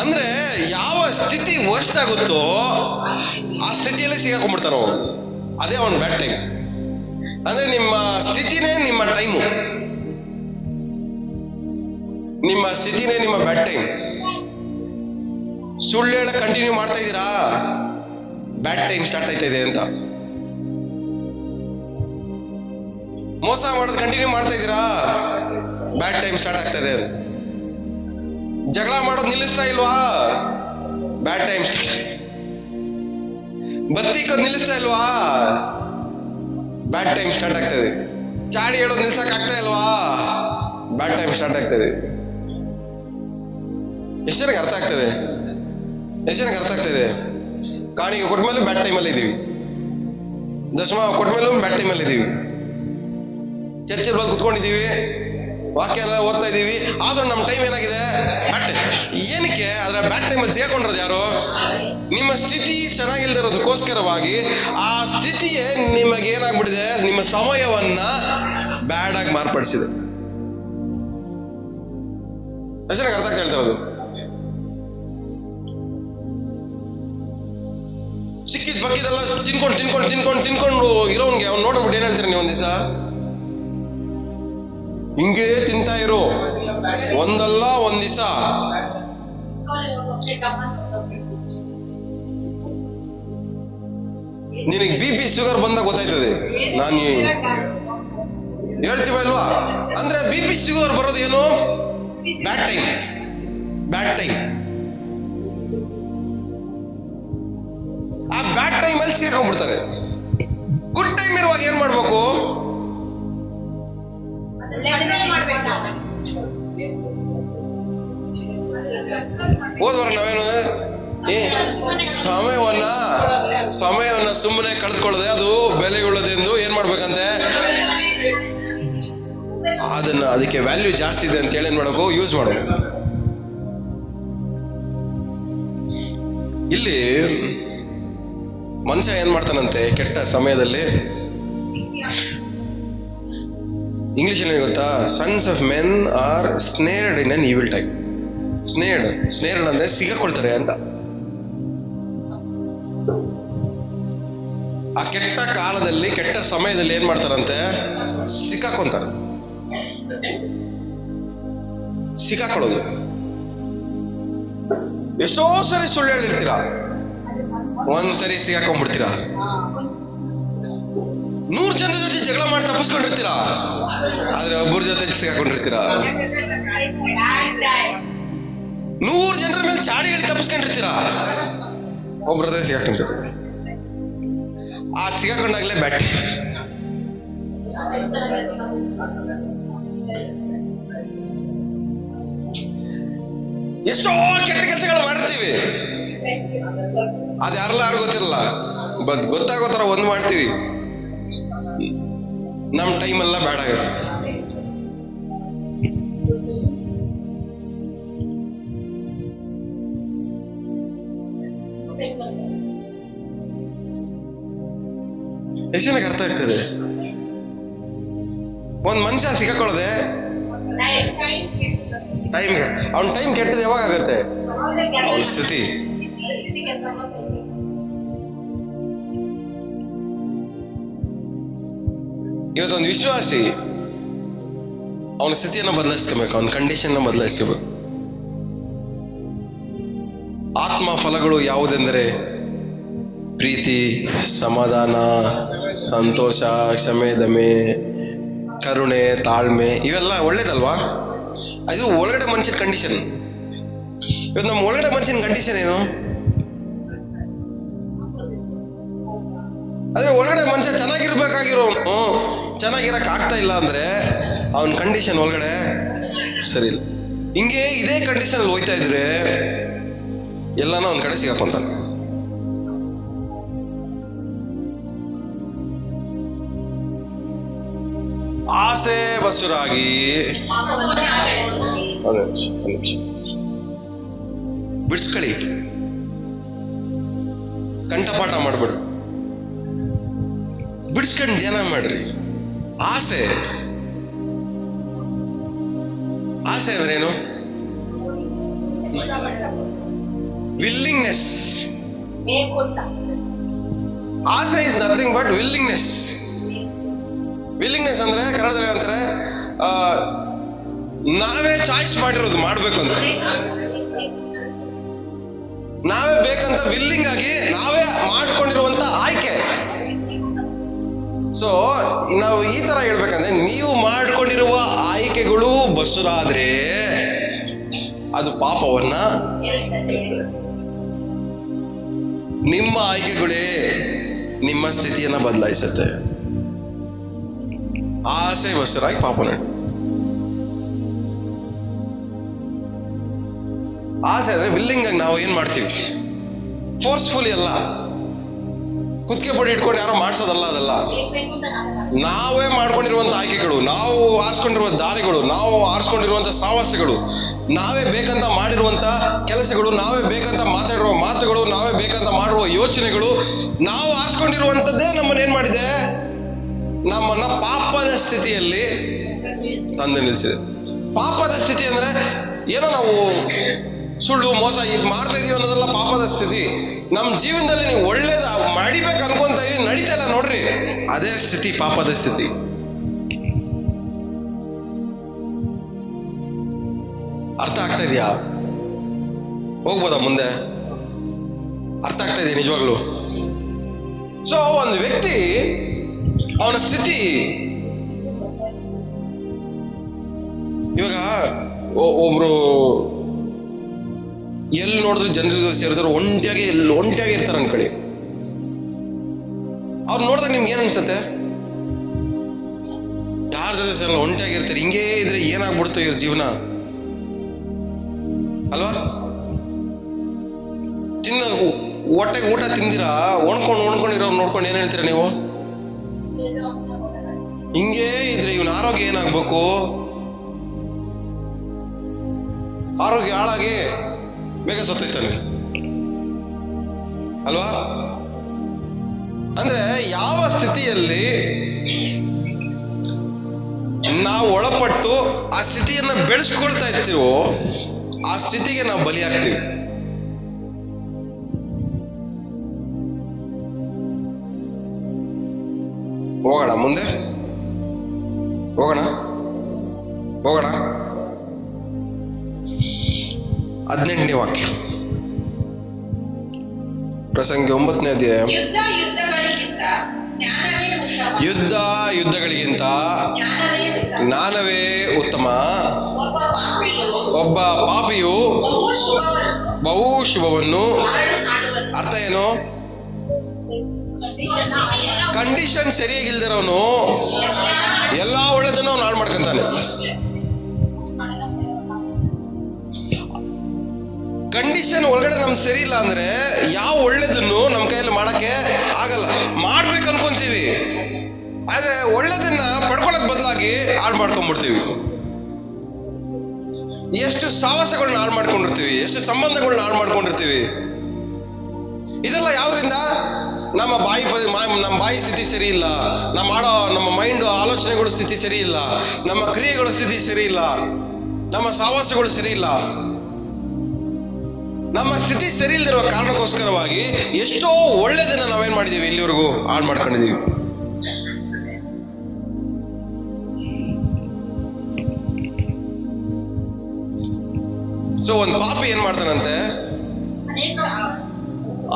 ಅಂದ್ರೆ ಯಾವ ಸ್ಥಿತಿ ವರ್ಸ್ಟ್ ಆಗುತ್ತೋ ಆ ಸ್ಥಿತಿಯಲ್ಲೇ ಸಿಗಾಕೊಂಡ್ಬಿಡ್ತಾನ ಅವನು. ಅದೇ ಅವನ್ ಬ್ಯಾಡ್ ಟೈಮ್. ಅಂದ್ರೆ ನಿಮ್ಮ ಸ್ಥಿತಿನೇ ನಿಮ್ಮ ಟೈಮು, ನಿಮ್ಮ ಸ್ಥಿತಿನೇ ನಿಮ್ಮ ಬ್ಯಾಡ್ ಟೈಮ್. ಸುಳ್ಳು ಹೇಳ ಕಂಟಿನ್ಯೂ ಮಾಡ್ತಾ ಇದ್ದೀರಾ, ಬ್ಯಾಡ್ ಟೈಮ್ ಸ್ಟಾರ್ಟ್ ಆಯ್ತಾ ಇದೆ ಅಂತ. ಮೋಸ ಮಾಡೋದು ಕಂಟಿನ್ಯೂ ಮಾಡ್ತಾ ಇದ್ದೀರಾ, ಬ್ಯಾಡ್ ಟೈಮ್ ಸ್ಟಾರ್ಟ್ ಆಗ್ತಾ ಇದೆ. ಜಗಳ ಮಾಡೋದು ನಿಲ್ಲಿಸ್ತಾ ಇಲ್ವಾ, ಬ್ಯಾಡ್ ಟೈಮ್ ಸ್ಟಾರ್ಟ್. ಬತ್ತಿಕೋದು ನಿಲ್ಲಿಸ್ತಾ ಇಲ್ವಾ, ಬ್ಯಾಡ್ ಟೈಮ್ ಸ್ಟಾರ್ಟ್ ಆಗ್ತದೆ. ಚಾಡಿ ಹೇಳೋದು ನಿಲ್ಸಕ್ ಆಗ್ತಾ ಇಲ್ವಾ, ಬ್ಯಾಡ್ ಟೈಮ್ ಸ್ಟಾರ್ಟ್ ಆಗ್ತದೆ. ಎಷ್ಟು ಜನಕ್ಕೆ ಅರ್ಥ ಆಗ್ತದೆ? ಎಷ್ಟು ಜನಕ್ಕೆ ಅರ್ಥ ಆಗ್ತದೆ? ಕಾಣಿಗೆ ಕೊಟ್ಮೇಲೂ ಬ್ಯಾಡ್ ಟೈಮಲ್ಲಿ ಇದ್ದೀವಿ, ದಶಮ ಕೊಟ್ಮೇಲೂ ಬ್ಯಾಡ್ ಟೈಮಲ್ಲಿ ಇದ್ದೀವಿ. ಚರ್ಚೆಲ್ ಬಂದು ಕುತ್ಕೊಂಡಿದ್ದೀವಿ, ವಾಕ್ಯ ಎಲ್ಲ ಓದ್ತಾ ಇದ್ದೀವಿ, ಆದ್ರೂ ನಮ್ಮ ಟೈಮ್ ಏನಾಗಿದೆ, ಬ್ಯಾಡ್ ಟೈಮ್. ಏನಕ್ಕೆ? ಅದ್ರ ಬ್ಯಾಡ್ ಟೈಮಲ್ಲಿ ಸಿಗಾಕೊಂಡಿರೋದು ಯಾರು? ನಿಮ್ಮ ಸ್ಥಿತಿ ಚೆನ್ನಾಗಿಲ್ದಿರೋದಕ್ಕೋಸ್ಕರವಾಗಿ ಆ ಸ್ಥಿತಿಯೇ ನಿಮಗೆ ಏನಾಗ್ಬಿಟ್ಟಿದೆ, ನಿಮ್ಮ ಸಮಯವನ್ನ ಬ್ಯಾಡ್ ಆಗಿ ಮಾರ್ಪಡಿಸಿದೆ. ಎಷ್ಟು ಅರ್ಥ ಆಗ್ತಾ ಹೇಳ್ತಾ ಇರೋದು? ಸಿಕ್ಕಿದ್ ಬಕ್ಕಿದೆಲ್ಲ ತಿನ್ಕೊಂಡು ಇರೋನ್ಗೆ ಅವ್ನು ನೋಡ್ಬಿಟ್ಟು ಏನ್ ಹೇಳ್ತೀರ ನೀವು? ಒಂದ್ ದಿವಸ ಹಿಂಗೇ ತಿಂತಾ ಇರೋ, ಒಂದಲ್ಲ ಒಂದ್ ದಿವಸ ನಿನಗೆ BP ಶುಗರ್ ಬಂದಾಗ ಗೊತ್ತಾಯ್ತದೆ. ನಾನು ಹೇಳ್ತೀವ ಇಲ್ವಾ? ಅಂದ್ರೆ BP ಶುಗರ್ ಬರೋದು ಏನು? Bad time. Bad time. ಆ ಬ್ಯಾಡ್ ಟೈಮ್ ಅಲ್ಲಿ ಸಿಕ್ಕಾಕೊಂಡ್ಬಿಡ್ತಾರೆ. ಗುಡ್ ಟೈಮ್ ಇರುವಾಗ ಏನ್ ಮಾಡ್ಬೇಕು? ಹೋದ್ವಾರ ನಾವೇನು ಸಮಯವನ್ನ ಸುಮ್ಮನೆ ಕಳೆದುಕೊಳ್ಳದೆ ಅದು ಬೆಲೆಯುಳ್ಳದೆಂದು ಏನ್ ಮಾಡ್ಬೇಕಂತೆ, ಅದಕ್ಕೆ ವ್ಯಾಲ್ಯೂ ಜಾಸ್ತಿ ಇದೆ ಅಂತ ಹೇಳಿ ಏನ್ ಮಾಡಬೇಕು, ಯೂಸ್ ಮಾಡಬೇಕು. ಇಲ್ಲಿ ಮನುಷ್ಯ ಏನ್ ಮಾಡ್ತಾನಂತೆ ಕೆಟ್ಟ ಸಮಯದಲ್ಲಿ, ಇಂಗ್ಲಿಷ್ ಅಲ್ಲಿ ಗೊತ್ತಾ, sons of men are snared in an evil time. Snared ಅಂದ್ರೆ ಸಿಗಾಕೊಳ್ತಾರೆ ಅಂತ. ಆ ಕೆಟ್ಟ ಕಾಲದಲ್ಲಿ ಕೆಟ್ಟ ಸಮಯದಲ್ಲಿ ಏನ್ ಮಾಡ್ತಾರಂತೆ, ಸಿಕ್ಕಾಕೊಂತಾರೆ. ಸಿಕ್ಕಾಕೊಳ್ಳೋದು. ಎಷ್ಟೋ ಸರಿ ಸುಳ್ಳು ಹೇಳಿರ್ತೀರಾ, ಒಂದ್ಸರಿ ಸಿಗಾಕೊಂಡ್ಬಿಡ್ತೀರಾ. 100 ಜನರ ಜೊತೆ ಜಗಳ ಮಾಡಿ ತಪ್ಪಿಸ್ಕೊಂಡಿರ್ತೀರಾ, ಆದ್ರೆ ಒಬ್ಬರ ಜೊತೆ ಸಿಗಾಕೊಂಡಿರ್ತೀರಾ. 100 ಜನರ ಮೇಲೆ ಚಾಡಿ ಹೇಳಿ ತಪ್ಪಿಸ್ಕೊಂಡಿರ್ತೀರಾ, ಒಬ್ಬರ ಜೊತೆ ಸಿಗಾಕೊಂಡಿರ್ತೀರ. ಆ ಸಿಗಾಕೊಂಡಾಗ್ಲೇ ಬ್ಯಾಟ್. ಎಷ್ಟೋ ಕೆಟ್ಟ ಕೆಲಸಗಳು ಮಾಡಿರ್ತೀವಿ, ಅದ್ಯಾರಲ್ಲ ಯಾರು ಗೊತ್ತಿರಲ್ಲ, ಗೊತ್ತಾಗೋ ತರ ಒಂದ್ ಮಾಡ್ತೀವಿ, ನಮ್ ಟೈಮ್ ಎಲ್ಲ ಬ್ಯಾಡ್ ಆಗುತ್ತೆ. ಎಷ್ಟು ಜನಕ್ಕೆ ಅರ್ಥ ಆಗ್ತದೆ? ಒಂದ್ ಮನುಷ್ಯ ಸಿಕ್ಕಾಕೊಳ್ಳದೆ ಟೈಮ್ಗೆ, ಅವನ್ ಟೈಮ್ ಕೆಟ್ಟದ್ದು ಯಾವಾಗ ಆಗತ್ತೆ? ಅವನ ಸ್ಥಿತಿ. ಇವತ್ತೊಂದು ವಿಶ್ವಾಸಿ ಅವನ ಸ್ಥಿತಿಯನ್ನು ಬದಲಾಯಿಸ್ಕೋಬೇಕು, ಅವನ ಕಂಡೀಷನ್ ಬದಲಾಯಿಸ್ಕೋಬೇಕು. ಆತ್ಮ ಫಲಗಳು ಯಾವುದೆಂದರೆ ಪ್ರೀತಿ, ಸಮಾಧಾನ, ಸಂತೋಷ, ಕ್ಷಮೆ, ದಮೆ, ಕರುಣೆ, ತಾಳ್ಮೆ, ಇವೆಲ್ಲ ಒಳ್ಳೇದಲ್ವಾ? ಇದು ಒಳಗಡೆ ಮನುಷ್ಯನ ಕಂಡೀಷನ್. ಇವತ್ತು ನಮ್ಮ ಒಳಗಡೆ ಮನುಷ್ಯನ ಕಂಡೀಷನ್ ಏನು? ಅದೇ ಒಳಗಡೆ ಮನುಷ್ಯ ಚೆನ್ನಾಗಿರ್ಬೇಕಾಗಿರೋನು ಚೆನ್ನಾಗಿರಕ್ ಆಗ್ತಾ ಇಲ್ಲ ಅಂದ್ರೆ ಅವನ ಕಂಡೀಷನ್ ಒಳಗಡೆ ಸರಿ ಇಲ್ಲ. ಹಿಂಗೆ ಇದೇ ಕಂಡೀಷನ್ ಅಲ್ಲಿ ಹೋಯ್ತಾ ಇದ್ರೆ ಎಲ್ಲಾನ ಒಂದ್ ಕಡೆ ಸಿಗಾಕೊಂತಾನೆ. ಆಸೆ ಬಸುರಾಗಿ ಬಿಡಿಸ್ಕೊಳ್ಳಿ, ಕಂಠಪಾಠ ಮಾಡ್ಬೇಡಿ, ಬಿಡಿಸ್ಕೊಂಡು ಧ್ಯಾನ ಮಾಡ್ರಿ. ಆಸೆ ಆಸೆ ಅಂದ್ರೆ ಏನು? ವಿಲ್ಲಿಂಗ್ನೆಸ್. ಆಸೆ is nothing but willingness. Willingness ಅಂದ್ರೆ ಕನ್ನಡದಲ್ಲಿ ಅಂತಾರೆ ನಾವೇ ಚಾಯ್ಸ್ ಮಾಡಿರೋದು ಮಾಡ್ಬೇಕು ಅಂತ, ನಾವೇ ಬೇಕಂತ ವಿಲ್ಲಿಂಗ್ ಆಗಿ ನಾವೇ ಮಾಡ್ಕೊಂಡಿರುವಂತ ಆಯ್ಕೆ. ಸೊ ನಾವು ಈ ತರ ಹೇಳ್ಬೇಕಂದ್ರೆ, ನೀವು ಮಾಡ್ಕೊಂಡಿರುವ ಆಯ್ಕೆಗಳು ಬಸುರಾದ್ರೆ ಅದು ಪಾಪವನ್ನ, ನಿಮ್ಮ ಆಯ್ಕೆಗಳೇ ನಿಮ್ಮ ಸ್ಥಿತಿಯನ್ನ ಬದಲಾಯಿಸುತ್ತೆ. ಆಸೆ ಬಸುರಾಗಿ ಪಾಪ ನಡೆ. ಆಸೆ ಅಂದ್ರೆ ವಿಲ್ಲಿಂಗ್ ಆಗಿ ನಾವು ಏನ್ ಮಾಡ್ತೀವಿ, ಫೋರ್ಸ್ಫುಲಿ ಅಲ್ಲ, ಕುತ್ತಿಗೆ ಪಡಿ ಇಟ್ಕೊಂಡು ಯಾರೋ ಮಾಡ್ಸೋದಲ್ಲ. ಅದಲ್ಲ, ನಾವೇ ಮಾಡ್ಕೊಂಡಿರುವಂತ ಆಯ್ಕೆಗಳು, ನಾವು ಆರಿಸ್ಕೊಂಡಿರುವ ದಾರಿಗಳು, ನಾವು ಆರಿಸ್ಕೊಂಡಿರುವಂತ ಸಾಹಸಗಳು, ನಾವೇ ಬೇಕಂತ ಮಾಡಿರುವಂತ ಕೆಲಸಗಳು, ನಾವೇ ಬೇಕಂತ ಮಾತಾಡಿರುವ ಮಾತುಗಳು, ನಾವೇ ಬೇಕಂತ ಮಾಡುವ ಯೋಚನೆಗಳು, ನಾವು ಆರಿಸ್ಕೊಂಡಿರುವಂತದ್ದೇ ನಮ್ಮನ್ನ ಏನ್ ಮಾಡಿದೆ, ನಮ್ಮನ್ನ ಪಾಪದ ಸ್ಥಿತಿಯಲ್ಲಿ ತಂದು ನಿಲ್ಲಿಸಿದೆ. ಪಾಪದ ಸ್ಥಿತಿ ಅಂದ್ರೆ ಏನೋ ನಾವು ಸುಳ್ಳು ಮೋಸ ಇದು ಮಾಡ್ತಾ ಇದೀವಿ ಅನ್ನೋದೆಲ್ಲ ಪಾಪದ ಸ್ಥಿತಿ. ನಮ್ಮ ಜೀವನದಲ್ಲಿ ನೀವು ಒಳ್ಳೇದ ಮಾಡಿಬೇಕು ಅನ್ಕೊಂತ ಇದೀವಿ, ನಡೀತಾ ಇಲ್ಲ ನೋಡ್ರಿ, ಅದೇ ಸ್ಥಿತಿ ಪಾಪದ ಸ್ಥಿತಿ. ಅರ್ಥ ಆಗ್ತಾ ಇದೆಯಾ? ಹೋಗ್ಬೋದಾ ಮುಂದೆ? ಅರ್ಥ ಆಗ್ತಾ ಇದೆಯಾ ನಿಜವಾಗ್ಲು? ಸೊ ಒಂದು ವ್ಯಕ್ತಿ ಅವನ ಸ್ಥಿತಿ, ಇವಾಗ ಒಬ್ರು ಎಲ್ಲಿ ನೋಡಿದ್ರು ಜನರ ಜೊತೆ ಸೇರಿದ್ರು ಒಂಟಿಯಾಗಿ ಇರ್ತಾರೆ ಅನ್ಕೊಳ್ಳಿ. ಅವ್ರು ನೋಡಿದಾಗ ನಿಮ್ಗೆ ಏನ್ ಅನ್ಸುತ್ತೆ? ಯಾರ ಜೊತೆ ಸೇರಲ್ಲ, ಒಂಟಿಯಾಗಿರ್ತಾರೆ. ಹಿಂಗೇ ಇದ್ರೆ ಏನಾಗ್ಬಿಡ್ತು ಇವ್ರ ಜೀವನ ಅಲ್ವಾ? ಹೊಟ್ಟೆಗೆ ಊಟ ತಿಂದಿರಾ, ಒಣ್ಕೊಂಡಿರೋ ನೋಡ್ಕೊಂಡು ಏನ್ ಹೇಳ್ತೀರಾ ನೀವು? ಹಿಂಗೇ ಇದ್ರೆ ಇವನ ಆರೋಗ್ಯ ಏನಾಗ್ಬೇಕು? ಆರೋಗ್ಯ ಹಾಳಾಗಿ ಬೇಗ ಸತ್ತೈತಾನೆ ಅಲ್ವಾ? ಅಂದ್ರೆ ಯಾವ ಸ್ಥಿತಿಯಲ್ಲಿ ನಾವು ಒಳಪಟ್ಟು ಆ ಸ್ಥಿತಿಯನ್ನ ಬೆಳೆಸ್ಕೊಳ್ತಾ ಇರ್ತೀವೋ ಆ ಸ್ಥಿತಿಗೆ ನಾವು ಬಲಿಯಾಗ್ತೀವಿ. ಹೋಗೋಣ ಮುಂದೆ, ಹೋಗೋಣ 18ನೇ ವಾಕ್ಯ, ಪ್ರಸಂಗಿ 9ನೇ ಅಧ್ಯಾಯ. ಯುದ್ಧಗಳಿಗಿಂತ ಜ್ಞಾನವೇ ಉತ್ತಮ. ಒಬ್ಬ ಪಾಪಿಯು ಬಹು ಶುಭವನ್ನು, ಅರ್ಥ ಏನು? ಕಂಡೀಷನ್ ಸರಿಯಾಗಿಲ್ದಿರೋನು ಎಲ್ಲಾ ಒಳ್ಳೇದನ್ನು ಅವ್ನು ಹಾಳು ಮಾಡ್ಕೊಂತಾನೆ. ಕಂಡೀಷನ್ ಒಳಗಡೆ ನಮ್ಗೆ ಸರಿ ಇಲ್ಲ ಅಂದ್ರೆ ಯಾವ ಒಳ್ಳೇದನ್ನು ನಮ್ಮ ಕೈಯಲ್ಲಿ ಮಾಡಕ್ಕೆ ಆಗಲ್ಲ. ಮಾಡ್ಬೇಕು ಅನ್ಕೊಂತೀವಿ, ಆದ್ರೆ ಒಳ್ಳೇದನ್ನ ಪಡ್ಕೊಳಕ್ ಬದಲಾಗಿ ಹಾಳು ಮಾಡ್ಕೊಂಡ್ಬಿಡ್ತೀವಿ. ಎಷ್ಟು ಸಾಹಸಗಳನ್ನ ಹಾಳು ಮಾಡ್ಕೊಂಡಿರ್ತೀವಿ, ಎಷ್ಟು ಸಂಬಂಧಗಳನ್ನ ಹಾಳು ಮಾಡ್ಕೊಂಡಿರ್ತೀವಿ. ಇದೆಲ್ಲ ಯಾವ್ದ್ರಿಂದ? ನಮ್ಮ ಬಾಯಿ ಸ್ಥಿತಿ ಸರಿ ಇಲ್ಲ, ನಮ್ಮ ಮೈಂಡ್ ಆಲೋಚನೆಗಳ ಸ್ಥಿತಿ ಸರಿ ಇಲ್ಲ, ನಮ್ಮ ಕ್ರಿಯೆಗಳ ಸ್ಥಿತಿ ಸರಿ ಇಲ್ಲ, ನಮ್ಮ ಸಾಹಸಗಳು ಸರಿ ಇಲ್ಲ. ನಮ್ಮ ಸ್ಥಿತಿ ಸರಿ ಇಲ್ದಿರುವ ಕಾರಣಕ್ಕೋಸ್ಕರವಾಗಿ ಎಷ್ಟೋ ಒಳ್ಳೇದನ್ನ ನಾವೇನ್ ಮಾಡಿದೀವಿ, ಇಲ್ಲಿವರೆಗೂ ಹಾಳು ಮಾಡ್ಕೊಂಡಿದೀವಿ. ಸೊ ಒಂದು ಪಾಪಿ ಏನ್ ಮಾಡ್ತಾನಂತೆ?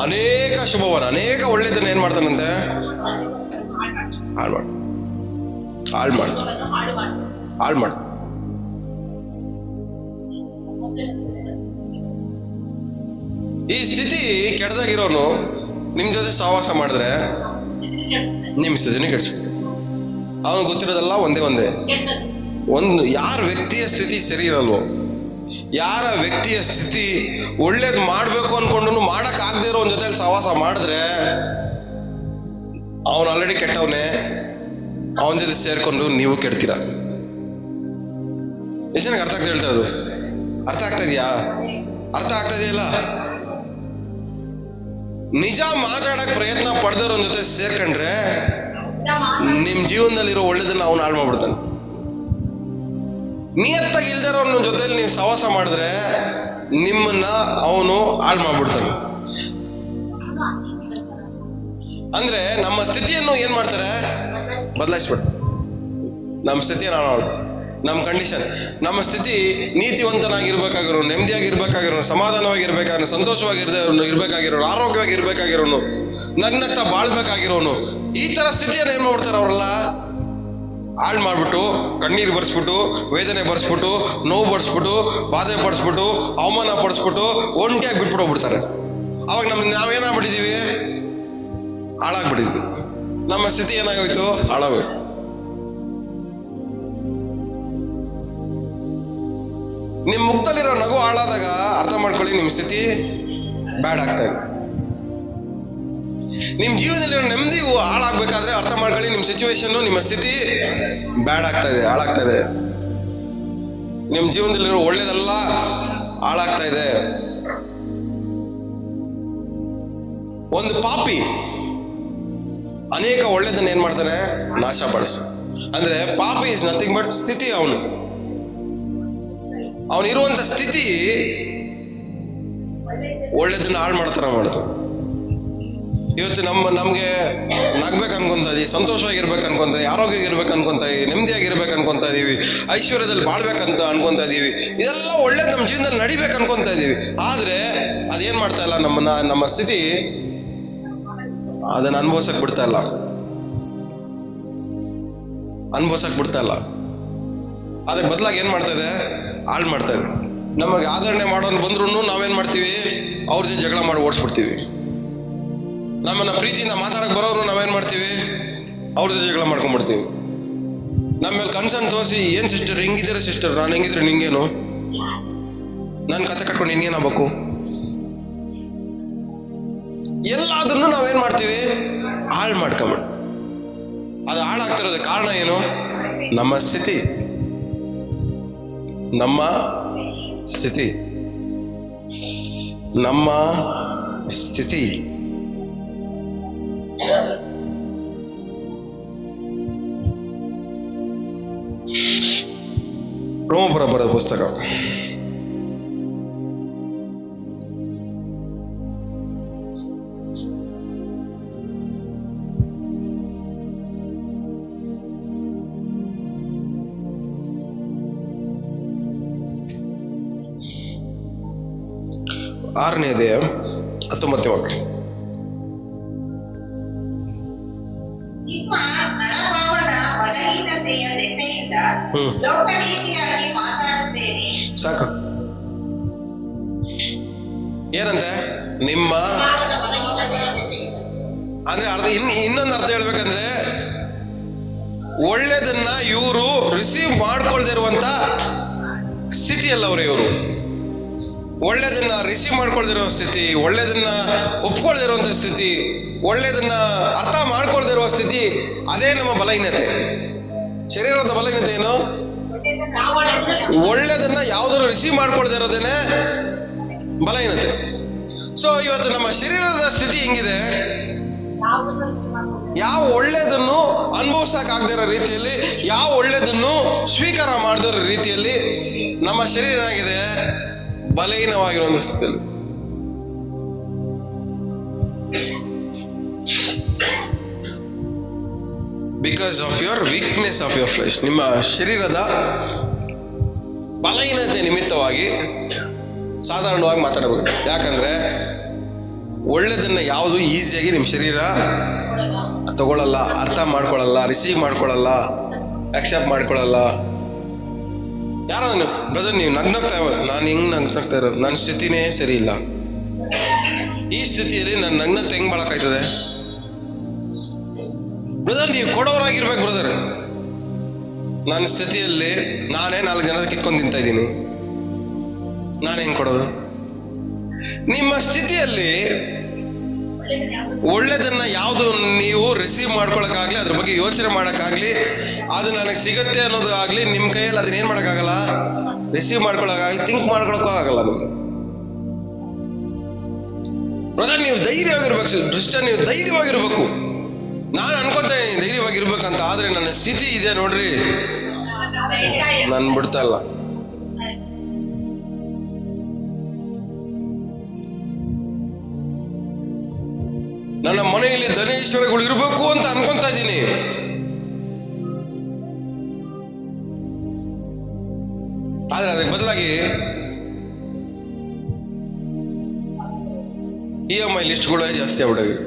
ಅನೇಕ ಶುಭವನ್ನ, ಅನೇಕ ಒಳ್ಳೇದನ್ನ ಏನ್ ಮಾಡ್ತಾನಂತೆ? ಹಾಳು ಮಾಡ. ಈ ಸ್ಥಿತಿ ಕೆಟ್ಟದಾಗಿರೋನು ನಿಮ್ ಜೊತೆ ಸಹವಾಸ ಮಾಡಿದ್ರೆ ನಿಮ್ ಸ್ಥಿತಿನೇ ಕೆಡಿಸ್ಬಿಡ್ತಾರೆ. ಅವನು ಗೊತ್ತಿರೋದಲ್ಲ ಒಂದೇ ಒಂದು, ಯಾರ ವ್ಯಕ್ತಿಯ ಸ್ಥಿತಿ ಸರಿ ಇರಲ್ವೋ, ಯಾರ ವ್ಯಕ್ತಿಯ ಸ್ಥಿತಿ ಒಳ್ಳೇದ್ ಮಾಡ್ಬೇಕು ಅನ್ಕೊಂಡು ಮಾಡಕ್ ಆಗದೆ ಇರೋ ಒಂದ್ ಜೊತೆ ಸಹವಾಸ ಮಾಡಿದ್ರೆ ಅವನು ಆಲ್ರೆಡಿ ಕೆಟ್ಟವನೇ, ಅವನ ಜೊತೆ ಸೇರ್ಕೊಂಡು ನೀವು ಕೆಡ್ತೀರ. ಎಷ್ಟು ಜನಕ್ಕೆ ಅರ್ಥ ಆಗ್ತಾ ಹೇಳ್ತಾ ಇರೋದು? ಅರ್ಥ ಆಗ್ತಾ ಇದೆಯಾ? ಅರ್ಥ ಆಗ್ತಾ ಇದೆಯಲ್ಲ? ನಿಜ ಮಾತಾಡಕ್ ಪ್ರಯತ್ನ ಪಡೆದವ್ರ ಜೊತೆ ಸೇರ್ಕೊಂಡ್ರೆ ನಿಮ್ ಜೀವನದಲ್ಲಿರೋ ಒಳ್ಳೇದನ್ನ ಅವನು ಹಾಳು ಮಾಡ್ಬಿಡ್ತಾನೆ. ನಿಯತ್ತಾಗಿ ಇಲ್ದಿರೋನ ಜೊತೆಲಿ ನೀವು ಸಹವಾಸ ಮಾಡಿದ್ರೆ ನಿಮ್ಮನ್ನ ಅವನು ಹಾಳು ಮಾಡ್ಬಿಡ್ತಾನೆ. ಅಂದ್ರೆ ನಮ್ಮ ಸ್ಥಿತಿಯನ್ನು ಏನ್ ಮಾಡ್ತಾರೆ? ಬದಲಾಯಿಸ್ಬಿಡ್ತಾರೆ. ನಮ್ಮ ಸ್ಥಿತಿಯನ್ನು ಹಾಳು, ನಮ್ಮ ಕಂಡೀಷನ್, ನಮ್ಮ ಸ್ಥಿತಿ ನೀತಿವಂತನಾಗಿರ್ಬೇಕಾಗಿರೋನು, ನೆಮ್ಮದಿಯಾಗಿರ್ಬೇಕಾಗಿರೋನು, ಸಮಾಧಾನವಾಗಿರ್ಬೇಕಾಗಿರೋನು, ಸಂತೋಷವಾಗಿರ್ಬೇಕಾಗಿರೋನು, ಆರೋಗ್ಯವಾಗಿರ್ಬೇಕಾಗಿರೋನು, ನಗ್ನಗ್ತಾ ಬಾಳ್ಬೇಕಾಗಿರೋನು, ಈ ತರ ಸ್ಥಿತಿಯನ್ನು ಏನ್ ಮಾಡ್ಬಿಡ್ತಾರೆ ಅವರೆಲ್ಲ ಹಾಳು ಮಾಡ್ಬಿಟ್ಟು, ಕಣ್ಣೀರು ಬರ್ಸ್ಬಿಟ್ಟು, ವೇದನೆ ಬರ್ಸ್ಬಿಟ್ಟು, ನೋವು ಬರ್ಸ್ಬಿಟ್ಟು, ಬಾಧೆ ಪಡಿಸ್ಬಿಟ್ಟು, ಅವಮಾನ ಪಡಿಸ್ಬಿಟ್ಟು ಒಂಟಿಯಾಗಿ ಬಿಟ್ಬಿಟ್ಟು ಹೋಗ್ಬಿಡ್ತಾರೆ. ಅವಾಗ ನಾವೇನಾಗ್ಬಿಟ್ಟಿದೀವಿ? ಹಾಳಾಗ್ಬಿಟ್ಟಿದ್ವಿ. ನಮ್ಮ ಸ್ಥಿತಿ ಏನಾಗೋಯ್ತು? ಹಾಳಾಗೋಯ್ತು. ನಿಮ್ ಮುಖದಲ್ಲಿರೋ ನಗು ಹಾಳಾದಾಗ ಅರ್ಥ ಮಾಡ್ಕೊಳ್ಳಿ, ನಿಮ್ ಸ್ಥಿತಿ ಬ್ಯಾಡ್ ಆಗ್ತಾ ಇದೆ. ನಿಮ್ ಜೀವನದಲ್ಲಿರೋ ನೆಮ್ಮದಿ ಹಾಳಾಗ್ಬೇಕಾದ್ರೆ ಅರ್ಥ ಮಾಡ್ಕೊಳ್ಳಿ, ನಿಮ್ ಸಿಚುವೇಶನ್, ನಿಮ್ಮ ಸ್ಥಿತಿ ಬ್ಯಾಡ್ ಆಗ್ತಾ ಇದೆ, ಹಾಳಾಗ್ತಾ ಇದೆ. ನಿಮ್ ಜೀವನದಲ್ಲಿರೋ ಒಳ್ಳೇದೆಲ್ಲ ಹಾಳಾಗ್ತಾ ಇದೆ. ಒಂದು ಪಾಪಿ ಅನೇಕ ಒಳ್ಳೇದನ್ನ ಏನ್ ಮಾಡ್ತಾನೆ? ನಾಶ ಪಡಿಸ. ಅಂದ್ರೆ ಪಾಪಿ ಇಸ್ ನಥಿಂಗ್ ಬಟ್ ಸ್ಥಿತಿ. ಅವನಿರುವಂತ ಸ್ಥಿತಿ ಒಳ್ಳೇದನ್ನ ಹಾಳು ಮಾಡ್ತಾರ ಮಾಡುದು. ಇವತ್ತು ನಮ್ಗೆ ನಗ್ಬೇಕು ಅನ್ಕೊಂತ ಇದೀವಿ, ಸಂತೋಷವಾಗಿರ್ಬೇಕು ಅನ್ಕೊಂತ ಇದೀವಿ, ಆರೋಗ್ಯವಾಗಿರ್ಬೇಕು ಅನ್ಕೊಂತ ಇದೀವಿ, ನೆಮ್ಮದಿಯಾಗಿರ್ಬೇಕು ಅನ್ಕೊಂತ ಇದೀವಿ, ಐಶ್ವರ್ಯದಲ್ಲಿ ಬಾಳ್ಬೇಕಂತ ಅನ್ಕೊಂತ ಇದೀವಿ. ಇದೆಲ್ಲ ಒಳ್ಳೇದು ನಮ್ಮ ಜೀವನದಲ್ಲಿ ನಡಿಬೇಕು ಅನ್ಕೊಂತ ಇದೀವಿ. ಆದ್ರೆ ಅದೇನ್ ಮಾಡ್ತಾ ಇಲ್ಲ, ನಮ್ಮ ಸ್ಥಿತಿ ಅದನ್ನ ಅನುಭವಿಸಕ್ ಬಿಡ್ತಾ ಇಲ್ಲ. ಅದಕ್ಕೆ ಬದಲಾಗಿ ಏನ್ ಮಾಡ್ತಾ ಇದೆ? ಹಾಳು ಮಾಡ್ತಾ ಇದೆ. ನಮಗೆ ಆದರಣೆ ಮಾಡೋನು ಬಂದ್ರು ನಾವೇನ್ ಮಾಡ್ತೀವಿ? ಅವ್ರ ಜೊತೆ ಜಗಳ ಮಾಡಿ ಓಡಿಸ್ಬಿಡ್ತೀವಿ. ನಮ್ಮನ್ನ ಪ್ರೀತಿಯಿಂದ ಮಾತಾಡಕ್ ಬರೋರು ನಾವೇನ್ ಮಾಡ್ತೀವಿ? ಅವ್ರ ಜೊತೆ ಜಗಳ ಮಾಡ್ಕೊಂಡ್ಬಿಡ್ತೀವಿ. ನಮ್ಮ ಮೇಲೆ ಕನ್ಸರ್ನ್ ತೋರಿಸಿ, ಏನ್ ಸಿಸ್ಟರ್ ಹಿಂಗಿದ್ದೀರ ಸಿಸ್ಟರ್, ನಾನು ಹೆಂಗಿದ್ರೆ ನಿಂಗೇನು, ನನ್ ಕತೆ ಕಟ್ಕೊಂಡು ನಿನ್ಗೇನಾಗಬೇಕು, ಎಲ್ಲಾದ್ರೂ ನಾವೇನ್ ಮಾಡ್ತೀವಿ? ಹಾಳು ಮಾಡ್ಕೊಂಬಿಡ್. ಅದು ಹಾಳಾಗ್ತಿರೋದ ಕಾರಣ ಏನು? ನಮ್ಮ ಸ್ಥಿತಿ. ರೋಮಪುರ ಬರೆದ ಪುಸ್ತಕ ಆರನೇ ಅಧ್ಯಾಯ 19ನೇ ವಾಕ್ಯ. ನಿಮ್ಮ ನರಭಾವದ ಬಲಹೀನತೆಯ ದೆಸೆಯಿಂದ ಲೋಕನೀತಿಯಾಗಿ ಮಾತಾಡುತ್ತೇನೆ. ಸಾಕು. ಏನಂತೆ? ನಿಮ್ಮ ಅಂದ್ರೆ ಅರ್ಥ ಇನ್ನೊಂದು ಅರ್ಥ ಹೇಳ್ಬೇಕಂದ್ರೆ, ಒಳ್ಳೇದನ್ನ ಇವರು ರಿಸೀವ್ ಮಾಡ್ಕೊಳ್ದೇ ಇರುವಂತ ಸ್ಥಿತಿಯಲ್ಲ ಅವರು. ಇವರು ಒಳ್ಳೇದನ್ನ ರಿಸೀವ್ ಮಾಡ್ಕೊಳ್ದಿರೋ ಸ್ಥಿತಿ, ಒಳ್ಳೇದನ್ನ ಒಪ್ಕೊಳ್ದಿರುವಂತ ಸ್ಥಿತಿ, ಒಳ್ಳೇದನ್ನ ಅರ್ಥ ಮಾಡ್ಕೊಳ್ದಿರುವ ಸ್ಥಿತಿ, ಅದೇ ನಮ್ಮ ಬಲಹೀನತೆ. ಶರೀರದ ಬಲಹೀನತೆ ಏನು? ಒಳ್ಳೇದನ್ನ ಯಾವ್ದಾದ್ರು ರಿಸೀವ್ ಮಾಡ್ಕೊಳ್ದೇ ಇರೋದೇನೆ ಬಲಹೀನತೆ. ಸೊ ಇವತ್ತು ನಮ್ಮ ಶರೀರದ ಸ್ಥಿತಿ ಹೆಂಗಿದೆ? ಯಾವ ಒಳ್ಳೇದನ್ನು ಅನುಭವಿಸಕ್ ಆಗದಿರೋ ರೀತಿಯಲ್ಲಿ, ಯಾವ ಒಳ್ಳೇದನ್ನು ಸ್ವೀಕಾರ ಮಾಡದಿರೋ ರೀತಿಯಲ್ಲಿ ನಮ್ಮ ಶರೀರ ಏನಾಗಿದೆ? ಬಲಹೀನವಾಗಿರುವಂತ ಸ್ಥಿತಿಯಲ್ಲಿ. Because of your weakness of your flesh. ನಿಮ್ಮ ಶರೀರದ ಬಲಹೀನತೆ ನಿಮಿತ್ತವಾಗಿ ಸಾಧಾರಣವಾಗಿ ಮಾತಾಡಬೇಕು. ಯಾಕಂದ್ರೆ ಒಳ್ಳೇದನ್ನ ಯಾವುದು ಈಸಿಯಾಗಿ ನಿಮ್ಮ ಶರೀರ ತಗೊಳ್ಳಲ್ಲ, ಅರ್ಥ ಮಾಡ್ಕೊಳ್ಳಲ್ಲ, ರಿಸೀವ್ ಮಾಡ್ಕೊಳ್ಳಲ್ಲ, ಅಕ್ಸೆಪ್ಟ್ ಮಾಡ್ಕೊಳ್ಳಲ್ಲ. ಯಾರೋ ಬ್ರದರ್ ನೀವು ನಗ್ನಗ್ತಾ, ನಾನು ಹಿಂಗ್ ನಗ್ನಗ್ತಾ ಇರೋದು, ನನ್ನ ಸ್ಥಿತಿನೇ ಸರಿ ಇಲ್ಲ. ಈ ಸ್ಥಿತಿಯಲ್ಲಿ ನನ್ನ ನಗ್ನಗ್ತಾ ಹೆಂಗ್ ಬಾಳಕ್ಕಾಯ್ತದೆ? ಬ್ರದರ್ ನೀವು ಕೊಡೋರಾಗಿರ್ಬೇಕು ಬ್ರದರ್. ನನ್ನ ಸ್ಥಿತಿಯಲ್ಲಿ ನಾನೇ 4 ಜನದ ಕಿತ್ಕೊಂಡು ತಿಂತಾ ಇದ್ದೀನಿ, ನಾನು ಹೆಂಗ್ ಕೊಡೋದು? ನಿಮ್ಮ ಸ್ಥಿತಿಯಲ್ಲಿ ಒಳ್ಳೇದನ್ನ ಯಾವುದು ನೀವು ರಿಸೀವ್ ಮಾಡ್ಕೊಳಕ್ಕಾಗ್ಲಿ, ಅದ್ರ ಬಗ್ಗೆ ಯೋಚನೆ ಮಾಡಕ್ಕಾಗ್ಲಿ, ಅದು ನನಗೆ ಸಿಗತ್ತೆ ಅನ್ನೋದು ಆಗ್ಲಿ, ನಿಮ್ ಕೈಯಲ್ಲಿ ಅದನ್ನ ಏನ್ ಮಾಡಕ್ಕಾಗಲ್ಲ? ರಿಸೀವ್ ಮಾಡ್ಕೊಳಕ್ಕಾಗಲಿ, ಥಿಂಕ್ ಮಾಡ್ಕೊಳಕ್ಕೂ ಆಗಲ್ಲ ನಿಮ್ಗೆ. ಬ್ರದರ್ ನೀವು ಧೈರ್ಯವಾಗಿರ್ಬೇಕು ಸಿಸ್ಟರ್, ನೀವು ಧೈರ್ಯವಾಗಿರ್ಬೇಕು. ನಾನು ಅನ್ಕೊಂತ ಧೈರ್ಯವಾಗಿರ್ಬೇಕಂತ, ಆದ್ರೆ ನನ್ನ ಸ್ಥಿತಿ ಇದೆ ನೋಡ್ರಿ, ನಾನು ಬಿಡ್ತಾ ಇಲ್ಲ. ನನ್ನ ಮನೆಯಲ್ಲಿ ಧನೇಶ್ವರಗಳು ಇರಬೇಕು ಅಂತ ಅನ್ಕೊಂತ ಇದ್ದೀನಿ, ಆದ್ರೆ ಅದಕ್ಕೆ ಬದಲಾಗಿ EMI ಲಿಸ್ಟ್ಗಳೇ ಜಾಸ್ತಿ ಆಗ್ಬಿಟ್ಟಿದೆ.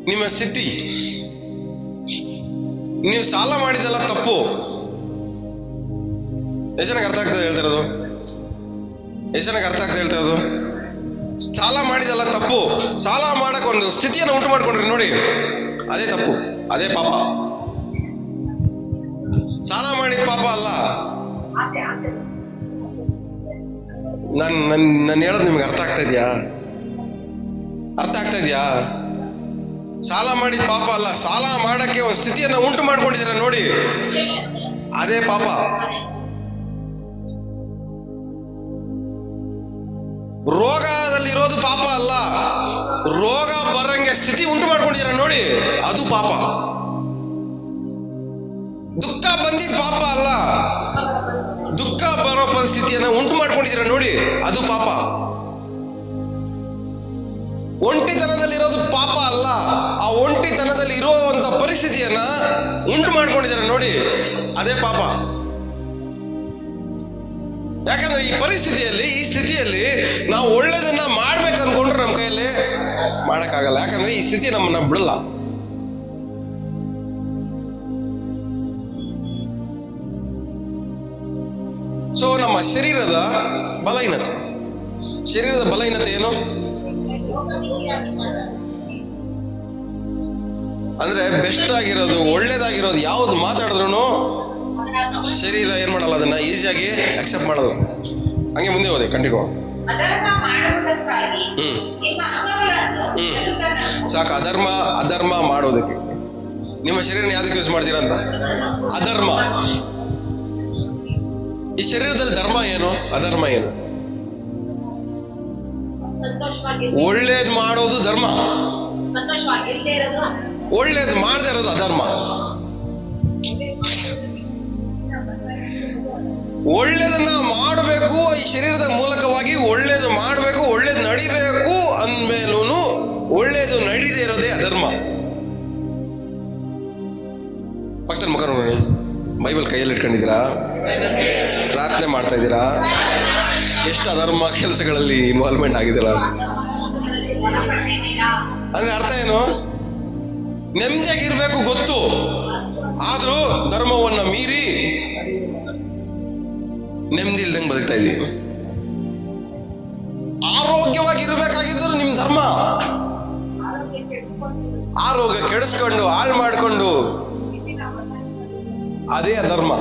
ನಿಮ್ಮ ಸ್ಥಿತಿ. ನೀವು ಸಾಲ ಮಾಡಿದೆಲ್ಲ ತಪ್ಪು. ಎಷ್ಟು ಜನಕ್ಕೆ ಅರ್ಥ ಆಗ್ತದೆ ಹೇಳ್ತಾ ಇರೋದು? ಎಷ್ಟು ಜನಕ್ಕೆ ಅರ್ಥ ಆಗ್ತದೆ ಹೇಳ್ತಾ ಇರೋದು? ಸಾಲ ಮಾಡಿದೆಲ್ಲ ತಪ್ಪು. ಸಾಲ ಮಾಡಕ್ ಒಂದು ಸ್ಥಿತಿಯನ್ನು ಉಂಟು ಮಾಡ್ಕೊಂಡ್ರಿ ನೋಡಿ, ಅದೇ ತಪ್ಪು, ಅದೇ ಪಾಪ. ಸಾಲ ಮಾಡಿದ ಪಾಪ ಅಲ್ಲ. ನಾನು ಹೇಳೋದು ನಿಮ್ಗೆ ಅರ್ಥ ಆಗ್ತಾ ಇದೆಯಾ? ಅರ್ಥ ಆಗ್ತಾ ಇದೆಯಾ? ಸಾಲ ಮಾಡಿದ ಪಾಪ ಅಲ್ಲ, ಸಾಲ ಮಾಡಕ್ಕೆ ಒಂದು ಸ್ಥಿತಿಯನ್ನ ಉಂಟು ಮಾಡ್ಕೊಂಡಿದ್ದೀರ ನೋಡಿ, ಅದೇ ಪಾಪ. ರೋಗದಲ್ಲಿರೋದು ಪಾಪ ಅಲ್ಲ, ರೋಗ ಬರಂಗೆ ಸ್ಥಿತಿ ಉಂಟು ಮಾಡ್ಕೊಂಡಿದ್ದೀರ ನೋಡಿ, ಅದು ಪಾಪ. ದುಃಖ ಬಂದಿದ್ ಪಾಪ ಅಲ್ಲ, ದುಃಖ ಬರೋ ಪರಿಸ್ಥಿತಿಯನ್ನ ಉಂಟು ಮಾಡ್ಕೊಂಡಿದ್ದೀರ ನೋಡಿ, ಅದು ಪಾಪ. ಒಂಟಿತನದಲ್ಲಿರೋದು ಪಾಪ ಅಲ್ಲ, ಆ ಒಂಟಿತನದಲ್ಲಿ ಇರುವಂತ ಪರಿಸ್ಥಿತಿಯನ್ನ ಉಂಟು ಮಾಡ್ಕೊಂಡಿದ್ದಾರೆ ನೋಡಿ, ಅದೇ ಪಾಪ. ಯಾಕಂದ್ರೆ ಈ ಪರಿಸ್ಥಿತಿಯಲ್ಲಿ, ಈ ಸ್ಥಿತಿಯಲ್ಲಿ ನಾವು ಒಳ್ಳೇದನ್ನ ಮಾಡ್ಬೇಕು ಅನ್ಕೊಂಡ್ರೆ ನಮ್ಮ ಕೈಯಲ್ಲಿ ಮಾಡಕ್ಕಾಗಲ್ಲ. ಯಾಕಂದ್ರೆ ಈ ಸ್ಥಿತಿ ನಮ್ಮನ್ನ ಬಿಡಲ್ಲ. ಸೊ ನಮ್ಮ ಶರೀರದ ಬಲಹೀನತೆ ಏನು ಅಂದ್ರೆ ಬೆಸ್ಟ್ ಆಗಿರೋದು, ಒಳ್ಳೇದಾಗಿರೋದು ಯಾವ್ದು ಮಾತಾಡಿದ್ರು ಶರೀರ ಏನ್ ಮಾಡಲ್ಲ, ಅದನ್ನ ಈಸಿಯಾಗಿ ಅಕ್ಸೆಪ್ಟ್ ಮಾಡೋದು. ಹಂಗೆ ಮುಂದೆ ಹೋದೆ, ಕಂಟಿನ್ಯೂ. ಸಾಕು. ಅಧರ್ಮ ಮಾಡೋದಕ್ಕೆ ನಿಮ್ಮ ಶರೀರನ ಯಾವ್ದಕ್ಕೆ ಯೂಸ್ ಮಾಡ್ತೀರಾ ಅಂತ? ಅಧರ್ಮ. ಈ ಶರೀರದಲ್ಲಿ ಧರ್ಮ ಏನು, ಅಧರ್ಮ ಏನು? ಒಳ್ಳೇದ್ ಮಾಡೋದು ಧರ್ಮ, ಒಳ್ಳೇದ್ ಮಾಡದೇ ಇರೋದು ಅಧರ್ಮ. ಒಳ್ಳೇದನ್ನ ಮಾಡಬೇಕು, ಈ ಶರೀರದ ಮೂಲಕವಾಗಿ ಒಳ್ಳೇದು ಮಾಡಬೇಕು, ಒಳ್ಳೇದು ನಡಿಬೇಕು ಅಂದ್ಮೇಲೂ ಒಳ್ಳೇದು ನಡೀದೇ ಇರೋದೇ ಅಧರ್ಮ. ಪಕ್ಕದ ಮುಖ ನೋಡಿ, ಬೈಬಲ್ ಕೈಯಲ್ಲಿ ಇಟ್ಕೊಂಡಿದ್ದೀರಾ? ಪ್ರಾರ್ಥನೆ ಮಾಡ್ತಾ ಇದ್ದೀರಾ? ಎಷ್ಟು ಅಧರ್ಮ ಕೆಲಸಗಳಲ್ಲಿ ಇನ್ವಾಲ್ವ್ಮೆಂಟ್ ಆಗಿದ್ದೀರಾ? ಅಂದ್ರೆ ಅರ್ಥ ಏನು? ನೆಮ್ಮದಿಯಾಗಿರ್ಬೇಕು ಗೊತ್ತು, ಆದ್ರೂ ಧರ್ಮವನ್ನ ಮೀರಿ ನೆಮ್ಮದಿ ಇಲ್ದಂಗೆ ಬದುಕ್ತಾ ಇದ್ದೀವಿ. ಆರೋಗ್ಯವಾಗಿರ್ಬೇಕಾಗಿದ್ರು ನಿಮ್ ಧರ್ಮ, ಆರೋಗ್ಯ ಕೆಡಿಸ್ಕೊಂಡು ಹಾಳು ಮಾಡ್ಕೊಂಡು ಅದೇ ಅಧರ್ಮ.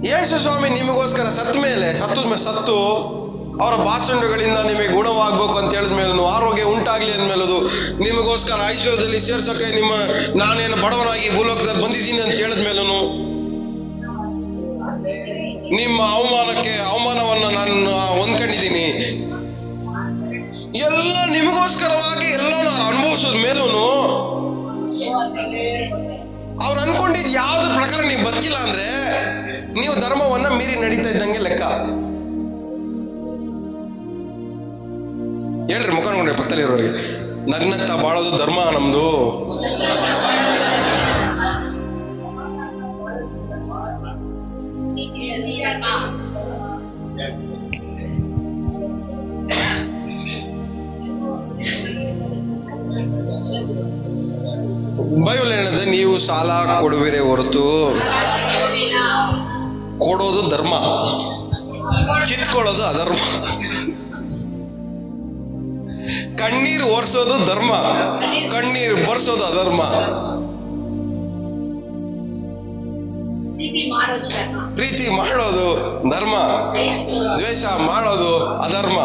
ಯೇಸು ಸ್ವಾಮಿ ನಿಮಗೋಸ್ಕರ ಸತ್ತು ಅವರ ಬಾಸುಂಡುಗಳಿಂದ ನಿಮಗೆ ಗುಣವಾಗ್ಬೇಕು ಅಂತ ಹೇಳಿದ್ಮೇಲೂ, ಆರೋಗ್ಯ ಉಂಟಾಗ್ಲಿ ಅಂದ್ಮೇಲೂ, ನಿಮಗೋಸ್ಕರ ಐಶ್ವರ್ಯದಲ್ಲಿ ಸೇರ್ಸಕ್ಕೆ ನಾನೇನು ಬಡವನಾಗಿ ಭೂಲೋಕದಲ್ಲಿ ಬಂದಿದ್ದೀನಿ ಅಂತ ಹೇಳಿದ್ಮೇಲೂ, ನಿಮ್ಮ ಅವಮಾನವನ್ನ ನಾನು ಹೊಂದ್ಕೊಂಡಿದ್ದೀನಿ, ಎಲ್ಲ ನಿಮಗೋಸ್ಕರವಾಗಿ ಎಲ್ಲ ನಾನು ಅನುಭವಿಸೋದ್ ಮೇಲೂ ಅವ್ರು ಅನ್ಕೊಂಡಿದ್ ಯಾವ್ದು ಪ್ರಕಾರ ನೀವು ಬದುಕಿಲ್ಲ ಅಂದ್ರೆ ನೀವು ಧರ್ಮವನ್ನ ಮೀರಿ ನಡೀತಾ ಇದ್ದಂಗೆ ಲೆಕ್ಕ. ಹೇಳ್ರಿ, ಮುಖ ನೋಡ್ರಿ ಪಕ್ಕದಲ್ಲಿ ಇರೋರಿಗೆ. ನಗ್ನಗ್ತಾ ಬಾಳೋದು ಧರ್ಮ ನಮ್ದು. ಬೈಬಲ್ ಹೇಳಿದ್ರೆ ನೀವು ಸಾಲ ಕೊಡುವಿರೇ ಹೊರತು ಕೊಡೋದು ಧರ್ಮ, ಕಿತ್ಕೊಳ್ಳೋದು ಅಧರ್ಮ. ಕಣ್ಣೀರು ಒರೆಸೋದು ಧರ್ಮ, ಕಣ್ಣೀರು ಬರ್ಸೋದು ಅಧರ್ಮ. ಪ್ರೀತಿ ಮಾಡೋದು ಧರ್ಮ, ದ್ವೇಷ ಮಾಡೋದು ಅಧರ್ಮ.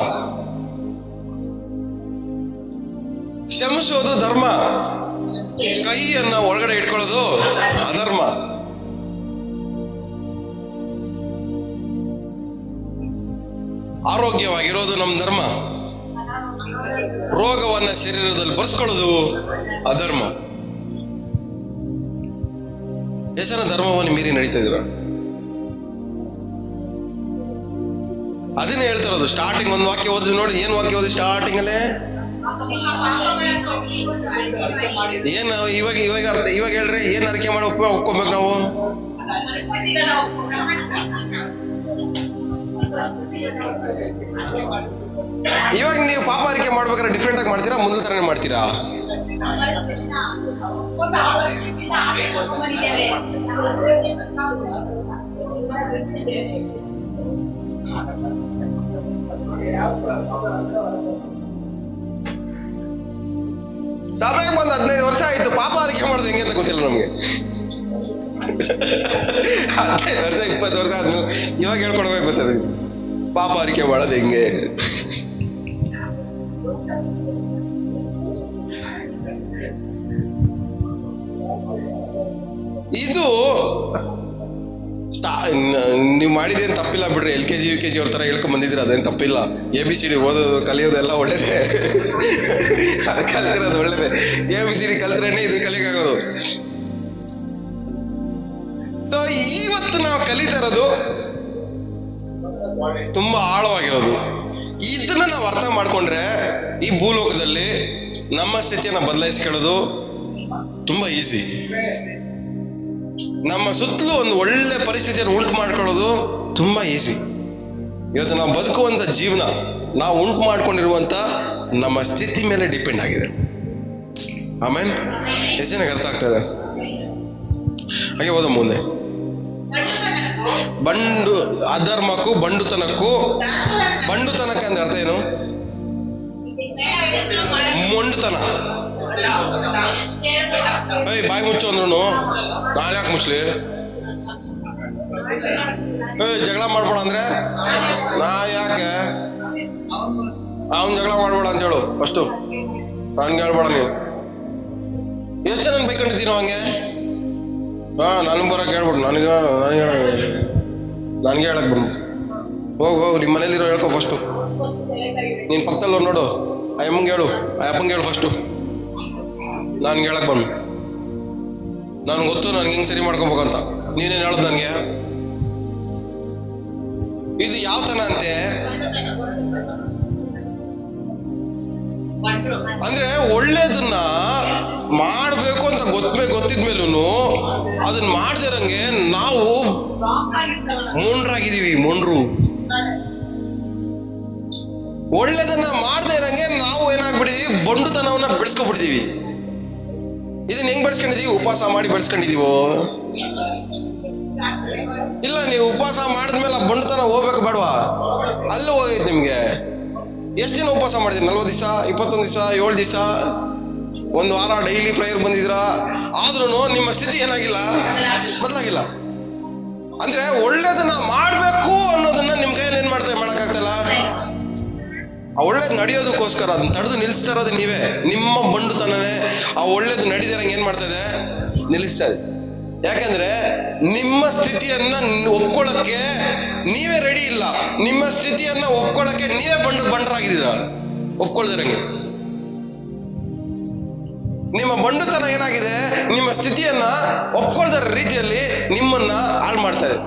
ಕ್ಷಮಿಸೋದು ಧರ್ಮ, ಕೈಯನ್ನ ಒಳಗಡೆ ಇಟ್ಕೊಳ್ಳೋದು ಅಧರ್ಮ. ಆರೋಗ್ಯವಾಗಿರೋದು ನಮ್ಮ ಧರ್ಮ, ರೋಗವನ್ನ ಶರೀರದಲ್ಲಿ ಬರ್ಸ್ಕೊಳ್ಳೋದು ಅಧರ್ಮ. ಎಷ್ಟು ಜನ ಧರ್ಮವನ್ನು ಮೀರಿ ನಡೀತಾ ಇದ್ರ? ಅದನ್ನೇ ಹೇಳ್ತಾ ಇರೋದು. ಸ್ಟಾರ್ಟಿಂಗ್ ಒಂದು ವಾಕ್ಯ ಓದಿ ನೋಡಿ. ಏನ್ ವಾಕ್ಯ ಓದಿ ಸ್ಟಾರ್ಟಿಂಗ್ ಅಲ್ಲೇ? ಏನು ಇವಾಗ ಹೇಳ್ರಿ, ಏನ್ ಅರಿಕೆ ಮಾಡಿ ಒಪ್ಕೋಬೇಕು ನಾವು? ಇವಾಗ ನೀವು ಪಾಪ ಅರಿಕೆ ಮಾಡ್ಬೇಕಾದ್ರೆ ಡಿಫ್ರೆಂಟ್ ಆಗಿ ಮಾಡ್ತೀರಾ, ಮೊದಲ ತರನೇ ಮಾಡ್ತೀರಾ? ಸಭೆಗೆ ಬಂದು 15 ವರ್ಷ ಆಯ್ತು, ಪಾಪ ಅರಿಕೆ ಮಾಡೋದು ಹೆಂಗೆ ಅಂತ ಗೊತ್ತಿಲ್ಲ ನಮ್ಗೆ. 15 ವರ್ಷ 20 ವರ್ಷ ಆದ್ಮೇಲೆ ಇವಾಗ ಹೇಳ್ಕೊಡ್ಬೇಕು ಗೊತ್ತದ ಪಾಪ ಅರಿಕೆ ಮಾಡೋದು ಹೆಂಗೆ. ಇದು ನೀವು ಮಾಡಿದೇನು ತಪ್ಪಿಲ್ಲ ಬಿಡ್ರಿ. LKG UKG ಅವ್ರ ತರ ಹೇಳ್ಕೊಂಡ್ ಬಂದಿದ್ದೀರ, ಅದೇನು ತಪ್ಪಿಲ್ಲ. ABCD ಓದೋದು ಕಲಿಯೋದೆಲ್ಲ ಒಳ್ಳೇದೇ, ಅದು ಕಲ್ತಿರೋದು ಒಳ್ಳೇದೇ. ABCD ಕಲ್ತ್ರೇನೆ ಇದು ಕಲಿಯಕ್ಕಾಗೋದು. ಸೊ ಇವತ್ತು ನಾವು ಕಲಿತಾ ಇರೋದು ತುಂಬಾ ಆಳವಾಗಿರೋದು. ಇದನ್ನ ನಾವು ಅರ್ಥ ಮಾಡ್ಕೊಂಡ್ರೆ ಈ ಭೂಲೋಕದಲ್ಲಿ ನಮ್ಮ ಸ್ಥಿತಿಯನ್ನ ಬದಲಾಯಿಸ್ಕೊಳ್ಳೋದು ತುಂಬಾ ಈಸಿ. ನಮ್ಮ ಸುತ್ತಲೂ ಒಂದು ಒಳ್ಳೆ ಪರಿಸ್ಥಿತಿಯನ್ನು ಉಂಟು ಮಾಡ್ಕೊಳ್ಳೋದು ತುಂಬಾ ಈಸಿ. ಇವತ್ತು ನಾವು ಬದುಕುವಂತ ಜೀವನ ನಾವು ಉಂಟು ಮಾಡ್ಕೊಂಡಿರುವಂತ ನಮ್ಮ ಸ್ಥಿತಿ ಮೇಲೆ ಡಿಪೆಂಡ್ ಆಗಿದೆ. ಆಮೇಲೆ ಎಷ್ಟು ಜನಕ್ಕೆ ಅರ್ಥ ಆಗ್ತದೆ? ಹಾಗೆ ಹೋದ ಮುಂದೆ. ಅಧರ್ಮಕ್ಕೂ ಬಂಡುತನಕ್ಕೂ. ಬಂಡುತನಕ್ಕೆ ಅಂದ್ರೆ ಅರ್ಥ ಏನು? ಮೊಂಡುತನ. ಬಾಯಿ ಮುಚ್ಚು ಅಂದ್ರು ನಾನು ಯಾಕೆ ಮುಚ್ಲಿ? ಜಗಳ ಮಾಡ್ಬೇಡ ಅಂದ್ರೆ ನಾ ಯಾಕೆ? ಅವನ್ ಜಗಳ ಮಾಡ್ಬೇಡ ಅಂತ ಹೇಳು ಫಸ್ಟು, ನನ್ಗೆ ಹೇಳ್ಬೇಡ ನೀವು. ಎಷ್ಟು ಜನ ಬೈಕೊಂಡಿದ್ದೀನೋ ಹಂಗೆ? ನನಗೆ ಬರೋಕೆ ಹೇಳ್ಬಿಡು, ನನಗೆ ಹೇಳಕ್ ಬಂದು ಹೋಗು. ನಿಮ್ಮ ಮನೇಲಿರೋ ಹೇಳ್ಕೊ ಫಸ್ಟು. ನೀನ್ ಪಕ್ಕದಲ್ಲಿ ನೋಡು, ಆ ಅಮ್ಮಂಗೆ ಹೇಳು, ಆ ಅಪ್ಪಂಗೆ ಹೇಳು ಫಸ್ಟು. ನನ್ಗೆ ಹೇಳಕ್ ಬಂದು ನನ್ಗೆ ಗೊತ್ತು ನನ್ಗೆ ಹಿಂಗ್ ಸರಿ ಮಾಡ್ಕೊಬೇಕಂತ. ನೀನೇನ್ ಹೇಳುದು ನನ್ಗೆ? ಇದು ಯಾವ ತನ ಅಂತೆ ಅಂದ್ರೆ ಒಳ್ಳೇದನ್ನ ಮಾಡ್ಬೇಕು ಅಂತ ಗೊತ್ತಿದ್ಮೇಲೂ ಅದನ್ನ ಮಾಡ್ದಿರಂಗೆ ನಾವು ಮೊಂಡ್ರಾಗಿದ್ದೀವಿ. ಮೊಂಡ್ರು. ಒಳ್ಳೇದನ್ನ ಮಾಡದೇ ಇರಂಗೆ ನಾವು ಏನಾಗ್ಬಿಟ್ಟಿದೀವಿ? ಬಂಡುತನವನ್ನ ಬೆಳೆಸ್ಕೊಬಿಡ್ತೀವಿ. ಇದನ್ನ ಹೆಂಗ್ ಬೆಳೆಸ್ಕೊಂಡಿದೀವಿ? ಉಪವಾಸ ಮಾಡಿ ಬೆಳೆಸ್ಕೊಂಡಿದೀವೋ? ಇಲ್ಲ, ನೀವು ಉಪವಾಸ ಮಾಡಿದ್ಮೇಲೆ ಆ ಬಂಡುತನ ಹೋಗ್ಬೇಕು ಬೇಡವಾ? ಅಲ್ಲೂ ಹೋಗೈತೆ ನಿಮ್ಗೆ. ಎಷ್ಟು ದಿನ ಉಪವಾಸ ಮಾಡಿದ್ರಿ? 40 ದಿವಸ, 21 ದಿವಸ, 7 ದಿವಸ, 1 ವಾರ ಡೈಲಿ ಪ್ರೇಯರ್ ಬಂದಿದ್ರ? ಆದ್ರೂ ನಿಮ್ಮ ಸ್ಥಿತಿ ಏನಾಗಿಲ್ಲ, ಬದಲಾಗಿಲ್ಲ. ಅಂದ್ರೆ ಒಳ್ಳೇದನ್ನ ಮಾಡ್ಬೇಕು ಅನ್ನೋದನ್ನ ನಿಮ್ ಕೈಯಲ್ಲಿ ಏನ್ ಮಾಡಕ್ಕಾಗ್ತಲ್ಲ. ಆ ಒಳ್ಳೇದು ನಡೆಯೋದಕ್ಕೋಸ್ಕರ ಅದನ್ನ ತಡೆದು ನಿಲ್ಲಿಸ್ತಾ ಇರೋದು ನೀವೇ. ನಿಮ್ಮ ಬಂಡುತನನೇ ಆ ಒಳ್ಳೇದು ನಡೀದಿರಂಗೆ ಏನ್ ಮಾಡ್ತಾ ಇದೆ? ನಿಲ್ಲಿಸ್ತಾ ಇದೆ. ಯಾಕಂದ್ರೆ ನಿಮ್ಮ ಸ್ಥಿತಿಯನ್ನ ಒಪ್ಕೊಳ್ಳಕ್ಕೆ ನೀವೇ ರೆಡಿ ಇಲ್ಲ. ನಿಮ್ಮ ಸ್ಥಿತಿಯನ್ನ ಒಪ್ಕೊಳ್ಳಕ್ಕೆ ನೀವೇ ಬಂಡರಾಗಿದ್ದೀರ ಒಪ್ಕೊಳ್ದಿರಂಗೆ. ನಿಮ್ಮ ಬಂಡುತನ ಏನಾಗಿದೆ? ನಿಮ್ಮ ಸ್ಥಿತಿಯನ್ನ ಒಪ್ಕೊಳ್ದ ರೀತಿಯಲ್ಲಿ ನಿಮ್ಮನ್ನ ಹಾಳು ಮಾಡ್ತಾ ಇದೆ.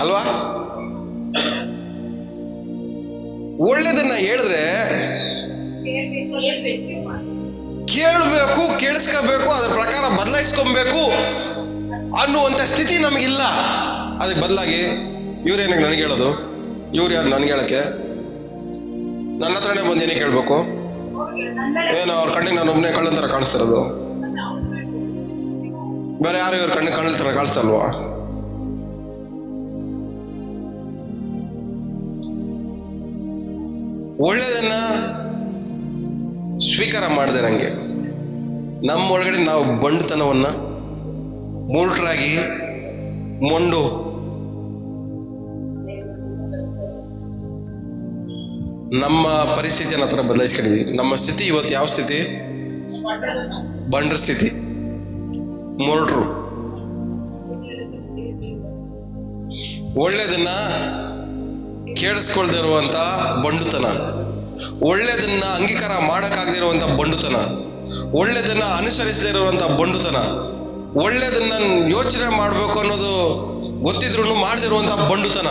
ಅಲ್ವಾ? ಒಳ್ಳೇದನ್ನ ಹೇಳಿದ್ರೆ ಕೇಳಬೇಕು, ಕೇಳಿಸ್ಕೋಬೇಕು, ಅದ್ರ ಪ್ರಕಾರ ಬದಲಾಯಿಸ್ಕೊಬೇಕು ಅನ್ನುವಂತ ಸ್ಥಿತಿ ನಮಗಿಲ್ಲ. ಅದಕ್ಕೆ ಬದಲಾಗಿ ಇವ್ರೇನಾಗ ನನಗೆ ಹೇಳೋದು? ಇವ್ರು ಯಾರು ನನಗೆ ಹೇಳಕ್ಕೆ? ನನ್ನ ಹತ್ರನೇ ಬಂದು ಏನೇ ಕೇಳ್ಬೇಕು? ಏನು ಅವ್ರ ಕಣ್ಣಿಗೆ ನಾನು ಒಬ್ಬನೇ ಕಳ್ಳನ ತರ ಕಾಣಿಸ್ತಿರೋದು? ಬೇರೆ ಯಾರು ಇವ್ರ ಕಣ್ಣಿಗೆ ಕಣ್ಣಲ್ ತರ ಕಾಣಿಸ್ತಲ್ವಾ? ಒಳ್ಳೇದನ್ನ ಸ್ವೀಕಾರ ಮಾಡದೆ ನಂಗೆ ನಮ್ಮ ಒಳಗಡೆ ನಾವು ಬಂಡುತನವನ್ನ ಮೂಲ್ಟ್ರಾಗಿ ಮೊಂಡು ನಮ್ಮ ಪರಿಸ್ಥಿತಿಯನ್ನು ಹತ್ರ ಬದಲಾಯಿಸ್ಕೊಂಡಿದೀವಿ. ನಮ್ಮ ಸ್ಥಿತಿ ಇವತ್ತು ಯಾವ ಸ್ಥಿತಿ? ಬಂಡ್ರ ಸ್ಥಿತಿ, ಮೊರಟರು. ಒಳ್ಳೇದನ್ನ ಕೇಳಿಸ್ಕೊಳ್ದೇ ಇರುವಂತ ಬಂಡುತನ, ಒಳ್ಳೇದನ್ನ ಅಂಗೀಕಾರ ಮಾಡಕ್ಕಾಗದಿರುವಂತ ಬಂಡುತನ, ಒಳ್ಳೇದನ್ನ ಅನುಸರಿಸದೇ ಇರುವಂತ ಬಂಡುತನ, ಒಳ್ಳೇದನ್ನ ಯೋಚನೆ ಮಾಡ್ಬೇಕು ಅನ್ನೋದು ಗೊತ್ತಿದ್ರು ಮಾಡದಿರುವಂತ ಬಂಡುತನ,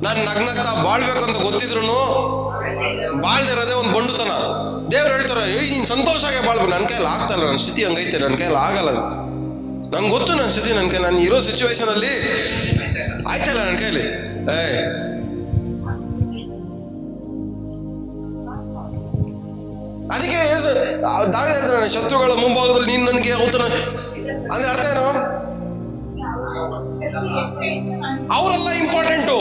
ನಾನು ನಗ್ನಗ್ತಾ ಬಾಳ್ಬೇಕು ಅಂತ ಗೊತ್ತಿದ್ರು ಬಾಳ್ದಿರೋದೇ ಒಂದು ಬಂಡುತನ. ದೇವ್ರು ಹೇಳ್ತಾರೆ, ನೀನ್ ಸಂತೋಷಾಗೆ ಬಾಳ್ಬೇಕು. ನನ್ನ ಕೈಯಲ್ಲಿ ಆಗ್ತಾ ಇಲ್ಲ, ನನ್ನ ಸ್ಥಿತಿ ಹಂಗೈತೆ, ನನ್ನ ಕೈಯಲ್ಲಿ ಆಗಲ್ಲ. ನಂಗೆ ಗೊತ್ತು ನನ್ನ ಸ್ಥಿತಿ, ನಾನು ಇರೋ ಸಿಚುವೇಶನ್ ಅಲ್ಲಿ ಆಯ್ತಲ್ಲ ನನ್ನ ಕೈಲಿ. ಅದಕ್ಕೆ ದಾವಿದ ಹೇಳ್ತಾನೆ, ಶತ್ರುಗಳ ಮುಂಭಾಗದಲ್ಲಿ ನೀನು ನನಗೆ ಹೋಗ್ತಾನೆ ಅಂದ್ರೆ ಅರ್ಥ ಏನು? ಅವರೆಲ್ಲ ಇಂಪಾರ್ಟೆಂಟು.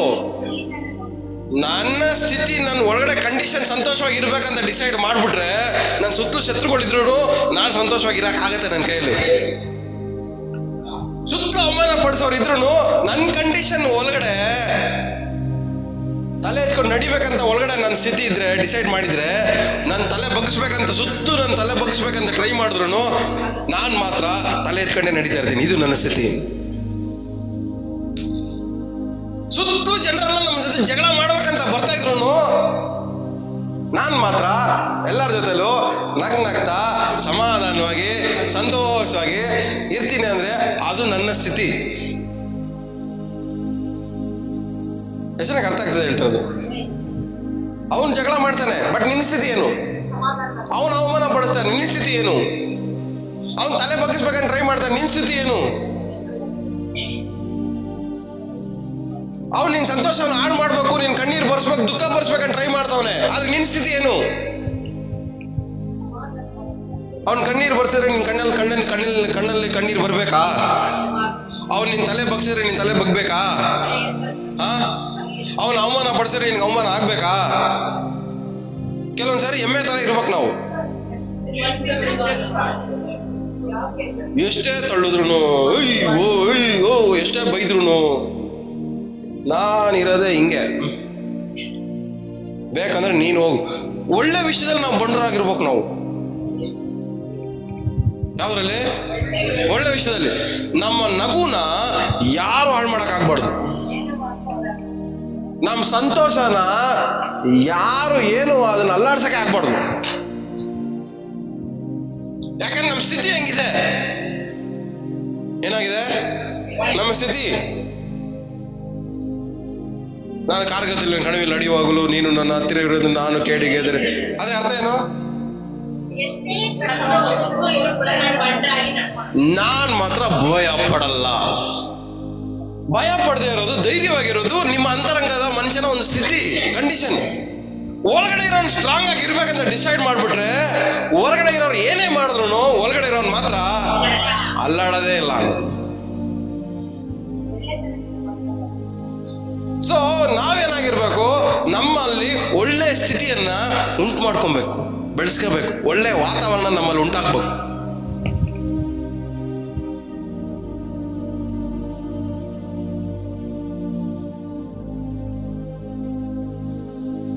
ನನ್ನ ಸ್ಥಿತಿ, ನನ್ನ ಒಳಗಡೆ ಕಂಡೀಷನ್ ಸಂತೋಷವಾಗಿ ಇರ್ಬೇಕಂತ ಡಿಸೈಡ್ ಮಾಡ್ಬಿಟ್ರೆ, ನನ್ನ ಸುತ್ತಲೂ ಶತ್ರುಗಳಿದ್ರು ನಾನು ಸಂತೋಷವಾಗಿರಕ್ ಆಗತ್ತೆ ನನ್ನ ಕೈಯಲ್ಲಿ. ಸುತ್ತಲೂ ಅವಮಾನ ಪಡಿಸೋರು ಇದ್ರು ನನ್ನ ಕಂಡೀಷನ್ ಒಳಗಡೆ ತಲೆ ಎತ್ಕೊಂಡು ನಡಿಬೇಕಂತ ಒಳಗಡೆ ನನ್ನ ಸ್ಥಿತಿ ಇದ್ರೆ, ಡಿಸೈಡ್ ಮಾಡಿದ್ರೆ, ನನ್ನ ತಲೆ ಬಗ್ಸ್ಬೇಕಂತ ಸುತ್ತು ನನ್ನ ತಲೆ ಬಗ್ಸ್ಬೇಕಂತ ಟ್ರೈ ಮಾಡಿದ್ರು ನಾನು ಮಾತ್ರ ತಲೆ ಎತ್ಕೊಂಡೇ ನಡೀತಾ ಇರ್ತೀನಿ. ಇದು ನನ್ನ ಸ್ಥಿತಿ. ಸುತ್ತಲೂ ಜನರೆಲ್ಲ ನಮ್ಮ ಜೊತೆ ಜಗಳ ಮಾಡ್ಬೇಕಂತ ಬರ್ತಾ ಇದ್ರು ನಾನ್ ಮಾತ್ರ ಎಲ್ಲರ ಜೊತೆಲೂ ನಗ್ನಗ್ತಾ ಸಮಾಧಾನವಾಗಿ ಸಂತೋಷವಾಗಿ ಇರ್ತೀನಿ. ಅಂದ್ರೆ ಅದು ನನ್ನ ಸ್ಥಿತಿ. ಎಷ್ಟು ನನಗೆ ಅರ್ಥ ಆಗ್ತದೆ ಹೇಳ್ತಿರೋದು? ಅವನು ಜಗಳ ಮಾಡ್ತಾನೆ, ಬಟ್ ನಿನ್ನ ಸ್ಥಿತಿ ಏನು? ಅವನು ಅವಮಾನ ಪಡಿಸ್ತಾನೆ, ನಿನ್ನ ಸ್ಥಿತಿ ಏನು? ಅವನು ತಲೆ ಬಗ್ಗಿಸ್ಬೇಕಂತ ಟ್ರೈ ಮಾಡ್ತಾನೆ, ನಿನ್ನ ಸ್ಥಿತಿ ಏನು? ಅವ್ನು ನಿನ್ ಸಂತೋಷವನ್ನು ಹಾಳು ಮಾಡ್ಬೇಕು, ನಿನ್ ಕಣ್ಣೀರು ಬರ್ಸ್ಬೇಕು, ದುಃಖ ಬರ್ಸ್ಬೇಕಂತ ಟ್ರೈ ಮಾಡ್ತಾವನೆ, ಆದ್ರೆ ನಿನ್ ಸ್ಥಿತಿ ಏನು? ಅವ್ನ್ ಕಣ್ಣೀರು ಬರ್ಸಿದ್ರೆ ನಿನ್ ಕಣ್ಣಲ್ಲಿ ಕಣ್ಣೀರು ಬರ್ಬೇಕಾ? ಅವ್ನು ನಿನ್ ತಲೆ ಬಗ್ಸಿದ್ರೆ ನಿನ್ ತಲೆ ಬಗ್ಬೇಕಾ? ಅವನ ಅವಮಾನ ಪಡಿಸಿದ್ರೆ ನಿನ್ಗೆ ಅವಮಾನ ಆಗ್ಬೇಕಾ? ಕೆಲವೊಂದ್ಸರಿ ಎಮ್ಮೆ ತರ ಇರ್ಬೇಕು ನಾವು. ಎಷ್ಟೇ ತಳ್ಳುದ್ರು, ಅಯ್ಯೋ ಎಷ್ಟೇ ಬೈದ್ರು, ನಾನಿರೋದೇ ಹಿಂಗೆ, ಬೇಕಂದ್ರೆ ನೀನು ಹೋಗು. ಒಳ್ಳೆ ವಿಷಯದಲ್ಲಿ ನಾವು ಬಂಡರಾಗಿರ್ಬೇಕು ನಾವು. ಯಾವ್ದ್ರಲ್ಲಿ? ಒಳ್ಳೆ ವಿಷಯದಲ್ಲಿ. ನಮ್ಮ ನಗುನ ಯಾರು ಹಾಳು ಮಾಡಕ್ ಆಗ್ಬಾರ್ದು. ನಮ್ಮ ಸಂತೋಷನ ಯಾರು ಏನು ಅದನ್ನ ಅಲ್ಲಾಡ್ಸಕ್ಕೆ ಆಗ್ಬಾರ್ದು. ಯಾಕಂದ್ರೆ ನಮ್ಮ ಸ್ಥಿತಿ ಹೆಂಗಿದೆ? ಏನಾಗಿದೆ ನಮ್ಮ ಸ್ಥಿತಿ? ನಾನು ಕಾರ್ಗದಲ್ಲಿ ಕಣವಿಲ್ ನಡೆಯುವಾಗಲೂ ನೀನು ನನ್ನ ಹತ್ತಿರ ಇರೋದು ನಾನು ಕೇಡಿಗೆ ಎದುರು. ಅದ್ರ ಅರ್ಥ ಏನು? ನಾನ್ ಮಾತ್ರ ಭಯ ಪಡಲ್ಲ. ಭಯ ಪಡದೆ ಇರೋದು, ಧೈರ್ಯವಾಗಿರೋದು ನಿಮ್ಮ ಅಂತರಂಗದ ಮನುಷ್ಯನ ಒಂದು ಸ್ಥಿತಿ, ಕಂಡೀಷನ್. ಒಳಗಡೆ ಇರೋನು ಸ್ಟ್ರಾಂಗ್ ಆಗಿ ಇರ್ಬೇಕಂತ ಡಿಸೈಡ್ ಮಾಡ್ಬಿಟ್ರೆ, ಹೊರಗಡೆ ಇರೋರು ಏನೇ ಮಾಡಿದ್ರು ಒಳಗಡೆ ಇರೋನು ಮಾತ್ರ ಅಲ್ಲಾಡೋದೇ ಇಲ್ಲ. ಸೊ ನಾವೇನಾಗಿರ್ಬೇಕು? ನಮ್ಮಲ್ಲಿ ಒಳ್ಳೆ ಸ್ಥಿತಿಯನ್ನ ಉಂಟು ಮಾಡ್ಕೊಬೇಕು, ಬೆಳೆಸ್ಕೋಬೇಕು. ಒಳ್ಳೆ ವಾತಾವರಣ ನಮ್ಮಲ್ಲಿ ಉಂಟಾಗ್ಬೇಕು.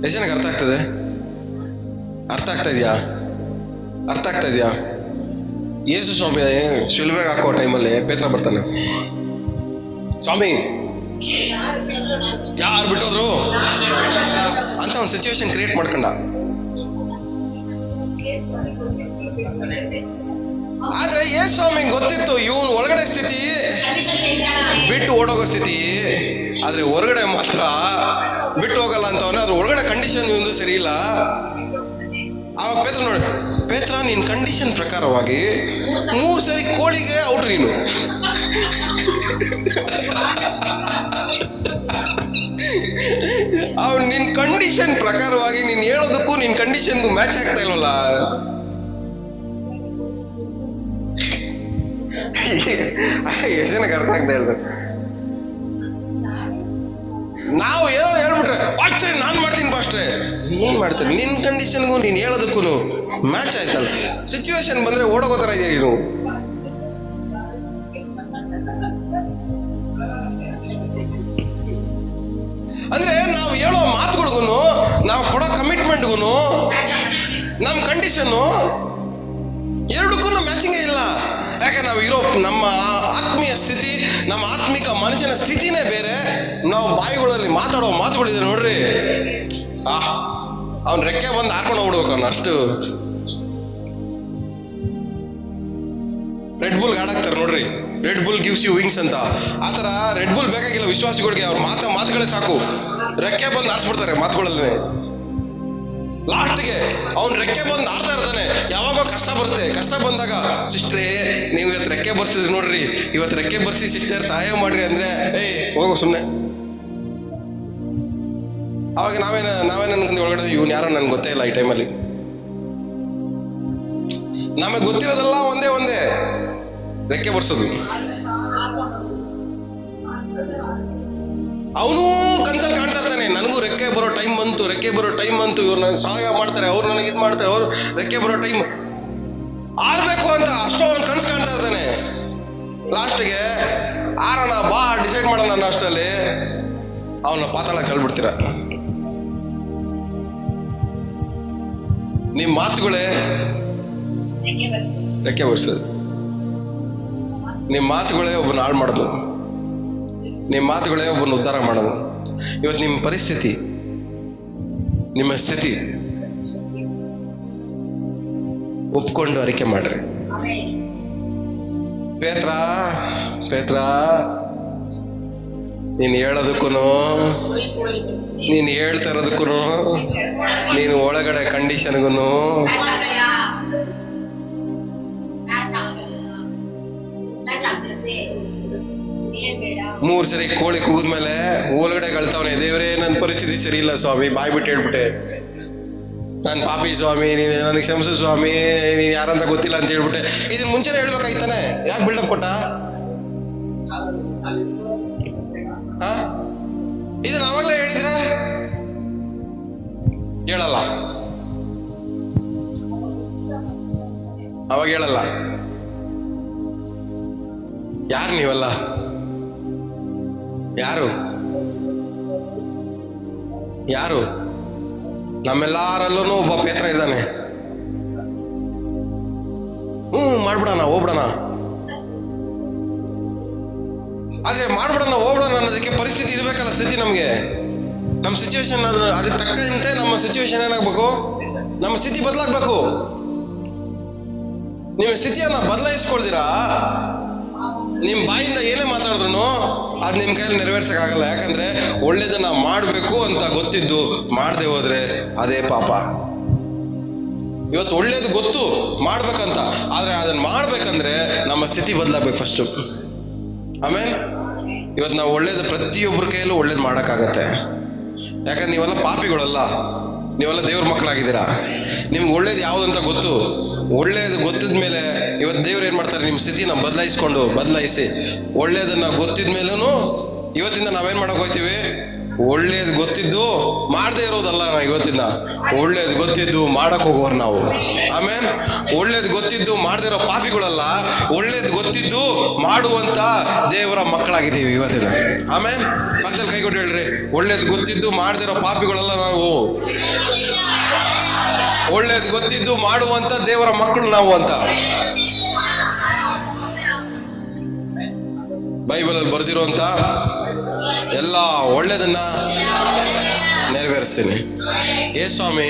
ಎಷ್ಟು ಜನಕ್ಕೆ ಅರ್ಥ ಆಗ್ತದೆ? ಅರ್ಥ ಆಗ್ತಾ ಇದೆಯಾ? ಅರ್ಥ ಆಗ್ತಾ ಇದೆಯಾ? ಯೇಸು ಸ್ವಾಮಿ ಶಿಲುಬೆಗೆ ಹಾಕೋ ಟೈಮಲ್ಲಿ ಪೇತ್ರ ಬರ್ತಾನೆ, ಸ್ವಾಮಿ ಯಾರು ಬಿಟ್ಟೋದ್ರು ಅಂತ ಒಂದು ಸಿಚುವೇಶನ್ ಕ್ರಿಯೇಟ್ ಮಾಡ್ಕೊಂಡ. ಆದ್ರೆ ಯೇಸು ಸ್ವಾಮಿಗೆ ಗೊತ್ತಿತ್ತು ಇವನು ಒಳಗಡೆ ಸ್ಥಿತಿ ಬಿಟ್ಟು ಓಡೋಗೋ ಸ್ಥಿತಿ, ಆದ್ರೆ ಹೊರಗಡೆ ಮಾತ್ರ ಬಿಟ್ಟು ಹೋಗಲ್ಲ ಅಂತವನೇ. ಅದ್ರ ಒಳಗಡೆ ಕಂಡೀಷನ್ ಇವನು ಸರಿ ಇಲ್ಲ. ಆವಾಗ ಪೇತ್ರ ನೋಡಿ, ಪೇತ್ರ ನಿನ್ ಕಂಡೀಷನ್ ಪ್ರಕಾರವಾಗಿ 3 ಸರಿ ಕೋಳಿಗೆ ಔಟ್ ನೀನು. ಅವ್ನು ನಿನ್ ಕಂಡೀಷನ್ ಪ್ರಕಾರವಾಗಿ ನೀನ್ ಹೇಳೋದಕ್ಕೂ ನಿನ್ ಕಂಡೀಷನ್ಗೂ ಮ್ಯಾಚ್ ಆಗ್ತಾ ಇಲ್ವಲ್ಲ. ಎಷ್ಟು ಜನಕ್ಕೆ ಅರ್ಥ ಆಗ್ತಾ ಹೇಳ್ತಾರೆ? ನಾವು ಏನೋ ಹೇಳ್ಬಿಟ್ರೆ ಪಾಸ್ಟ್ರೆ ನಾನ್ ಮಾಡ್ತೀನಿ, ಪಾಸ್ಟ್ರೆ ನೀನ್ ಮಾಡ್ತೀನಿ, ನಿನ್ ಕಂಡೀಷನ್ಗೂ ನೀನ್ ಹೇಳೋದಕ್ಕೂ ಮ್ಯಾಚ್ ಆಯ್ತಲ್ಲ. ಸಿಚುವೇಶನ್ ಬಂದ್ರೆ ಓಡೋಗೋ ತರ ಇದೆಯಾ ನೀನು? ಅಂದ್ರೆ ನಾವು ಹೇಳೋ ಮಾತುಗಳಿಗೂ ನಾವು ಕೊಡೋ ಕಮಿಟ್ಮೆಂಟ್ಗೂ ನಮ್ಮ ಕಂಡೀಷನ್ನು ಎರಡಕ್ಕೂ ಮ್ಯಾಚಿಂಗೇ ಇಲ್ಲ. ಯಾಕೆ ನಾವು ಇರೋ ನಮ್ಮ ಆತ್ಮೀಯ ಸ್ಥಿತಿ, ನಮ್ಮ ಆತ್ಮಿಕ ಮನುಷ್ಯನ ಸ್ಥಿತಿನೇ ಬೇರೆ. ನಾವು ಬಾಯಿಗಳಲ್ಲಿ ಮಾತಾಡೋ ಮಾತುಗಳಿದೆ ನೋಡ್ರಿ, ಅವ್ನ ರೆಕ್ಕೆ ಬಂದು ಹಾಕೊಂಡು ಹೋಗ್ಬಿಡ್ಬೇಕು ಅವ್ನ. ಅಷ್ಟು ರೆಡ್ ಬುಲ್ ಹಾಡಾಕ್ತಾರೆ ನೋಡ್ರಿ, Red Bull gives you wings ಅಂತ. ಆತರ ರೆಡ್ ಬುಲ್ ಬೇಕಾಗಿಲ್ಲ ವಿಶ್ವಾಸಿಗಳಿಗೆ. ಅವ್ರ ಮಾತುಗಳೇ ಸಾಕು, ರೆಕ್ಕೆ ಬಂದು ಹಾರಿಸ್ಬಿಡ್ತಾರೆ ಮಾತುಗಳಲ್ಲೇ. ಲಾಸ್ಟ್ಗೆ ಅವ್ನು ರೆಕ್ಕೆ ಬಂದು ಆಡ್ತಾ ಇರ್ತಾನೆ. ಯಾವಾಗೋ ಕಷ್ಟ ಬರುತ್ತೆ, ಕಷ್ಟ ಬಂದಾಗ ಸಿಸ್ಟ್ರೇ ನೀವು ಇವತ್ತು ರೆಕ್ಕೆ ಬರ್ಸಿದ್ರಿ ನೋಡ್ರಿ, ಇವತ್ತು ರೆಕ್ಕೆ ಬರ್ಸಿ ಸಿಸ್ಟರ್ ಸಹಾಯ ಮಾಡ್ರಿ ಅಂದ್ರೆ ಏಯ್ ಹೋಗೋ ಸುಮ್ಮನೆ. ಅವಾಗ ನಾವೇನು ಅನ್ಕೊಂಡು ಒಳಗಡೆ ಇವ್ನು ಯಾರೋ ನನ್ಗೆ ಗೊತ್ತೇ ಇಲ್ಲ ಈ ಟೈಮಲ್ಲಿ. ನಮಗೆ ಗೊತ್ತಿರೋದೆಲ್ಲ ಒಂದೇ ರೆಕ್ಕೆ ಬರ್ಸೋದು. ಅವನು ಕನ್ಸಲ್ಲಿ ಕಾಣ್ತಾ ಇರ್ತಾನೆ, ನನಗೂ ರೆಕ್ಕೆ ಬರೋ ಟೈಮ್ ಬಂತು, ಇವ್ರು ನನಗೆ ಸಹಾಯ ಮಾಡ್ತಾರೆ, ಅವ್ರು ನನಗೆ ಇದು ಮಾಡ್ತಾರೆ, ಅವ್ರು ರೆಕ್ಕೆ ಬರೋ ಟೈಮ್ ಆಡ್ಬೇಕು ಅಂತ ಅಷ್ಟೋ ಅವ್ನು ಕನ್ಸು ಕಾಣ್ತಾ ಇರ್ತಾನೆ. ಲಾಸ್ಟ್ಗೆ ಆರೋಣ ಬಾ ಡಿಸೈಡ್ ಮಾಡೋಣ ಅನ್ನೋ ಅಷ್ಟರಲ್ಲಿ ಅವನ ಪಾತಾಳ ಕಳ್ಬಿಡ್ತೀರ. ನಿಮ್ ಮಾತುಗಳೇ ರೆಕ್ಕೆ ಬರ್ಸೋದು. ನಿಮ್ಮ ಮಾತುಗಳೇ ಒಬ್ಬನ ಹಾಳು ಮಾಡೋದು, ನಿಮ್ಮ ಮಾತುಗಳೇ ಒಬ್ಬನ ಉದ್ಧಾರ ಮಾಡೋದು. ಇವತ್ತು ನಿಮ್ಮ ಪರಿಸ್ಥಿತಿ, ನಿಮ್ಮ ಸ್ಥಿತಿ ಒಪ್ಕೊಂಡು ಅರಿಕೆ ಮಾಡ್ರಿ. ಪೇತ್ರ ನೀನು ಹೇಳೋದಕ್ಕೂ, ನೀನು ಹೇಳ್ತಾ ಇರೋದಕ್ಕೂ, ನೀನು ಒಳಗಡೆ ಕಂಡೀಷನ್ಗೂ ಮೂರು ಸರಿ ಕೋಳಿ ಕೂಗಿದ್ಮೇಲೆ ಒಳಗಡೆ ಕಳ್ತಾವನೆ, ದೇವರೇ ನನ್ನ ಪರಿಸ್ಥಿತಿ ಸರಿ ಇಲ್ಲ ಸ್ವಾಮಿ, ಬಾಯ್ ಬಿಟ್ಟು ಹೇಳ್ಬಿಟ್ಟೆ, ನಾನು ಪಾಪಿ ಸ್ವಾಮಿ, ನೀನು ನನಗೆ ಕ್ಷಮಿಸು ಸ್ವಾಮಿ, ನೀನು ಯಾರಂತ ಗೊತ್ತಿಲ್ಲ ಅಂತ ಹೇಳ್ಬಿಟ್ಟೆ. ಇದನ್ನ ಮುಂಚೆನೆ ಹೇಳ್ಬೇಕಾಯ್ತಾನೆ, ಯಾಕೆ ಬಿಲ್ಡಪ್ ಕೊಟ್ಟ? ಇದನ್ನ ಅವಾಗಲೇ ಹೇಳಿದ್ರೆ ಹೇಳಲ್ಲ, ಅವಾಗ ಹೇಳಲ್ಲ. ಯಾರು ನೀವಲ್ಲ? ಯಾರು? ನಮ್ಮೆಲ್ಲರಲ್ಲೂ ಒಬ್ಬ ಪೇತ್ರ ಇದ್ದಾನೆ. ಮಾಡ್ಬಿಡೋಣ, ಹೋಗ್ಬಿಡೋಣ. ಆದ್ರೆ ಮಾಡ್ಬಿಡೋಣ, ಹೋಗ್ಬಿಡೋಣ ಅನ್ನೋದಕ್ಕೆ ಪರಿಸ್ಥಿತಿ ಇರ್ಬೇಕಲ್ಲ, ಸ್ಥಿತಿ ನಮ್ಗೆ, ನಮ್ಮ ಸಿಚುವೇಶನ್ ಅದಕ್ಕೆ ತಕ್ಕಂತೆ ನಮ್ಮ ಸಿಚುವೇಶನ್ ಏನಾಗ್ಬೇಕು, ನಮ್ಮ ಸ್ಥಿತಿ ಬದಲಾಗ್ಬೇಕು. ನಿಮ್ಮ ಸ್ಥಿತಿಯನ್ನ ಬದಲಾಯಿಸ್ಕೊಳ್ದಿರಾ ನಿಮ್ ಬಾಯಿಂದ ಏನೇ ಮಾತಾಡಿದ್ರು ಅದು ನಿಮ್ ಕೈಯಲ್ಲಿ ನೆರವೇರ್ಸಕ್ಕಾಗಲ್ಲ. ಯಾಕಂದ್ರೆ ಒಳ್ಳೇದನ್ನ ಮಾಡ್ಬೇಕು ಅಂತ ಗೊತ್ತಿದ್ದು ಮಾಡದೆ ಹೋದ್ರೆ ಅದೇ ಪಾಪ. ಇವತ್ತು ಒಳ್ಳೇದು ಗೊತ್ತು ಮಾಡ್ಬೇಕಂತ, ಆದ್ರೆ ಅದನ್ನ ಮಾಡ್ಬೇಕಂದ್ರೆ ನಮ್ಮ ಸ್ಥಿತಿ ಬದಲಾಗ್ಬೇಕು ಫಸ್ಟ್. ಆಮೇಲೆ ಇವತ್ತು ನಾವು ಒಳ್ಳೇದು ಪ್ರತಿಯೊಬ್ಬರ ಕೈಯಲ್ಲೂ ಒಳ್ಳೇದು ಮಾಡಕ್ಕಾಗತ್ತೆ. ಯಾಕಂದ್ರೆ ನೀವೆಲ್ಲ ಪಾಪಿಗಳಲ್ಲ, ನೀವೆಲ್ಲ ದೇವ್ರ ಮಕ್ಕಳಾಗಿದ್ದೀರಾ. ನಿಮ್ಗೆ ಒಳ್ಳೇದು ಯಾವುದಂತ ಗೊತ್ತು. ಒಳ್ಳೇದು ಗೊತ್ತಿದ ಮೇಲೆ ಇವತ್ತು ದೇವ್ರು ಏನ್ ಮಾಡ್ತಾರೆ, ನಿಮ್ಮ ಸ್ಥಿತಿನ ಬದಲಾಯಿಸಿ ಒಳ್ಳೇದನ್ನ ಗೊತ್ತಿದ್ಮೇಲೂ ಇವತ್ತಿಂದ ನಾವೇನ್ ಮಾಡಕ್ ಹೋಗ್ತೀವಿ, ಒಳ್ಳೇದು ಗೊತ್ತಿದ್ದು ಮಾಡದೇ ಇರೋದಲ್ಲ. ನಾವು ಇವತ್ತಿಂದ ಒಳ್ಳೇದು ಗೊತ್ತಿದ್ದು ಮಾಡಕ್ ಹೋಗೋರು ನಾವು. ಆಮೇಲೆ ಒಳ್ಳೇದು ಗೊತ್ತಿದ್ದು ಮಾಡದೇ ಇರೋ ಪಾಪಿಗಳಲ್ಲ, ಒಳ್ಳೇದು ಗೊತ್ತಿದ್ದು ಮಾಡುವಂತ ದೇವರ ಮಕ್ಕಳಾಗಿದ್ದೀವಿ ಇವತ್ತಿನ. ಆಮೇಲೆ ಪಕ್ಕದಲ್ಲಿ ಕೈ ಕೊಟ್ಟು ಹೇಳ್ರಿ, ಒಳ್ಳೇದು ಗೊತ್ತಿದ್ದು ಮಾಡದೇ ಇರೋ ಪಾಪಿಗಳಲ್ಲ ನಾವು, ಒಳ್ಳೇದು ಗೊತ್ತಿದ್ದು ಮಾಡುವಂತ ದೇವರ ಮಕ್ಕಳು ನಾವು ಅಂತ ಬೈಬಲಲ್ಲಿ ಬರ್ದಿರುವಂತ ಎಲ್ಲ ಒಳ್ಳೇದನ್ನ ನೆರವೇರಿಸ್ತೀನಿ. ಸ್ವಾಮಿ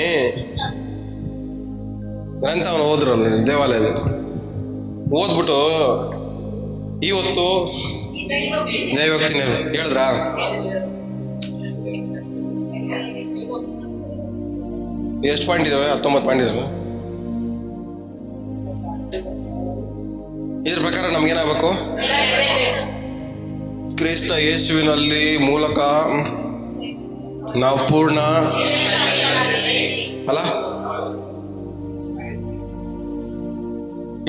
ಗ್ರಂಥವನ್ನು ಓದ್ರು ದೇವಾಲಯದ, ಓದ್ಬಿಟ್ಟು ಇವತ್ತು ದೈವೋಕ್ತಿ ಹೇಳಿದ್ರ ಎಷ್ಟು ಪಾಯಿಂಟ್ ಇದಾವೆ? 19 ಪಾಯಿಂಟ್ ಇದಾವೆ. ಇದ್ರ ಪ್ರಕಾರ ನಮ್ಗೇನಾಗಬೇಕು? ಕ್ರಿಸ್ತ ಯೇಸುವಿನಲ್ಲಿ ಮೂಲಕ ನಾವು ಪೂರ್ಣ ಅಲ್ಲ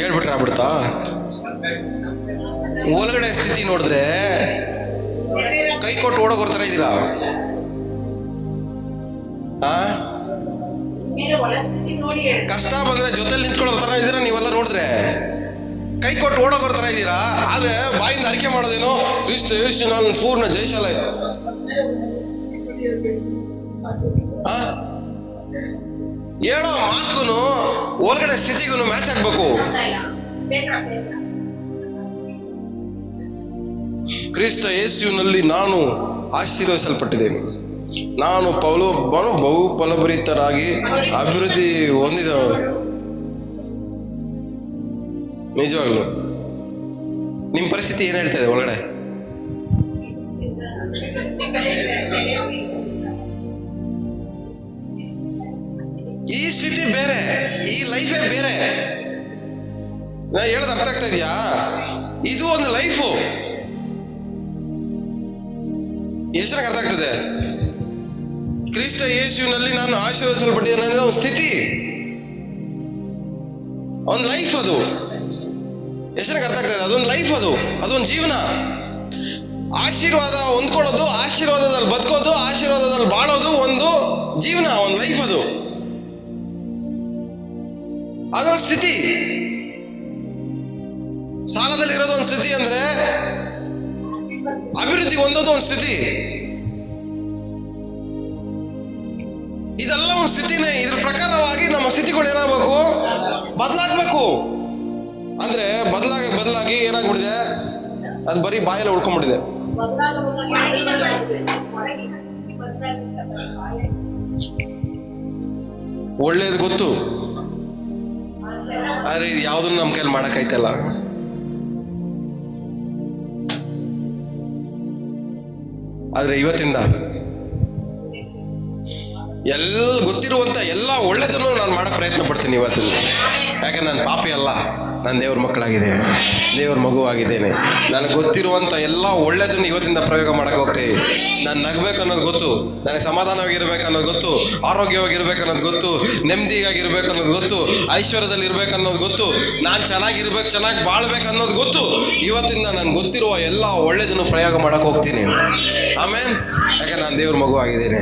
ಹೇಳ್ಬಿಟ್ರೆ ಆಗ್ಬಿಡ್ತಾ? ಒಳಗಡೆ ಸ್ಥಿತಿ ನೋಡಿದ್ರೆ ಕೈ ಕೊಟ್ಟು ಓಡೋಗೋರ್ತರ ಇದ್ದೀರಾ? ಕಷ್ಟ ಬಂದ್ರೆ ಜೊತೆಲಿ ನಿಂತ್ಕೊಳ್ಳೋ ತರ ಇದ್ದೀರಾ ನೀವೆಲ್ಲ ನೋಡಿದ್ರೆ, ಕೈ ಕೊಟ್ಟು ಓಡೋಗೋರ್ ತರ ಇದ್ದೀರಾ. ಆದ್ರೆ ಬಾಯಿಂದ ಅರಿಕೆ ಮಾಡೋದೇನು, ಕ್ರಿಸ್ತ ಯೇಸು ನಾನು ಪೂರ್ಣ ಜಯಶಾಲ. ಹೇಳೋ ಮಾತುಗೂ ಒಳಗಡೆ ಸ್ಥಿತಿಗೂ ಮ್ಯಾಚ್ ಆಗ್ಬೇಕು. ಕ್ರಿಸ್ತ ಯೇಸುವಿನಲ್ಲಿ ನಾನು ಆಶೀರ್ವದಿಸಲ್ಪಟ್ಟಿದ್ದೇನೆ, ನಾನು ಪೌಲೊಬ್ಬನು ಬಹು ಫಲಭರಿತರಾಗಿ ಅಭಿವೃದ್ಧಿ ಹೊಂದಿದವರು. ನಿಜವಾಗ್ಲು ನಿಮ್ ಪರಿಸ್ಥಿತಿ ಏನ್ ಹೇಳ್ತಾ ಇದೆ ಒಳಗಡೆ? ಸ್ಥಿತಿ ಬೇರೆ, ಈ ಲೈಫೇ ಬೇರೆ. ನಾ ಹೇಳೋದು ಅರ್ಥ ಆಗ್ತಾ ಇದೆಯಾ? ಇದು ಒಂದು ಲೈಫು. ಎಷ್ಟು ಅರ್ಥ ಆಗ್ತದೆ? ಕ್ರಿಸ್ತ ಯೇಸುವಿನಲ್ಲಿ ನಾನು ಆಶೀರ್ವದಿಸಲ್ಪಟ್ಟಿದ್ದೇನೆ ಅಂದ್ರೆ ಒಂದು ಸ್ಥಿತಿ, ಒಂದು ಲೈಫ್. ಅದು ಎಷ್ಟು ಅರ್ಥ ಆಗ್ತದೆ? ಅದೊಂದು ಲೈಫ್, ಅದೊಂದು ಜೀವನ. ಆಶೀರ್ವಾದ ಹೊಂದ್ಕೊಳ್ಳೋದು, ಆಶೀರ್ವಾದದಲ್ಲಿ ಬದುಕೋದು, ಆಶೀರ್ವಾದದಲ್ಲಿ ಬಾಳೋದು ಒಂದು ಜೀವನ, ಒಂದು ಲೈಫ್. ಅದೊಂದು ಸ್ಥಿತಿ. ಸಾಲದಲ್ಲಿ ಇರೋದು ಒಂದು ಸ್ಥಿತಿ ಅಂದ್ರೆ ಅಭಿವೃದ್ಧಿ ಹೊಂದೋದು ಒಂದು ಸ್ಥಿತಿ. ಇದೆಲ್ಲ ಒಂದು ಸ್ಥಿತಿನೇ. ಇದ್ರ ಪ್ರಕಾರವಾಗಿ ನಮ್ಮ ಸ್ಥಿತಿಗಳು ಏನಾಗಬೇಕು? ಬದಲಾಗಬೇಕು. ಅಂದ್ರೆ ಬದಲಾಗಿ ಏನಾಗ್ಬಿಟ್ಟಿದೆ? ಅದು ಬರೀ ಬಾಯಲ್ಲಿ ಉಳ್ಕೊಂಡ್ಬಿಟ್ಟಿದೆ. ಒಳ್ಳೇದು ಗೊತ್ತು, ಆದ್ರೆ ಇದು ಯಾವ್ದನ್ನು ನಮ್ಮ ಕೈಲಿ ಮಾಡಕ್ಕಾಯ್ತಲ್ಲ. ಆದ್ರೆ ಇವತ್ತಿಂದ ಗೊತ್ತಿರುವಂತ ಎಲ್ಲ ಒಳ್ಳೇದನ್ನು ನಾನು ಮಾಡಕ್ ಪ್ರಯತ್ನ ಪಡ್ತೀನಿ ಇವತ್ತಿಂದ. ಯಾಕಂದ್ರೆ ನಾನು ಪಾಪಿ ಅಲ್ಲ, ನಾನು ದೇವ್ರ ಮಕ್ಕಳಾಗಿದ್ದೇನೆ, ದೇವ್ರ ಮಗುವಾಗಿದ್ದೇನೆ. ನನಗೆ ಗೊತ್ತಿರುವಂತ ಎಲ್ಲ ಒಳ್ಳೇದನ್ನು ಇವತ್ತಿಂದ ಪ್ರಯೋಗ ಮಾಡಕ್ ಹೋಗ್ತೀನಿ. ನಾನು ನಗ್ಬೇಕು ಅನ್ನೋದು ಗೊತ್ತು, ನನಗೆ ಸಮಾಧಾನವಾಗಿರ್ಬೇಕು ಅನ್ನೋದು ಗೊತ್ತು, ಆರೋಗ್ಯವಾಗಿರ್ಬೇಕು ಅನ್ನೋದು ಗೊತ್ತು, ನೆಮ್ಮದಿಯಾಗಿರ್ಬೇಕು ಅನ್ನೋದು ಗೊತ್ತು, ಐಶ್ವರ್ಯದಲ್ಲಿ ಇರ್ಬೇಕು ಅನ್ನೋದು ಗೊತ್ತು, ನಾನು ಚೆನ್ನಾಗಿರ್ಬೇಕು, ಚೆನ್ನಾಗಿ ಬಾಳ್ಬೇಕು ಅನ್ನೋದು ಗೊತ್ತು. ಇವತ್ತಿಂದ ನನ್ಗೆ ಗೊತ್ತಿರುವ ಎಲ್ಲ ಒಳ್ಳೇದನ್ನು ಪ್ರಯೋಗ ಮಾಡಕ್ ಹೋಗ್ತೀನಿ. ಆಮೇಲೆ ಯಾಕೆ ನಾನು ದೇವ್ರ ಮಗು ಆಗಿದ್ದೇನೆ.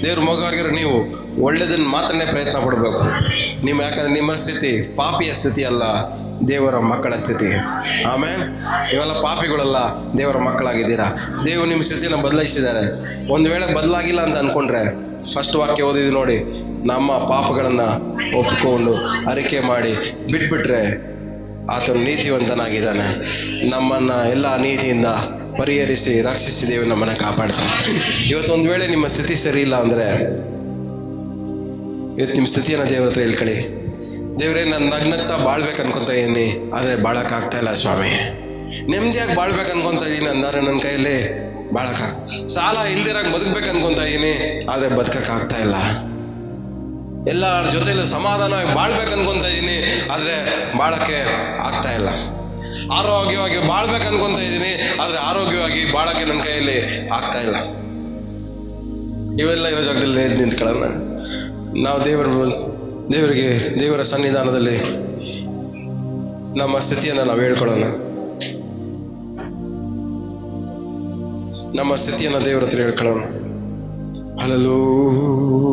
ದೇವ್ರ ಮಗು ಆಗಿರೋ ನೀವು ಒಳ್ಳೇದನ್ನ ಮಾತ್ರನೇ ಪ್ರಯತ್ನ ಪಡಬೇಕು. ಯಾಕಂದ್ರೆ ನಿಮ್ಮ ಸ್ಥಿತಿ ಪಾಪಿಯ ಸ್ಥಿತಿ ಅಲ್ಲ, ದೇವರ ಮಕ್ಕಳ ಸ್ಥಿತಿ. ಆಮೇಲೆ ಇವೆಲ್ಲ ಪಾಪಿಗಳಲ್ಲ, ದೇವರ ಮಕ್ಕಳಾಗಿದ್ದೀರಾ. ದೇವರು ನಿಮ್ಮ ಸ್ಥಿತಿನ ಬದಲಾಯಿಸಿದ್ದಾರೆ. ಒಂದು ವೇಳೆ ಬದಲಾಗಿಲ್ಲ ಅಂತ ಅನ್ಕೊಂಡ್ರೆ ಫಸ್ಟ್ ವಾಕ್ಯ ಓದಿದ್ವಿ ನೋಡಿ, ನಮ್ಮ ಪಾಪಗಳನ್ನ ಒಪ್ಪಿಕೊಂಡು ಅರಿಕೆ ಮಾಡಿ ಬಿಟ್ಬಿಟ್ರೆ ಆತನು ನೀತಿವಂತನಾಗಿದ್ದಾನೆ. ನಮ್ಮನ್ನ ಎಲ್ಲ ನೀತಿಯಿಂದ ಪರಿಹರಿಸಿ ರಕ್ಷಿಸಿ ದೇವರು ನಮ್ಮನ್ನ ಕಾಪಾಡ್ತಾನೆ. ಇವತ್ತು ಒಂದು ವೇಳೆ ನಿಮ್ಮ ಸ್ಥಿತಿ ಸರಿ ಇಲ್ಲ ಅಂದ್ರೆ ಇವತ್ತು ನಿಮ್ಮ ಸ್ಥಿತಿಯನ್ನ ದೇವ್ರ ಹತ್ರ ಹೇಳ್ಕೊಳ್ಳಿ. ದೇವ್ರೇ, ನಾನು ನಗ್ನಗ್ತಾ ಬಾಳ್ಬೇಕು ಅನ್ಕೊಂತ ಇದೀನಿ, ಆದ್ರೆ ಬಾಳಕ್ ಆಗ್ತಾ ಇಲ್ಲ ಸ್ವಾಮಿ. ನೆಮ್ಮದಿಯಾಗಿ ಬಾಳ್ಬೇಕು ಅನ್ಕೊಂತ ಇದೀನಿ, ಅಂದ್ರೆ ನನ್ನ ಕೈಯಲ್ಲಿ ಬಾಳಕ್ ಸಾಲ ಇಲ್ದಿರಾಗ ಬದುಕ್ಬೇಕು ಅನ್ಕೊಂತ ಇದೀನಿ, ಆದ್ರೆ ಬದುಕಕ್ ಆಗ್ತಾ ಇಲ್ಲ. ಎಲ್ಲರ ಜೊತೆಲೂ ಸಮಾಧಾನವಾಗಿ ಬಾಳ್ಬೇಕು ಅನ್ಕೊಂತ ಇದೀನಿ, ಆದ್ರೆ ಬಾಳಕ್ಕೆ ಆಗ್ತಾ ಇಲ್ಲ. ಆರೋಗ್ಯವಾಗಿ ಬಾಳ್ಬೇಕು ಅನ್ಕೊಂತ ಇದೀನಿ, ಆದ್ರೆ ಆರೋಗ್ಯವಾಗಿ ಬಾಳಕ್ಕೆ ನನ್ನ ಕೈಯಲ್ಲಿ ಆಗ್ತಾ ಇಲ್ಲ. ಇವೆಲ್ಲ ಇರೋ ಜಾಗದಲ್ಲಿ ನಿಂತ್ಕೊಳ್ಳೋಣ. ನಾವು ದೇವರಿಗೆ ದೇವರ ಸನ್ನಿಧಾನದಲ್ಲಿ ನಮ್ಮ ಸ್ಥಿತಿಯನ್ನು ನಾವು ಹೇಳ್ಕೊಳ್ಳೋಣ. ನಮ್ಮ ಸ್ಥಿತಿಯನ್ನು ದೇವರ ಹತ್ರ ಹೇಳ್ಕೊಳ್ಳೋಣ. ಹಲ್ಲೆಲೂಯಾ.